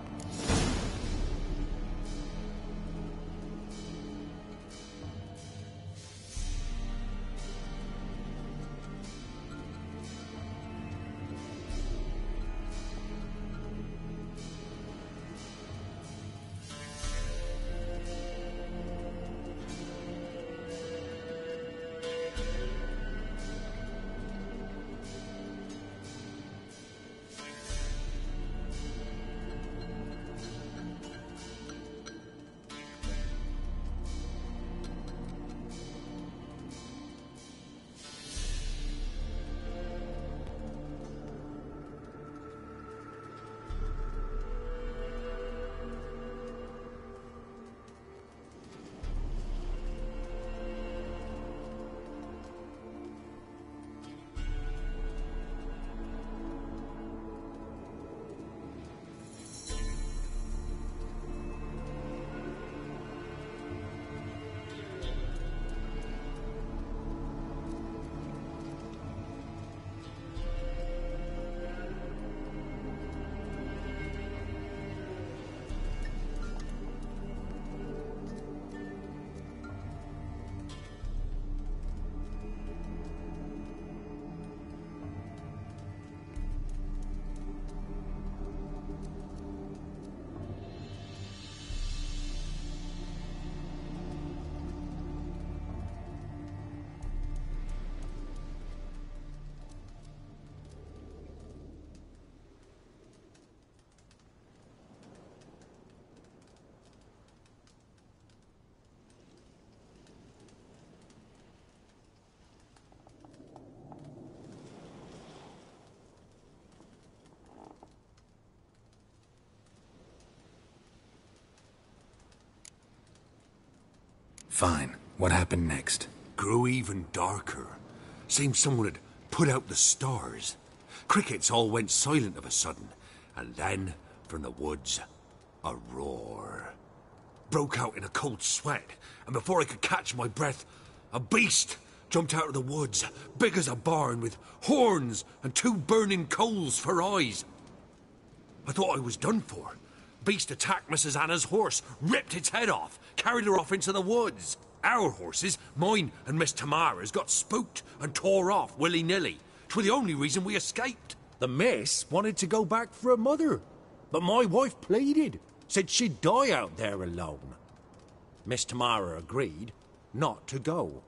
Fine. What happened next? Grew even darker. Seemed someone had put out the stars. Crickets all went silent of a sudden, and then, from the woods, a roar. Broke out in a cold sweat, and before I could catch my breath, a beast jumped out of the woods, big as a barn, with horns and 2 burning coals for eyes. I thought I was done for. Beast attacked Mrs. Anna's horse, ripped its head off, carried her off into the woods. Our horses, mine and Miss Tamara's, got spooked and tore off willy-nilly. 'Twere the only reason we escaped. The miss wanted to go back for her mother, but my wife pleaded, said she'd die out there alone. Miss Tamara agreed not to go.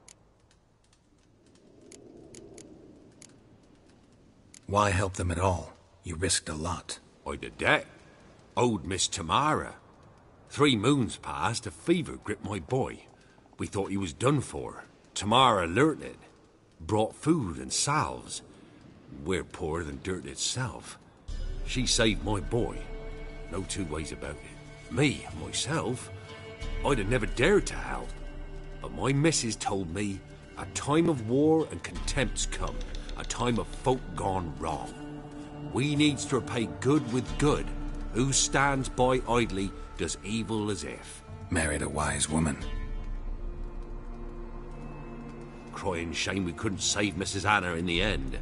Why help them at all? You risked a lot. I'd a debt. Owed Miss Tamara. 3 moons passed, a fever gripped my boy. We thought he was done for. Tamara alerted. Brought food and salves. We're poorer than dirt itself. She saved my boy. No 2 ways about it. Me, myself, I'd have never dared to help. But my missus told me a time of war and contempt's come. A time of folk gone wrong. We needs to repay good with good. Who stands by idly does evil as if. Married a wise woman. Crying shame we couldn't save Mrs. Anna in the end.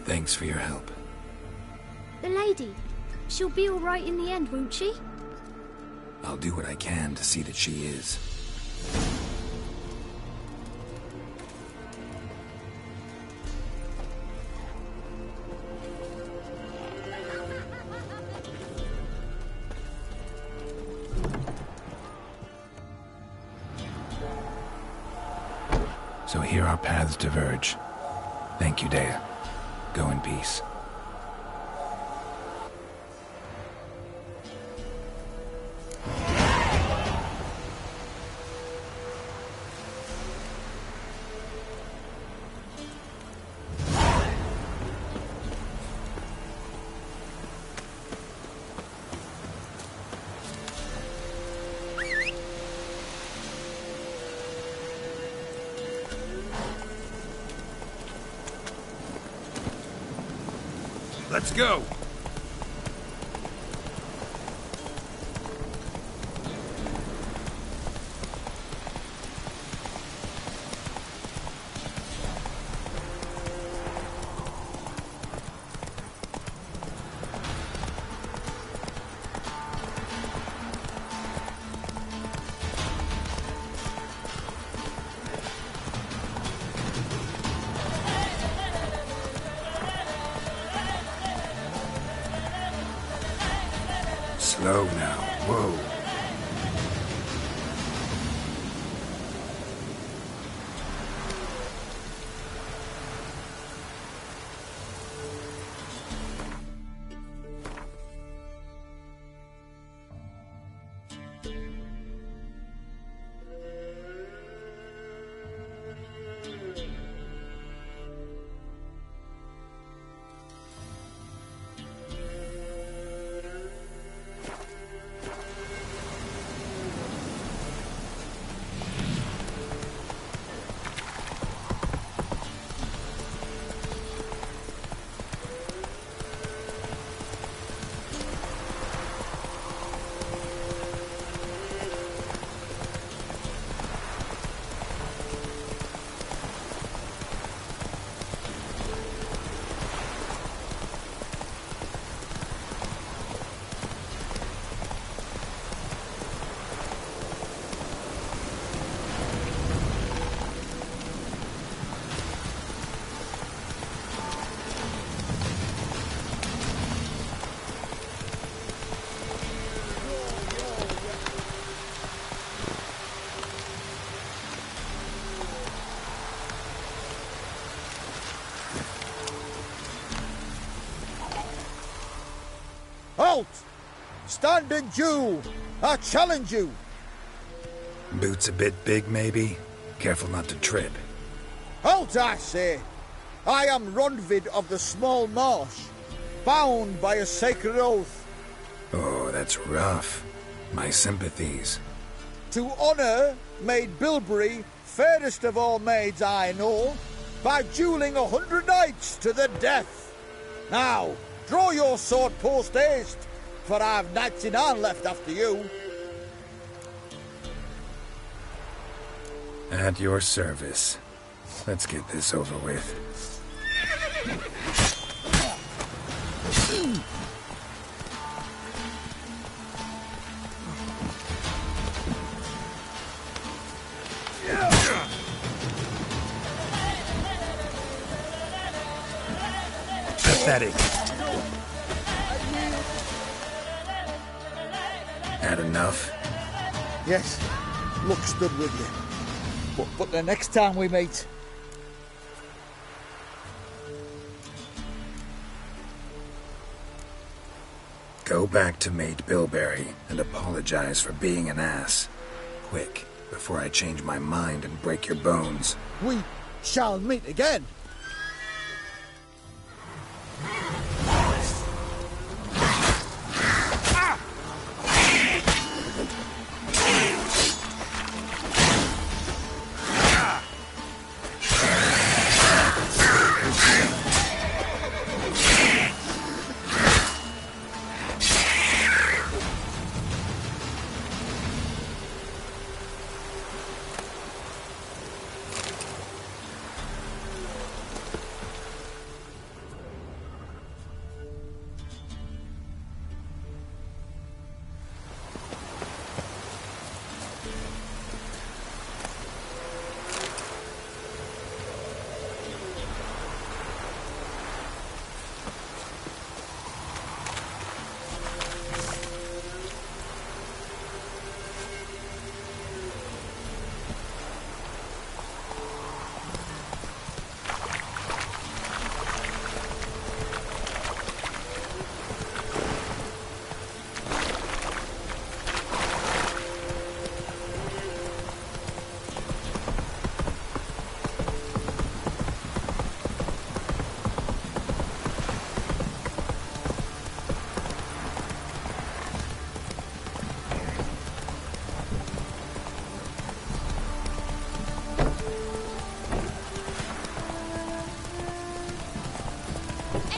Thanks for your help. The lady, she'll be all right in the end, won't she? I'll do what I can to see that she is. So here our paths diverge. Thank you, Dea. Go in peace. Let's go! Slow now. Whoa. Halt! Stand and duel! I challenge you! Boots a bit big, maybe? Careful not to trip. Halt, I say! I am Ronvid of the Small Marsh, bound by a sacred oath. Oh, that's rough. My sympathies. To honour Maid Bilberry, fairest of all maids I know, by duelling 100 knights to the death. Now, draw your sword post-haste, for I've knights in hand left after you. At your service. Let's get this over with. Pathetic. Had enough? Yes, luck stood with you. But the next time we meet... Go back to Maid Bilberry and apologize for being an ass. Quick, before I change my mind and break your bones. We shall meet again.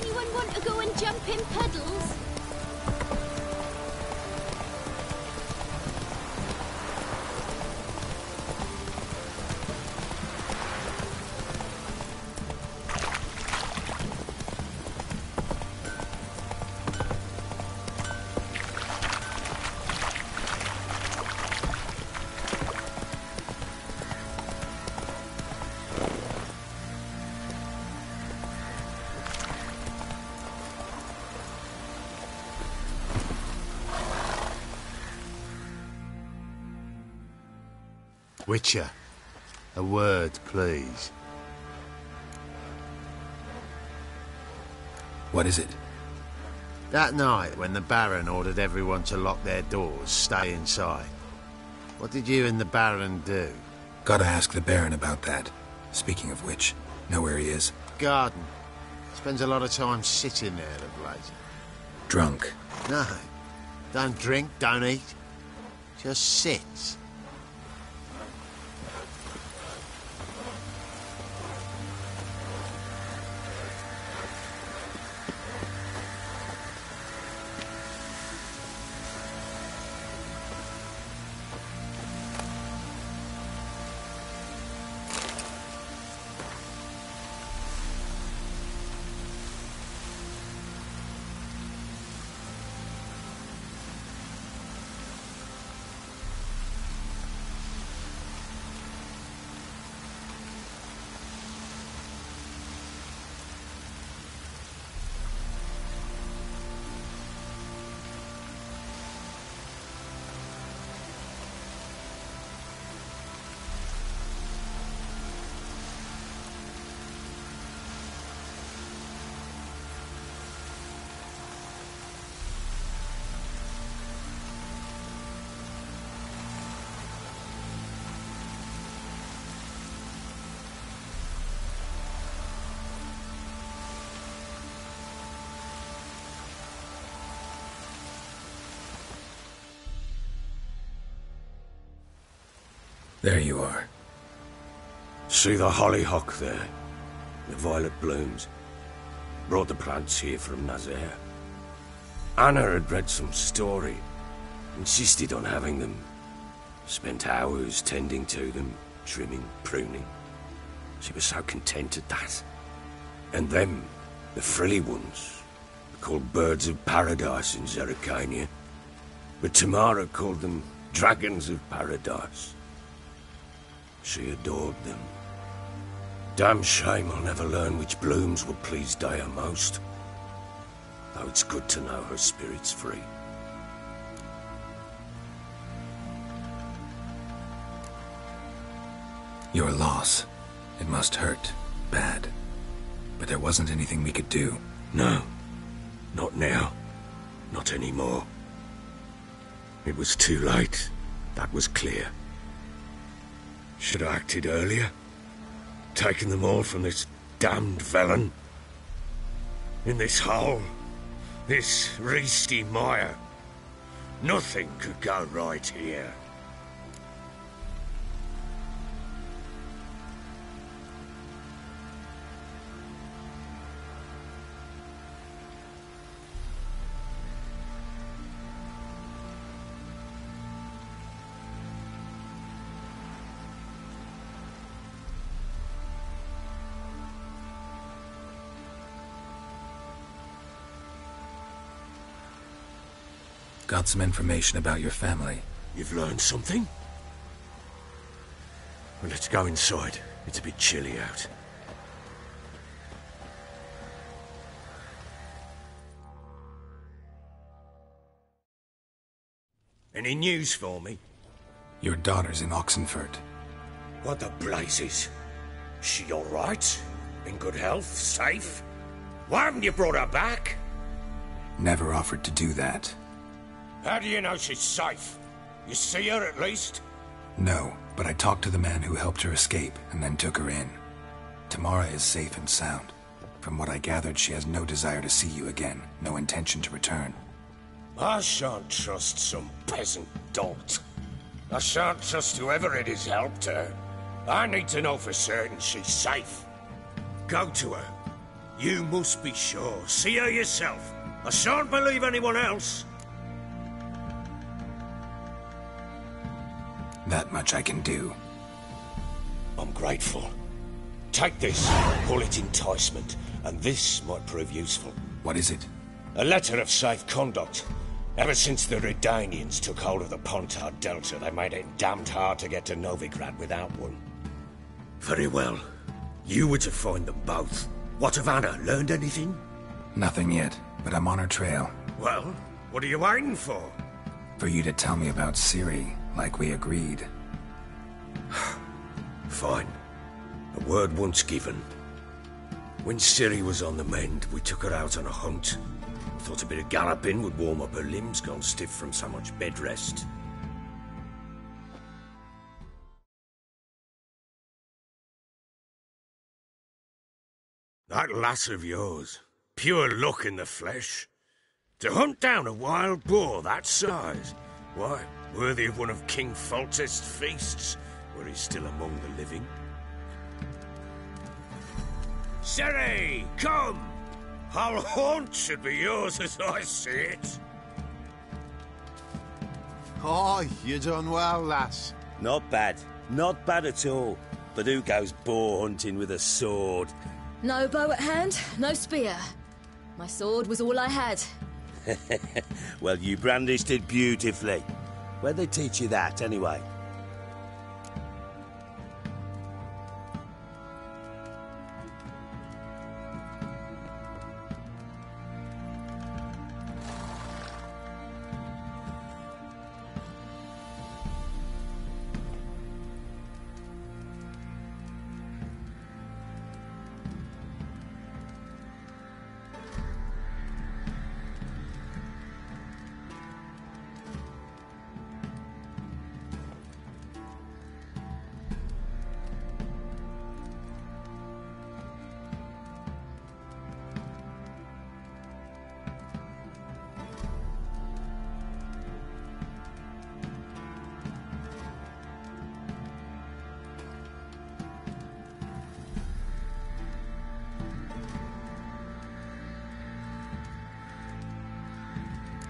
Anyone want to go and jump in puddles? Witcher, a word, please. What is it? That night when the Baron ordered everyone to lock their doors, stay inside. What did you and the Baron do? Gotta ask the Baron about that. Speaking of which, know where he is? Garden. Spends a lot of time sitting there of late. Drunk. No. Don't drink, don't eat. Just sits. There you are. See the hollyhock there? The violet blooms. Brought the plants here from Nazaire. Anna had read some story. Insisted on having them. Spent hours tending to them, trimming, pruning. She was so content at that. And them, the frilly ones, called birds of paradise in Zerrikania. But Tamara called them dragons of paradise. She adored them. Damn shame I'll never learn which blooms will please Daya most. Though it's good to know her spirit's free. Your loss. It must hurt. Bad. But there wasn't anything we could do. No. Not now. Not anymore. It was too late. That was clear. Should have acted earlier. Taken them all from this damned Velen. In this hole. This reesty mire. Nothing could go right here. Got some information about your family. You've learned something? Well, let's go inside. It's a bit chilly out. Any news for me? Your daughter's in Oxenfurt. What the blazes? She all right? In good health? Safe? Why haven't you brought her back? Never offered to do that. How do you know she's safe? You see her at least? No, but I talked to the man who helped her escape and then took her in. Tamara is safe and sound. From what I gathered, she has no desire to see you again, no intention to return. I shan't trust some peasant dolt. I shan't trust whoever it is helped her. I need to know for certain she's safe. Go to her. You must be sure. See her yourself. I shan't believe anyone else. That much I can do. I'm grateful. Take this. Call it enticement, and this might prove useful. What is it? A letter of safe conduct. Ever since the Redanians took hold of the Pontard Delta, they made it damned hard to get to Novigrad without one. Very well. You were to find them both. What of Anna? Learned anything? Nothing yet, but I'm on her trail. Well, what are you waiting for? For you to tell me about Ciri, like we agreed. Fine. A word once given. When Ciri was on the mend, we took her out on a hunt. Thought a bit of galloping would warm up her limbs, gone stiff from so much bed rest. That lass of yours, pure luck in the flesh. To hunt down a wild boar that size, why, worthy of one of King Foltest's feasts, were he still among the living. Ciri, come! Our haunt should be yours as I see it. Aye, you done well, lass. Not bad. Not bad at all. But who goes boar hunting with a sword? No bow at hand, no spear. My sword was all I had. Well, you brandished it beautifully. Where'd they teach you that, anyway?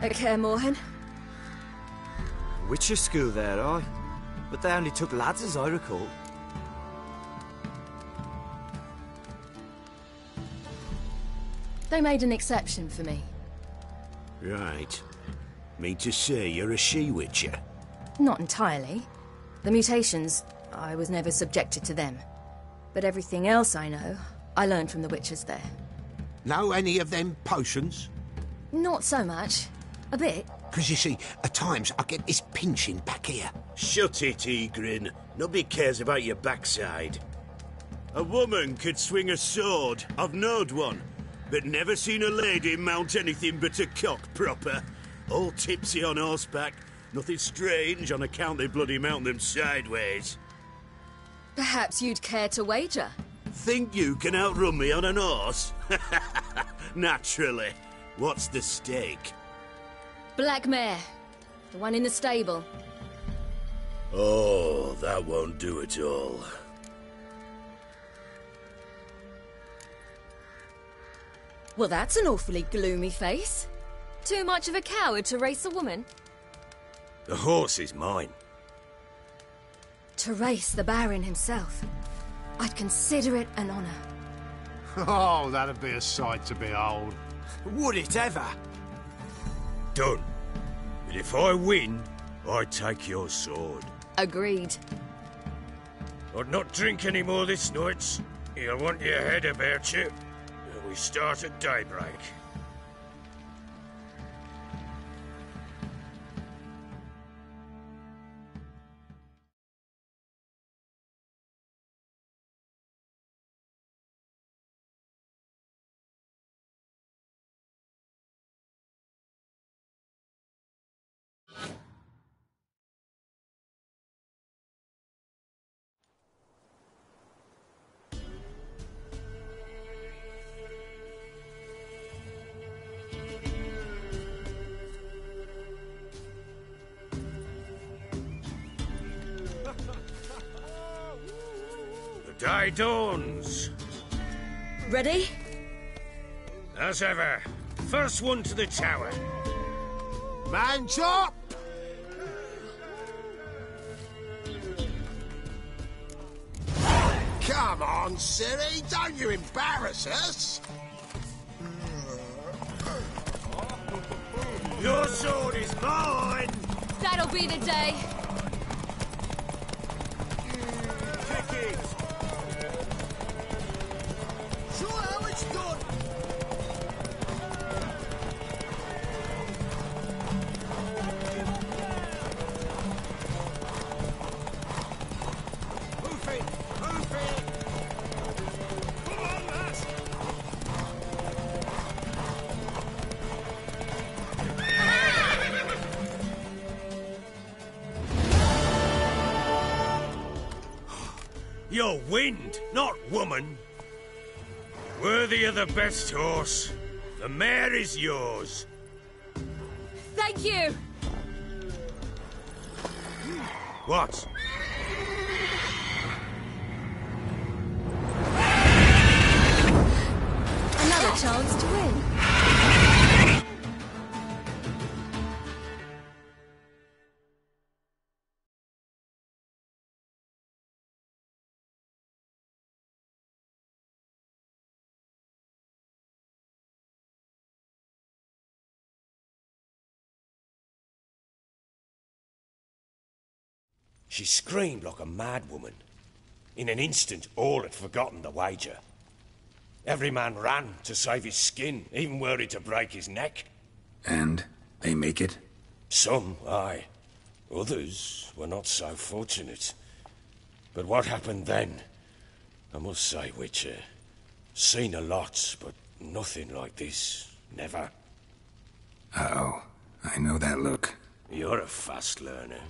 At Kaer Morhen? Witcher school there, aye. But they only took lads, as I recall. They made an exception for me. Right. Mean to say you're a she-witcher? Not entirely. The mutations, I was never subjected to them. But everything else I know, I learned from the witchers there. Know any of them potions? Not so much. A bit. Because you see, at times I get this pinching back here. Shut it, Egrin. Nobody cares about your backside. A woman could swing a sword. I've knowed one. But never seen a lady mount anything but a cock proper. All tipsy on horseback. Nothing strange on account they bloody mount them sideways. Perhaps you'd care to wager? Think you can outrun me on an horse? Naturally. What's the stake? Black mare. The one in the stable. Oh, that won't do at all. Well, that's an awfully gloomy face. Too much of a coward to race a woman? The horse is mine. To race the Baron himself. I'd consider it an honour. Oh, that'd be a sight to behold. Would it ever? Done. But if I win, I take your sword. Agreed. I'd not drink any more this night. You'll want your head about you. We start at daybreak. The day dawns. Ready? As ever, first one to the tower. Man chop! Come on, Siri, don't you embarrass us! Your sword is mine! That'll be the day. Kick it! Show how it's done! Hoof it! Hoof it! Come on, lass! You're wind, not woman. Worthy of the best horse. The mare is yours. Thank you. What? Another chance to win. She screamed like a mad woman. In an instant, all had forgotten the wager. Every man ran to save his skin, even were he to break his neck. And they make it? Some, aye. Others were not so fortunate. But what happened then? I must say, Witcher, seen a lot, but nothing like this. Never. Uh-oh. I know that look. You're a fast learner.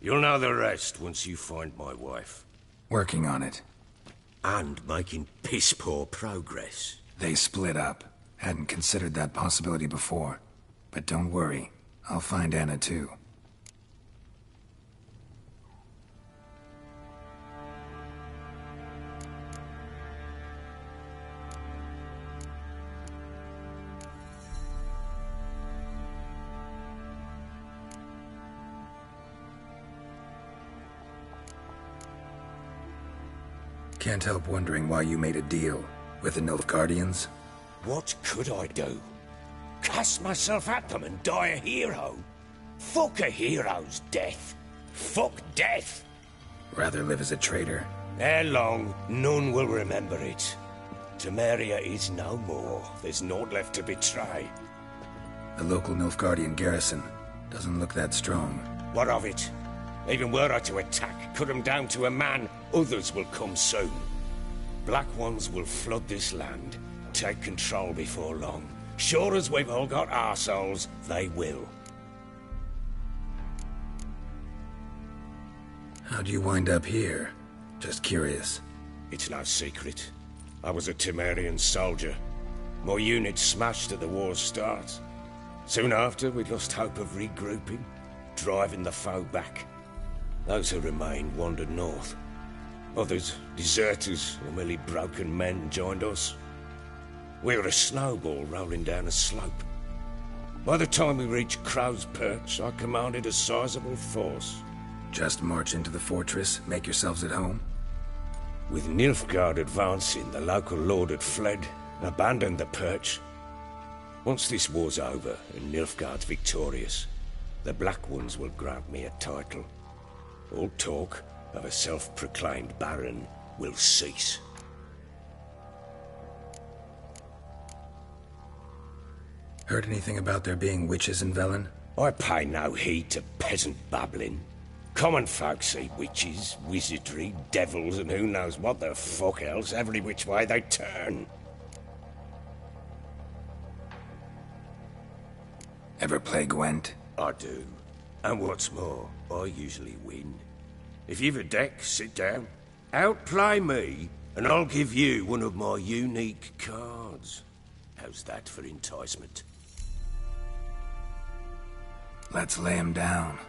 You'll know the rest once you find my wife. Working on it. And making piss-poor progress. They split up. Hadn't considered that possibility before. But don't worry. I'll find Anna too. Can't help wondering why you made a deal with the Nilfgaardians. What could I do? Cast myself at them and die a hero? Fuck a hero's death. Fuck death. Rather live as a traitor. Ere long, none will remember it. Temeria is no more. There's naught left to betray. The local Nilfgaardian garrison doesn't look that strong. What of it? Even were I to attack, cut them down to a man, others will come soon. Black Ones will flood this land, take control before long. Sure as we've all got arseholes, they will. How'd you wind up here? Just curious. It's no secret. I was a Temerian soldier. My unit smashed at the war's start. Soon after, we lost hope of regrouping, driving the foe back. Those who remained wandered north. Others, deserters or merely broken men, joined us. We were a snowball rolling down a slope. By the time we reached Crow's Perch, I commanded a sizable force. Just march into the fortress, make yourselves at home? With Nilfgaard advancing, the local lord had fled, abandoned the perch. Once this war's over and Nilfgaard's victorious, the Black Ones will grant me a title. All talk of a self-proclaimed baron will cease. Heard anything about there being witches in Velen? I pay no heed to peasant babbling. Common folk see witches, wizardry, devils, and who knows what the fuck else every which way they turn. Ever play Gwent? I do. And what's more, I usually win. If you've a deck, sit down. Outplay me, and I'll give you one of my unique cards. How's that for enticement? Let's lay him down.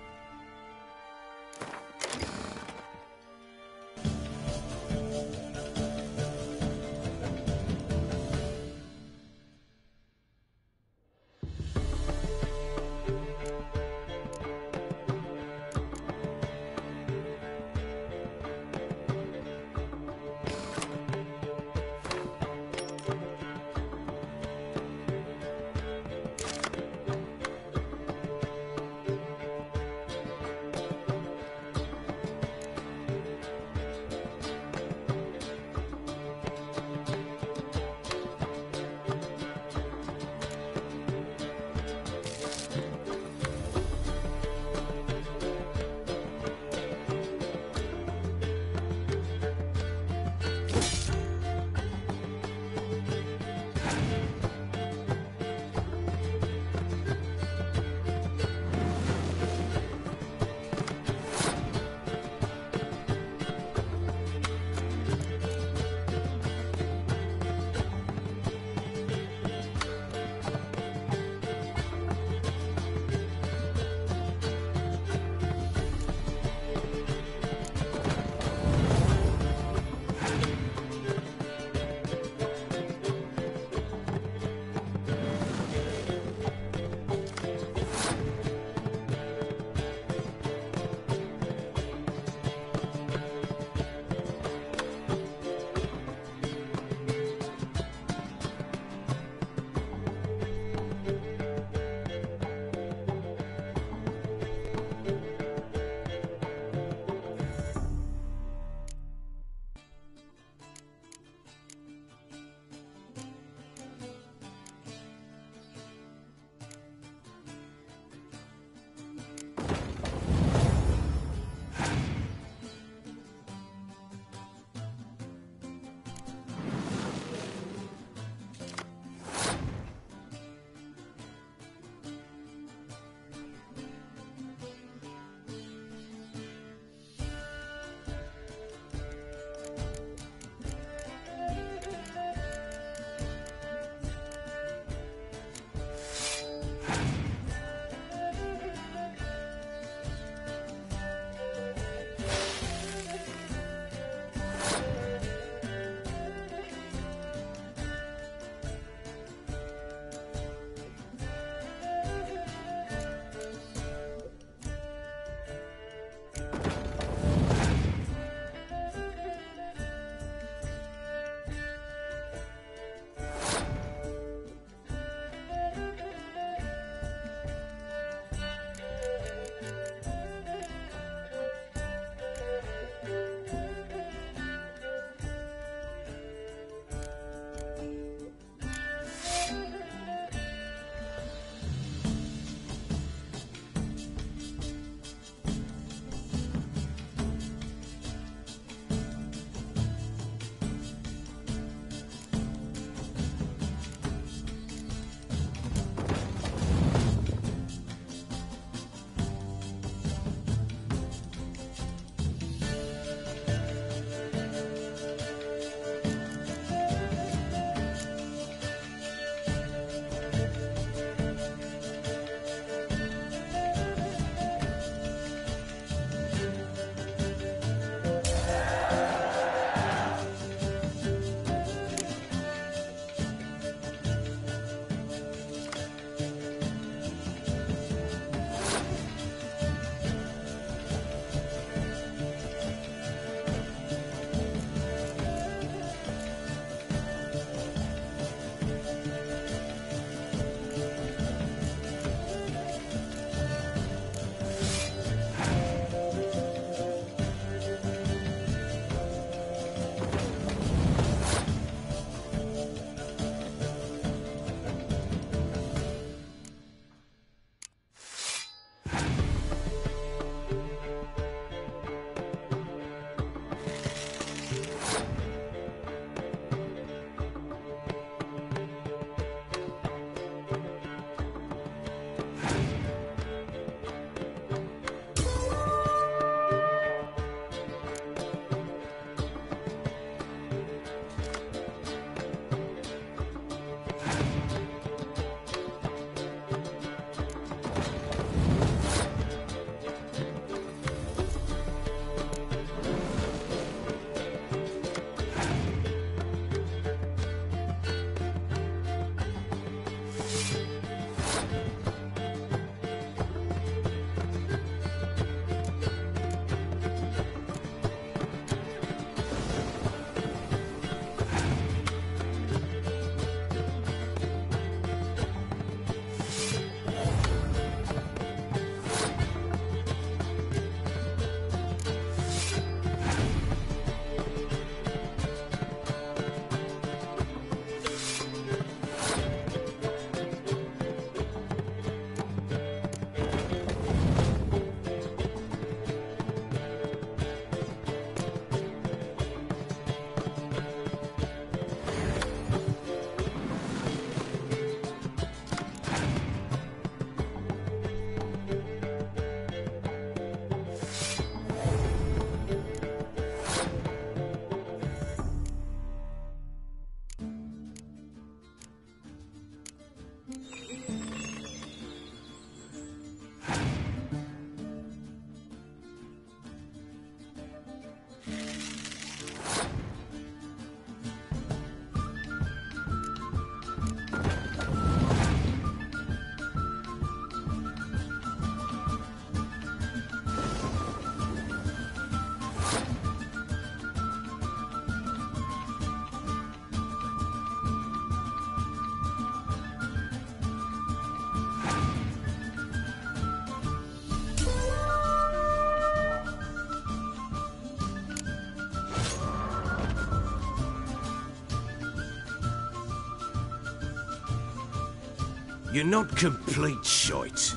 You're not complete shite,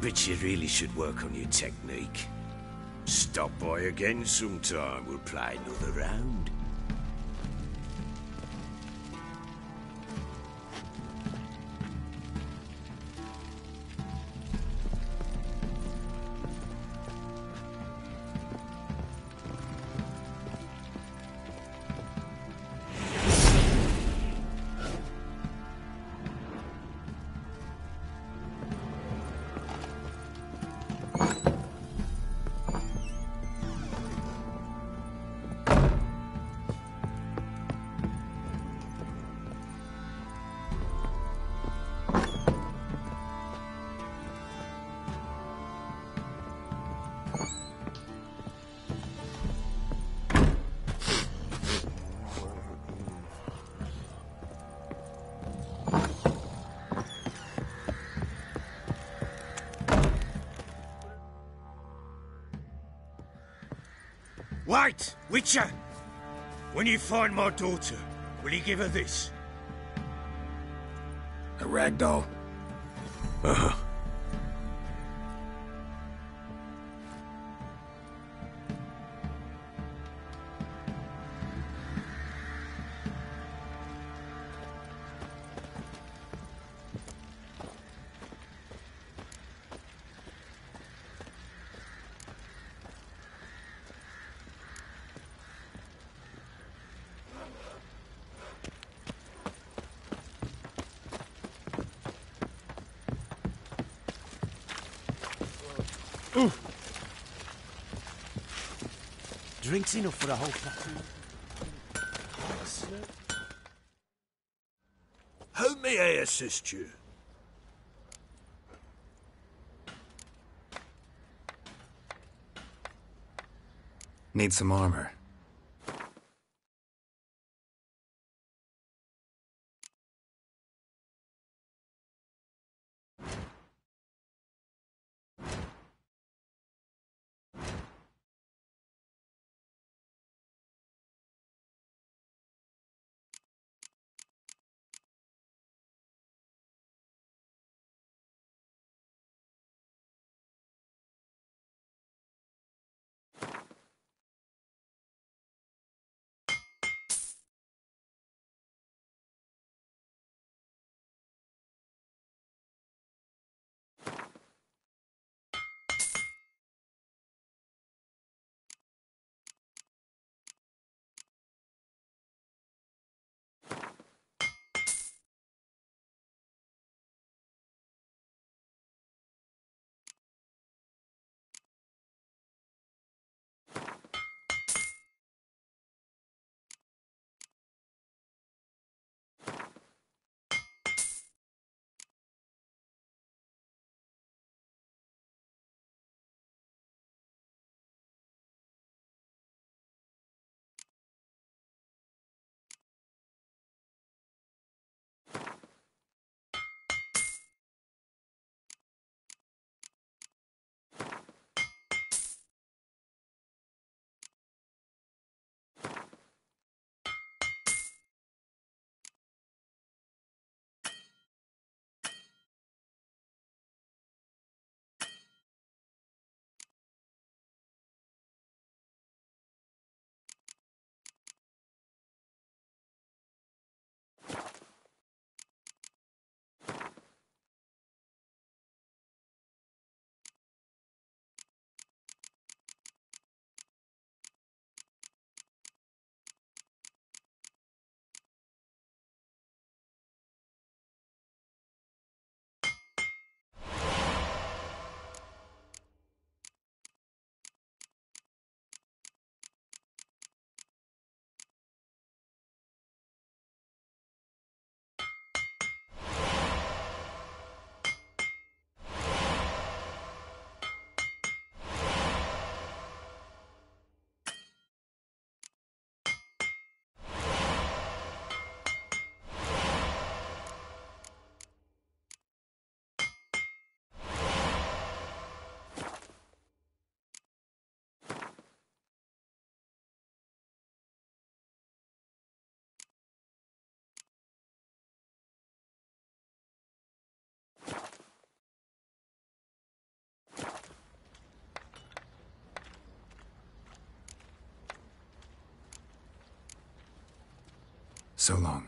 but you really should work on your technique. Stop by again sometime, we'll play another round. Wait, Witcher! When you find my daughter, will you give her this? A rag doll? Uh-huh. Drinks enough for a whole platoon. How may I assist you? Need some armor. So long.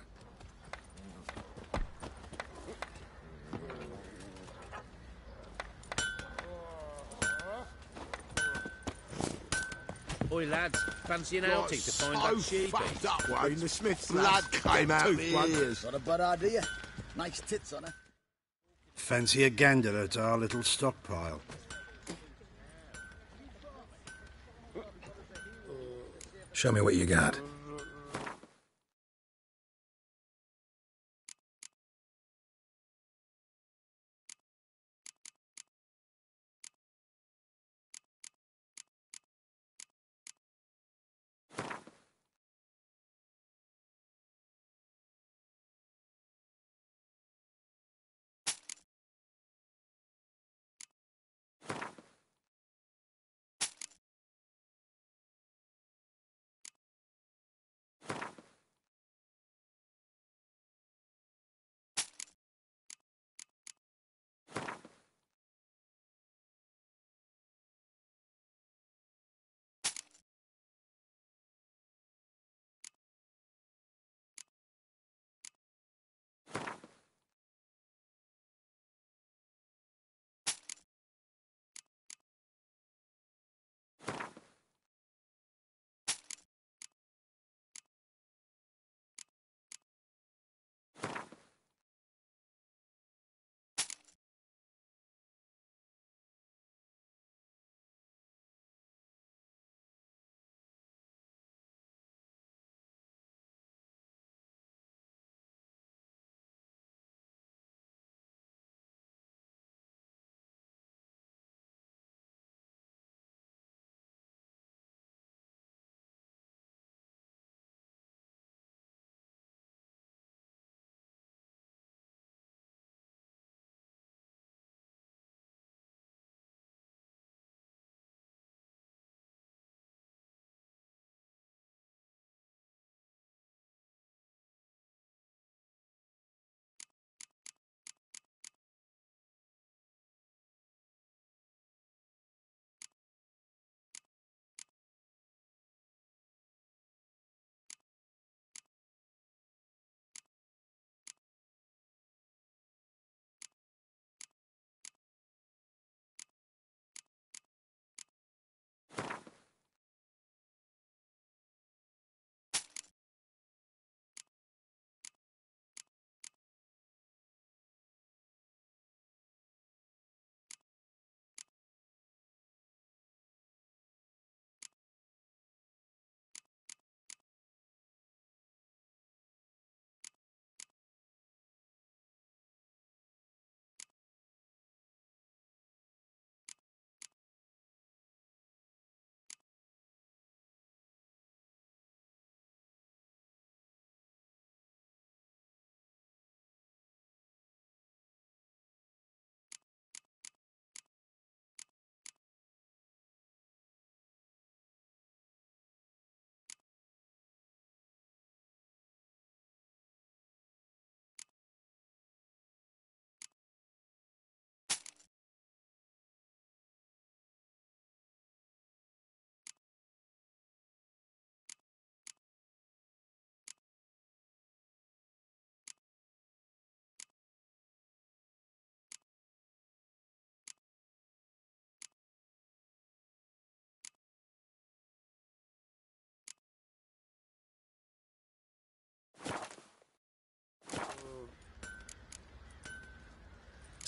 Oi, lads, fancy an outing to find that sheep? Fucked up once. the Smiths, Blood came out of Tooth one. my ears. Not a bad idea. Nice tits on her. Fancy a gander at our little stockpile. Show me what you got.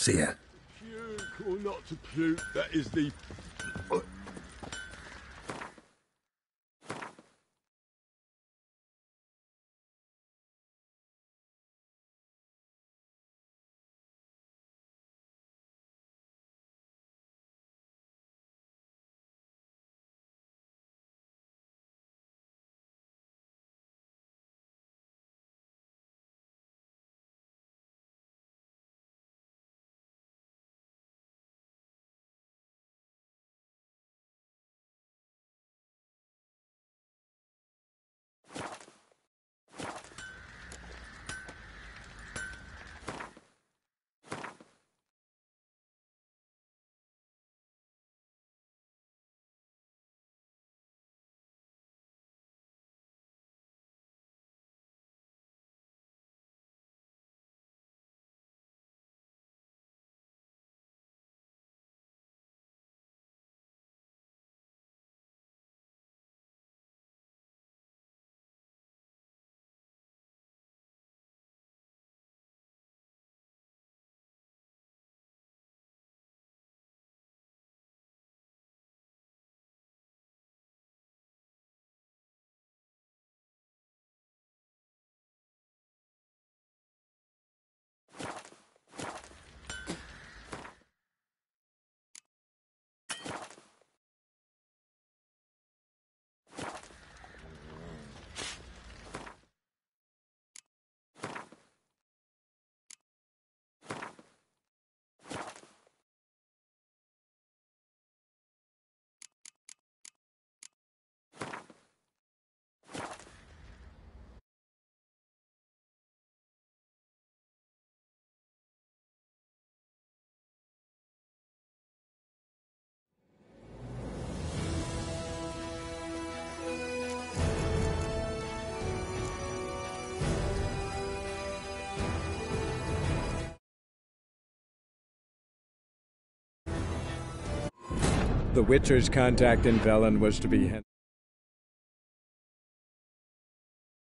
See ya. Puke or not to puke, that is the The Witcher's contact in Velen was to be